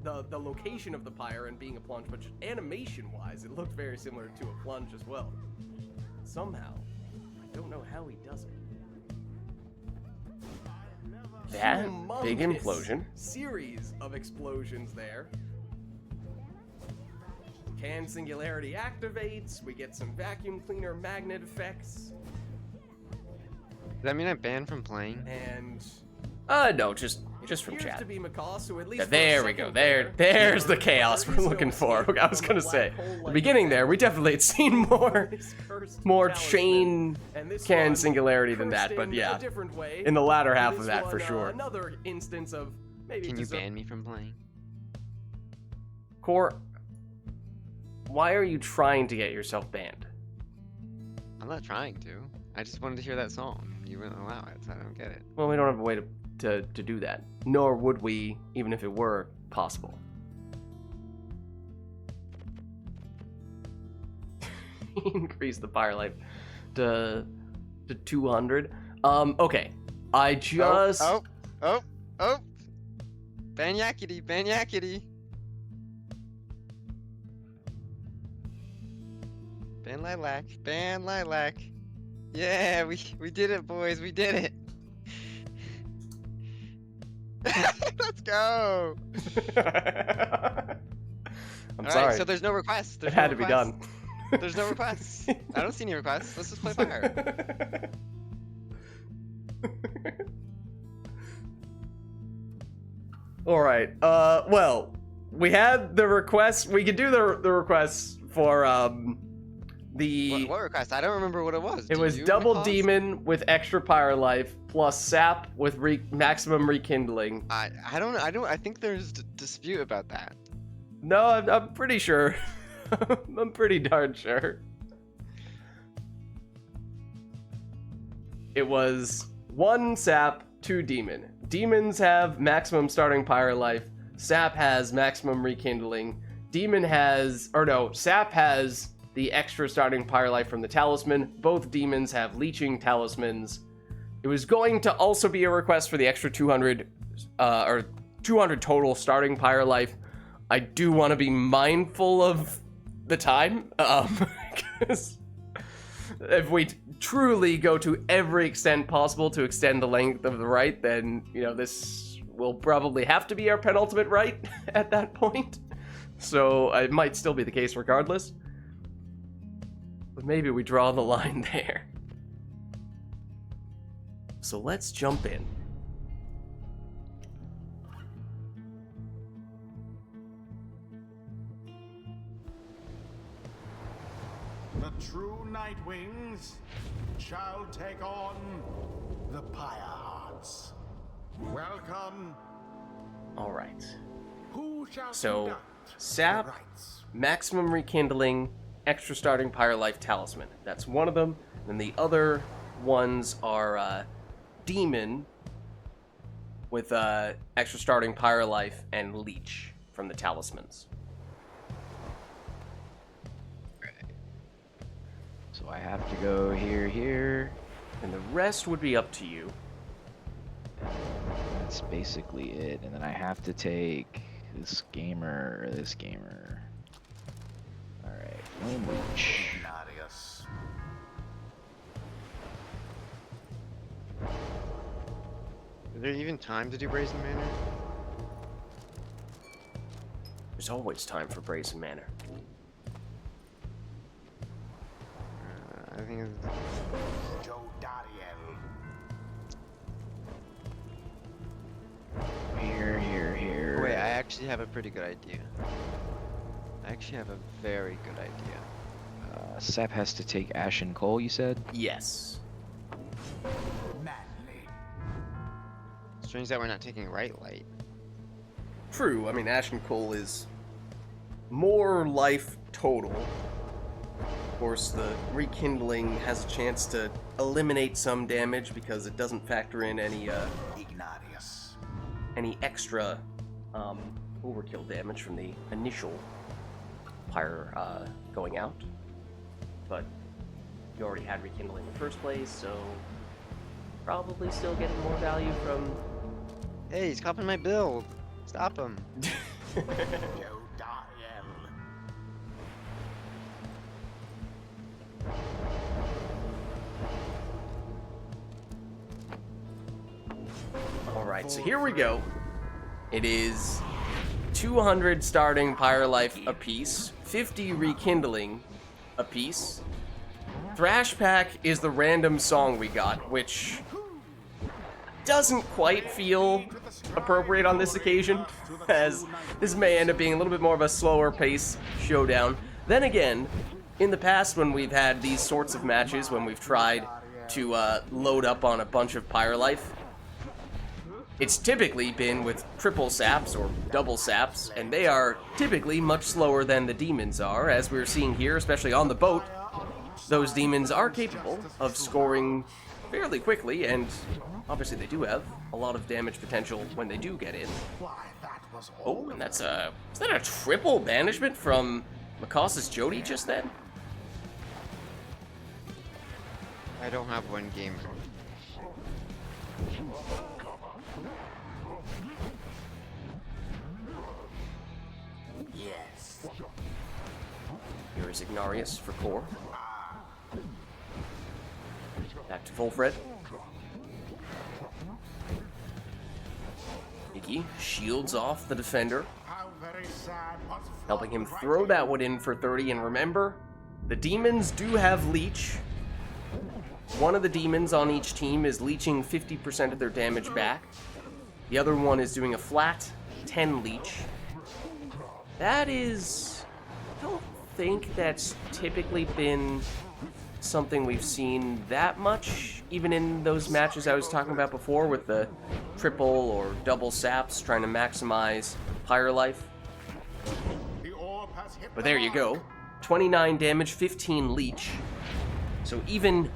the location of the pyre and being a plunge, but just animation-wise, it looked very similar to a plunge as well. Somehow, I don't know how he does it. That big Humongous implosion. Series of explosions there. Can Singularity activates. We get some vacuum cleaner magnet effects. Does that mean I'm banned from playing? And No, just from appears chat. to be Macaws, who at least Yeah, for a there we go. second There's the were chaos we're very looking for. still I was gonna from say, black hole the like beginning there, we definitely had seen more this cursed talisman. chain And this can one Singularity than cursed that, but in yeah, a different way. in the latter And half this of that for one, sure. Another instance of maybe Can you just a- ban me from playing? Core, why are you trying to get yourself banned? I'm not trying to. I just wanted to hear that song. You wouldn't allow it, so I don't get it. Well, we don't have a way to do that. Nor would we, even if it were possible. Increase the fire life to 200. Okay. I just Oh! Ban yakety, ban yakety. Ban lilac, ban lilac. Yeah, we did it, boys, we did it. Let's go. I'm All sorry. right, so there's no requests. It There's had no to be requests. done. There's no requests. I don't see any requests. Let's just play Pyre. All right. Well, we had the request. We could do the requests for the. What request? I don't remember what it was. It Do was you double recall? demon with extra pyre life plus sap with maximum rekindling. I don't. I think there's dispute about that. No, I'm pretty sure. I'm pretty darn sure. It was 1 sap, 2 demon. Demons have maximum starting pyre life. Sap has maximum rekindling. Sap has the extra starting pyre life from the talisman. Both demons have leeching talismans. It was going to also be a request for the extra 200 or 200 total starting pyre life. I do want to be mindful of the time, because if we truly go to every extent possible to extend the length of the rite, then, you know, this will probably have to be our penultimate rite at that point. So it might still be the case regardless. But maybe we draw the line there. So let's jump in. The true Nightwings shall take on the Pyre Hearts. Welcome. All right. Who shall So, conduct sap, the rites? maximum rekindling, extra starting pyre life talisman. That's one of them. And the other ones are demon with extra starting pyre life and leech from the talismans. So I have to go here. And the rest would be up to you. That's basically it. And then I have to take this gamer or this gamer. Alright, Flame Leech. Ignatius. Is there even time to do Brazen Manor? There's always time for Brazen Manor. I think it's... Joe Dariel. Here. Oh, wait, I actually have a pretty good idea. I actually have a very good idea. Sap has to take Ashen Coal, you said? Yes. Manly. Strange that we're not taking Right Light. True. I mean, Ashen Coal is more life total. Of course, the rekindling has a chance to eliminate some damage because it doesn't factor in any Ignatius. extra overkill damage from the initial Pyre going out. But you already had Rekindling in the first place, so probably still getting more value from... Hey, he's copying my build. Stop him. Alright, so here we go. It is 200 starting Pyre Life apiece, 50 Rekindling apiece. Thrash Pack is the random song we got, which doesn't quite feel appropriate on this occasion, as this may end up being a little bit more of a slower pace showdown. Then again, in the past when we've had these sorts of matches, when we've tried to load up on a bunch of Pyre Life, it's typically been with triple saps or double saps, and they are typically much slower than the demons are, as we're seeing here, especially on the boat. Those demons are capable of scoring fairly quickly, and obviously they do have a lot of damage potential when they do get in. Oh, and that's a... is that a triple banishment from Makos's Jody just then? I don't have one gamer. Yes. Here is Ignarius for core. Back to Volfred. Iggy shields off the defender, helping him throw that one in for 30. And remember, the demons do have leech. One of the demons on each team is leeching 50% of their damage back. The other one is doing a flat 10 leech. That is... I don't think that's typically been something we've seen that much, even in those matches I was talking about before with the triple or double saps trying to maximize Pyre Life. But there you go. 29 damage, 15 leech. So even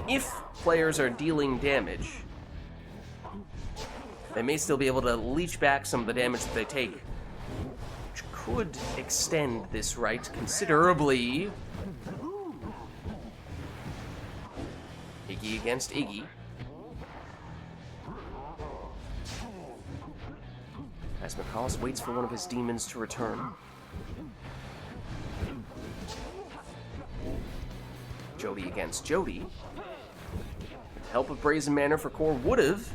if players are dealing damage, they may still be able to leech back some of the damage that they take, which could extend this rite considerably. Iggy against Iggy. As Makos waits for one of his demons to return. Jody against Jody. With the help of Brazen Manor for core would have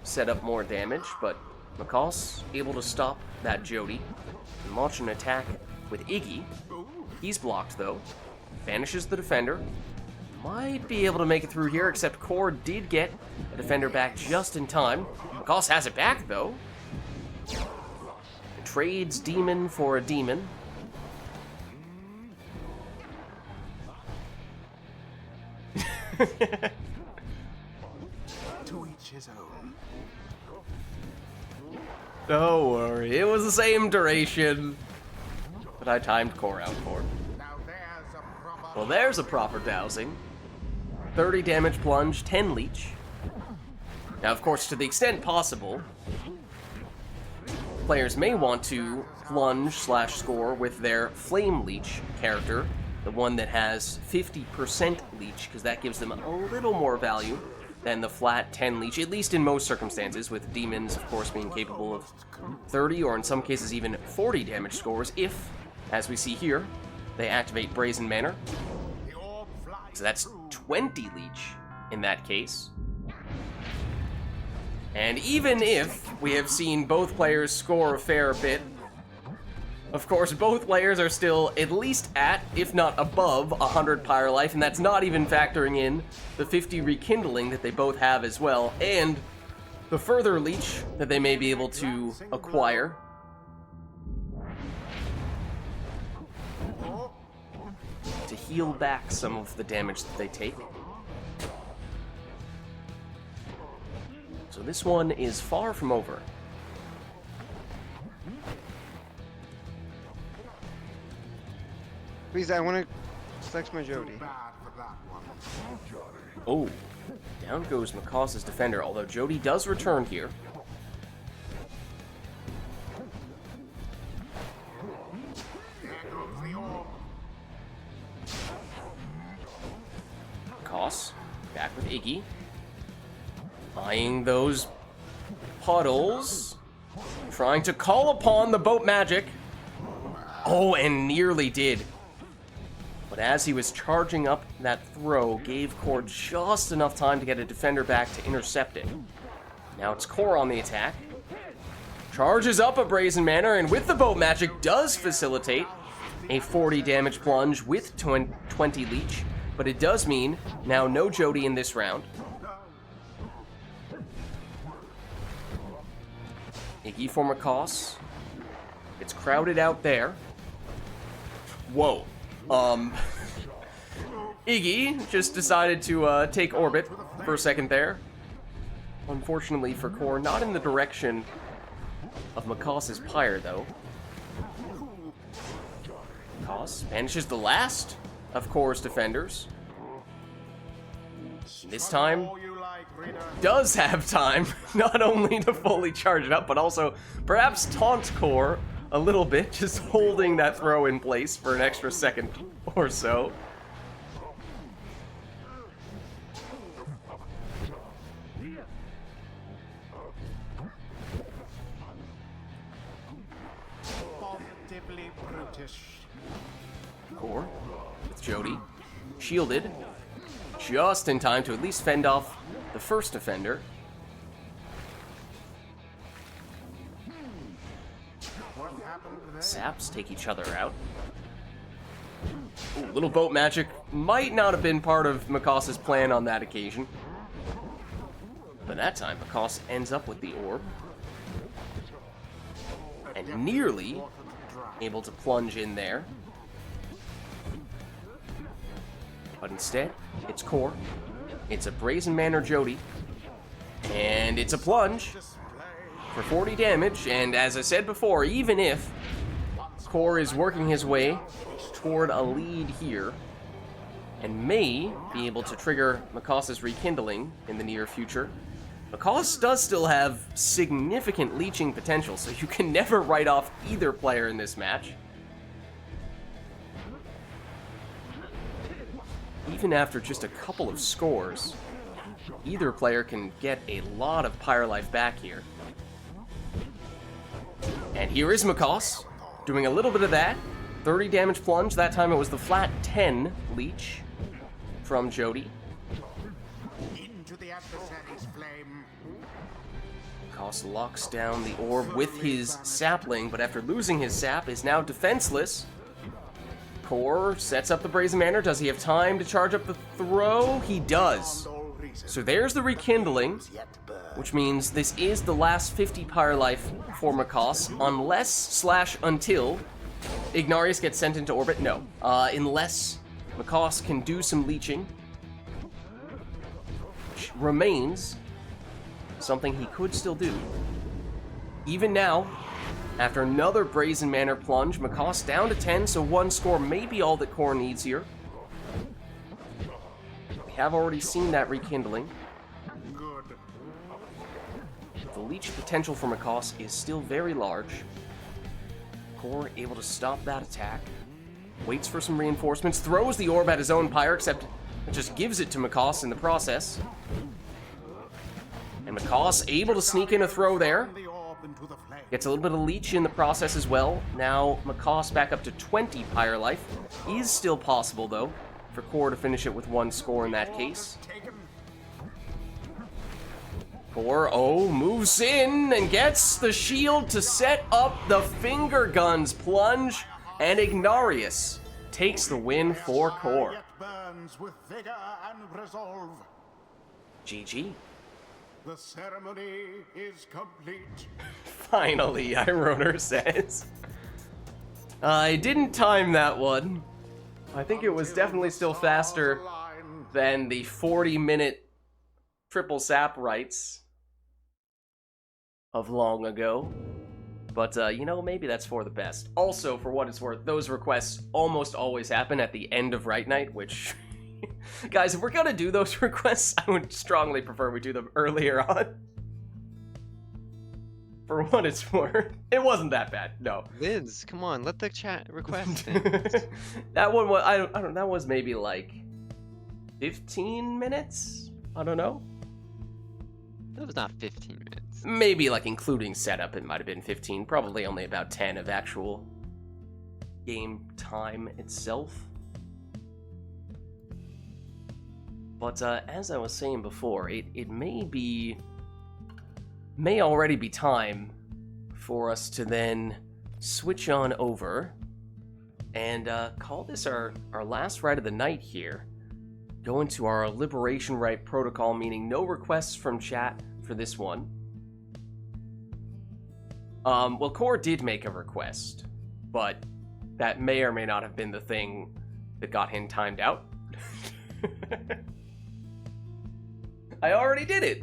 set up more damage, but Makos able to stop that Jody and launch an attack with Iggy. He's blocked though. Banishes the defender. Might be able to make it through here, except Core did get a defender back just in time. Makos has it back, though. Trades demon for a demon. To each his own. Don't worry, it was the same duration. But I timed Core out for it. Well, there's a proper dousing. 30 damage plunge, 10 leech. Now, of course, to the extent possible, players may want to plunge/score with their Flame Leech character, the one that has 50% leech, because that gives them a little more value than the flat 10 leech, at least in most circumstances, with demons, of course, being capable of 30 or in some cases even 40 damage scores if, as we see here, they activate Brazen Manor. So that's 20 leech in that case. And even if we have seen both players score a fair bit, of course, both players are still at least at, if not above, 100 Pyre Life, and that's not even factoring in the 50 Rekindling that they both have as well, and the further leech that they may be able to acquire. To heal back some of the damage that they take. So this one is far from over. Please, I want to flex my Jody. Oh, down goes Makos's defender, although Jody does return here. McCoss. Back with Iggy. Eyeing those puddles. Trying to call upon the boat magic. Oh, and nearly did. But as he was charging up that throw, gave Core just enough time to get a defender back to intercept it. Now it's Core on the attack. Charges up a Brazen Manor, and with the boat magic does facilitate a 40 damage plunge with 20 leech. But it does mean now no Jody in this round. Iggy for McCoss. It's crowded out there. Whoa. Iggy just decided to take orbit for a second there. Unfortunately for Core, not in the direction of McCoss's Pyre, though. McCoss banishes the last of Core's defenders. This time, does have time, not only to fully charge it up, but also perhaps taunt Core a little bit, just holding that throw in place for an extra second or so. Positively brutish. Core with Jody, shielded, just in time to at least fend off the first defender. What happened there? Saps take each other out. Ooh, little boat magic might not have been part of McCoss's plan on that occasion. But that time, McCoss ends up with the orb. And nearly able to plunge in there. But instead, it's Core. It's a Brazen Manor Jody. And it's a plunge for 40 damage. And as I said before, even if Core is working his way toward a lead here, and may be able to trigger McCoss's rekindling in the near future, McCoss does still have significant leeching potential, so you can never write off either player in this match. Even after just a couple of scores, either player can get a lot of Pyre life back here. And here is McCoss, doing a little bit of that. 30 damage plunge, that time it was the flat 10 leech from Jody. Into the adversary's flame. McCoss locks down the orb with his sapling, but after losing his sap is now defenseless. Core sets up the Brazen Manor. Does he have time to charge up the throw? He does. So there's the rekindling, which means this is the last 50 Pyre life for McCoss, until Ignarius gets sent into orbit. No, unless McCoss can do some leeching, which remains something he could still do. Even now, after another Brazen Manor plunge, McCoss down to 10, so one score may be all that Core needs here. We have already seen that rekindling. Good. The leech potential for McCoss is still very large. Core able to stop that attack. Waits for some reinforcements, throws the orb at his own Pyre, except it just gives it to McCoss in the process. And McCoss able to sneak in a throw there. The orb into the flame. Gets a little bit of leech in the process as well. Now McCoss back up to 20 Pyre life. Is still possible, though, for Core to finish it with one score in that case. Taken. Core, moves in and gets the shield to set up the finger guns plunge, and Ignarius takes the win for Core. Yet burns with vigor and resolve. GG. The ceremony is complete. Finally, Ironer says. I didn't time that one. I think it was definitely still faster than the 40-minute triple sap rights of long ago. But, maybe that's for the best. Also, for what it's worth, those requests almost always happen at the end of RITE Night, which... Guys, if we're gonna do those requests, I would strongly prefer we do them earlier on. For what it's worth. It wasn't that bad, no. Vids, come on, let the chat request in. That one was, I don't, that was maybe like 15 minutes? I don't know. It was not 15 minutes. Maybe like including setup, it might have been 15. Probably only about 10 of actual game time itself. But as I was saying before, it may already be time for us to then switch on over and call this our last rite of the night here. Go into our Liberation Rite protocol, meaning no requests from chat for this one. Well, Core did make a request, but that may or may not have been the thing that got him timed out. I already did it!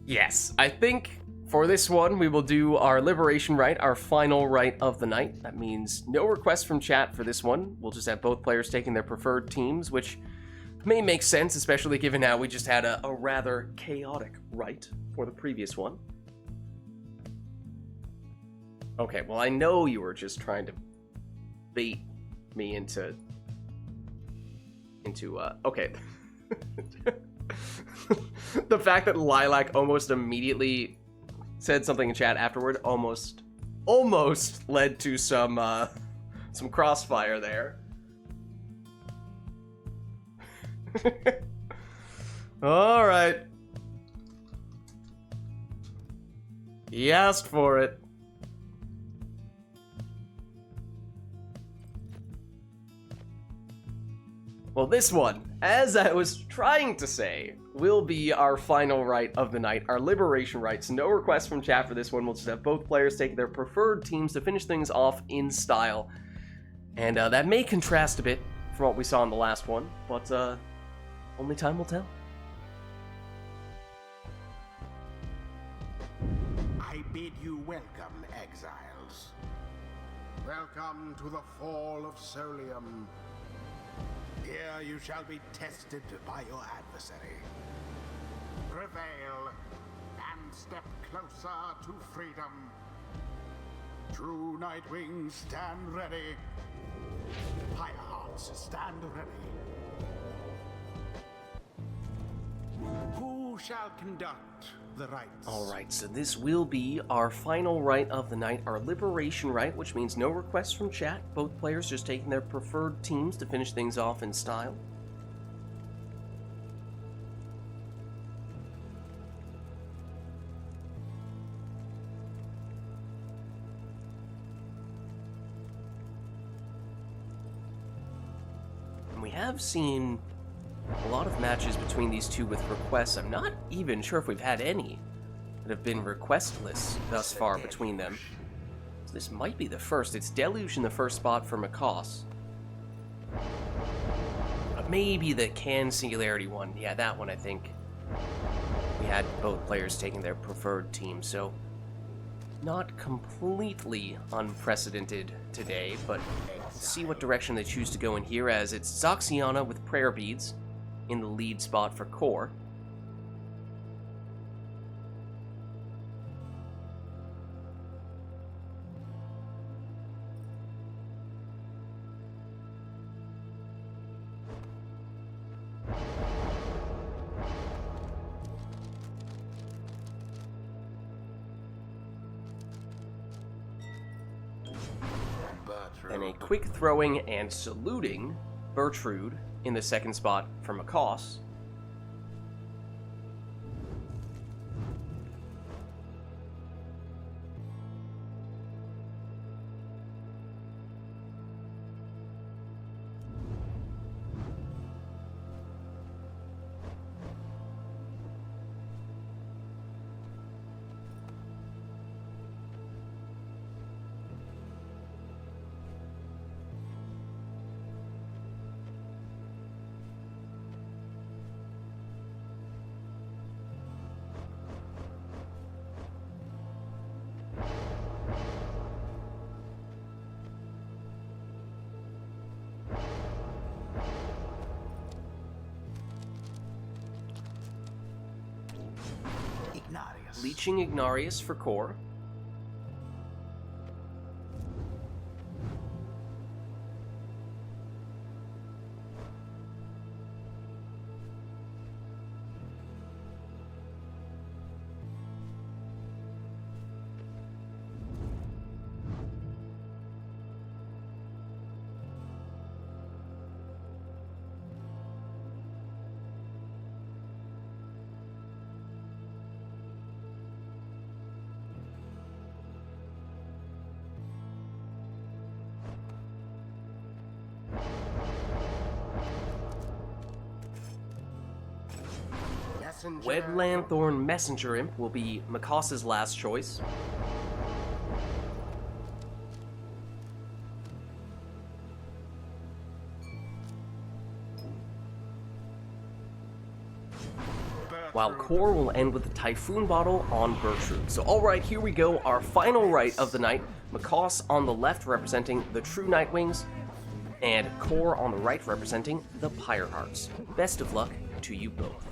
Yes, I think for this one we will do our Liberation Rite, our final rite of the night. That means no requests from chat for this one. We'll just have both players taking their preferred teams, which may make sense, especially given how we just had a rather chaotic rite for the previous one. Okay, well, I know you were just trying to bait me into okay. The fact that Lilac almost immediately said something in chat afterward almost led to some crossfire there. All right. He asked for it. Well, this one, as I was trying to say, will be our final rite of the night, our Liberation Rite. So no requests from chat for this one. We'll just have both players take their preferred teams to finish things off in style. And that may contrast a bit from what we saw in the last one, but only time will tell. I bid you welcome, exiles. Welcome to the fall of Solium. Here you shall be tested by your adversary. Prevail and step closer to freedom. True Nightwings, stand ready. Pyre hearts, stand ready. Who shall conduct the rites? Alright, so this will be our final rite of the night, our Liberation Rite, which means no requests from chat. Both players just taking their preferred teams to finish things off in style. And we have seen a lot of matches between these two with requests. I'm not even sure if we've had any that have been requestless thus far between them. So this might be the first. It's Deluge in the first spot for Macaws. Maybe the Can Singularity one. Yeah, that one I think. We had both players taking their preferred team, so not completely unprecedented today, but let's see what direction they choose to go in here, as it's Zoxiana with Prayer Beads in the lead spot for Core. And a quick throwing and saluting Bertrude in the second spot for Macaws. Leeching Ignarius for Core. messenger. Wed Lanthorn Messenger Imp will be Makos's last choice. While Core will end with the Typhoon Bottle on Bertrude. So alright, here we go, our final right of the night. Makos on the left representing the True Nightwings, and Core on the right representing the Pyre Hearts. Best of luck to you both.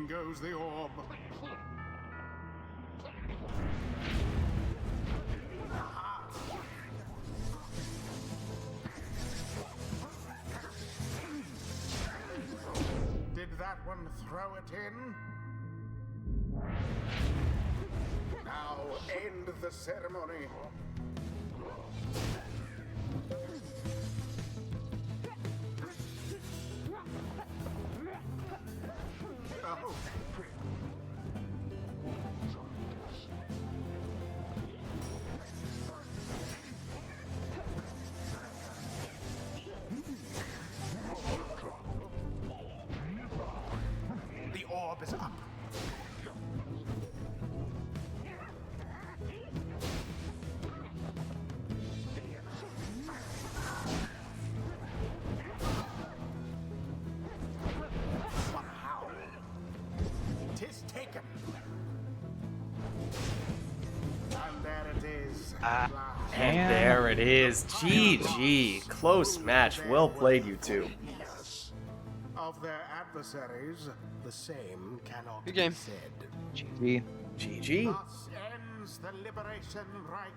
Goes the orb. Did that one throw it in? Now end the ceremony. Oh. The orb is up. And there it is. GG. Close match. Well played, you two. Of their adversaries, the same cannot Good game. be said. GG. GG. Thus ends the liberation rite.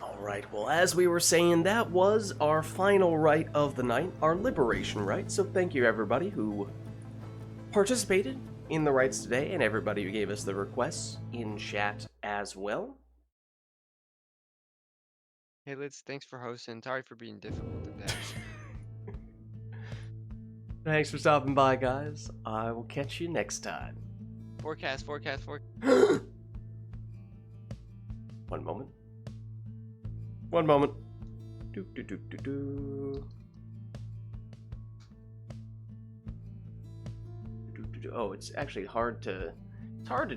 Alright, well, as we were saying, that was our final rite of the night, our liberation rite. So thank you, everybody who participated in the rights today and everybody who gave us the requests in chat as well. Hey Liz, thanks for hosting. Sorry for being difficult today. Thanks for stopping by, guys. I will catch you next time. Forecast. One moment. One moment. Do, do, do, do, do. Do, do, do. Oh, it's actually hard to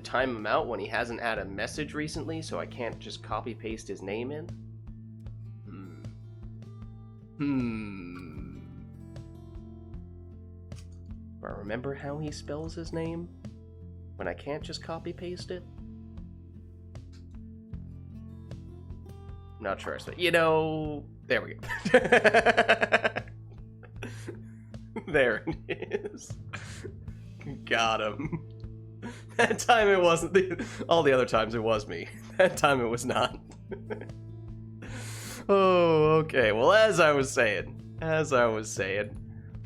time him out when he hasn't had a message recently, so I can't just copy paste his name in. Do I remember how he spells his name when I can't just copy paste it? Not sure. So, you know, there we go. There it is. Got him. That time it wasn't. All the other times it was me. That time it was not. Oh, okay. Well, as I was saying,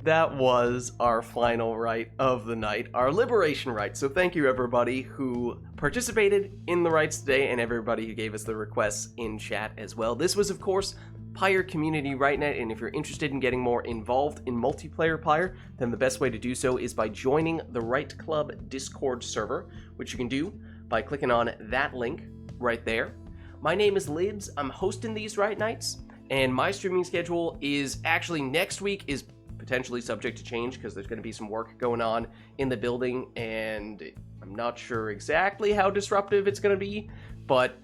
that was our final rite of the night, our liberation rite. So thank you everybody who participated in the rites today and everybody who gave us the requests in chat as well. This was, of course, Pyre Community Rite Night, and if you're interested in getting more involved in multiplayer Pyre, then the best way to do so is by joining the Rite Club Discord server, which you can do by clicking on that link right there. My name is Lids. I'm hosting these Rite Nights, and my streaming schedule is actually next week is potentially subject to change because there's going to be some work going on in the building, and I'm not sure exactly how disruptive it's going to be, but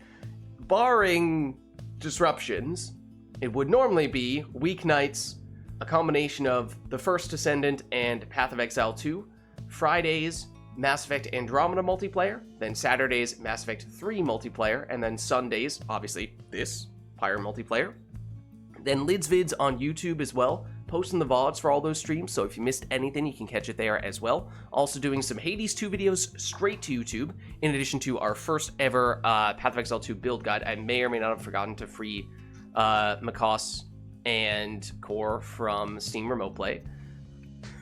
barring disruptions, it would normally be weeknights, a combination of The First Descendant and Path of Exile 2, Fridays, Mass Effect Andromeda multiplayer, then Saturdays, Mass Effect 3 multiplayer, and then Sundays, obviously, this, Pyre multiplayer. Then Lids Vids on YouTube as well, posting the VODs for all those streams, so if you missed anything, you can catch it there as well. Also doing some Hades 2 videos straight to YouTube, in addition to our first ever Path of Exile 2 build guide. I may or may not have forgotten to free Makos and Core from Steam Remote Play.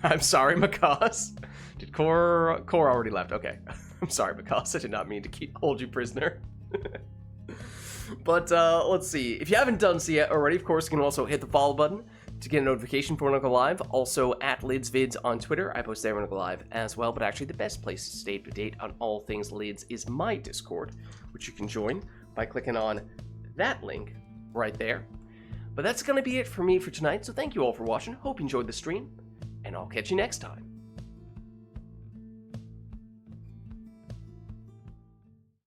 I'm sorry, Makos. Did Core already left? Okay. I'm sorry, Makos. I did not mean to hold you prisoner. But let's see. If you haven't done so yet already, of course, you can also hit the follow button to get a notification for when I go live. Also at LidsVids on Twitter. I post there when I go live as well. But actually, the best place to stay up to date on all things Lids is my Discord, which you can join by clicking on that link right there. But that's going to be it for me for tonight. So thank you all for watching. Hope you enjoyed the stream, and I'll catch you next time.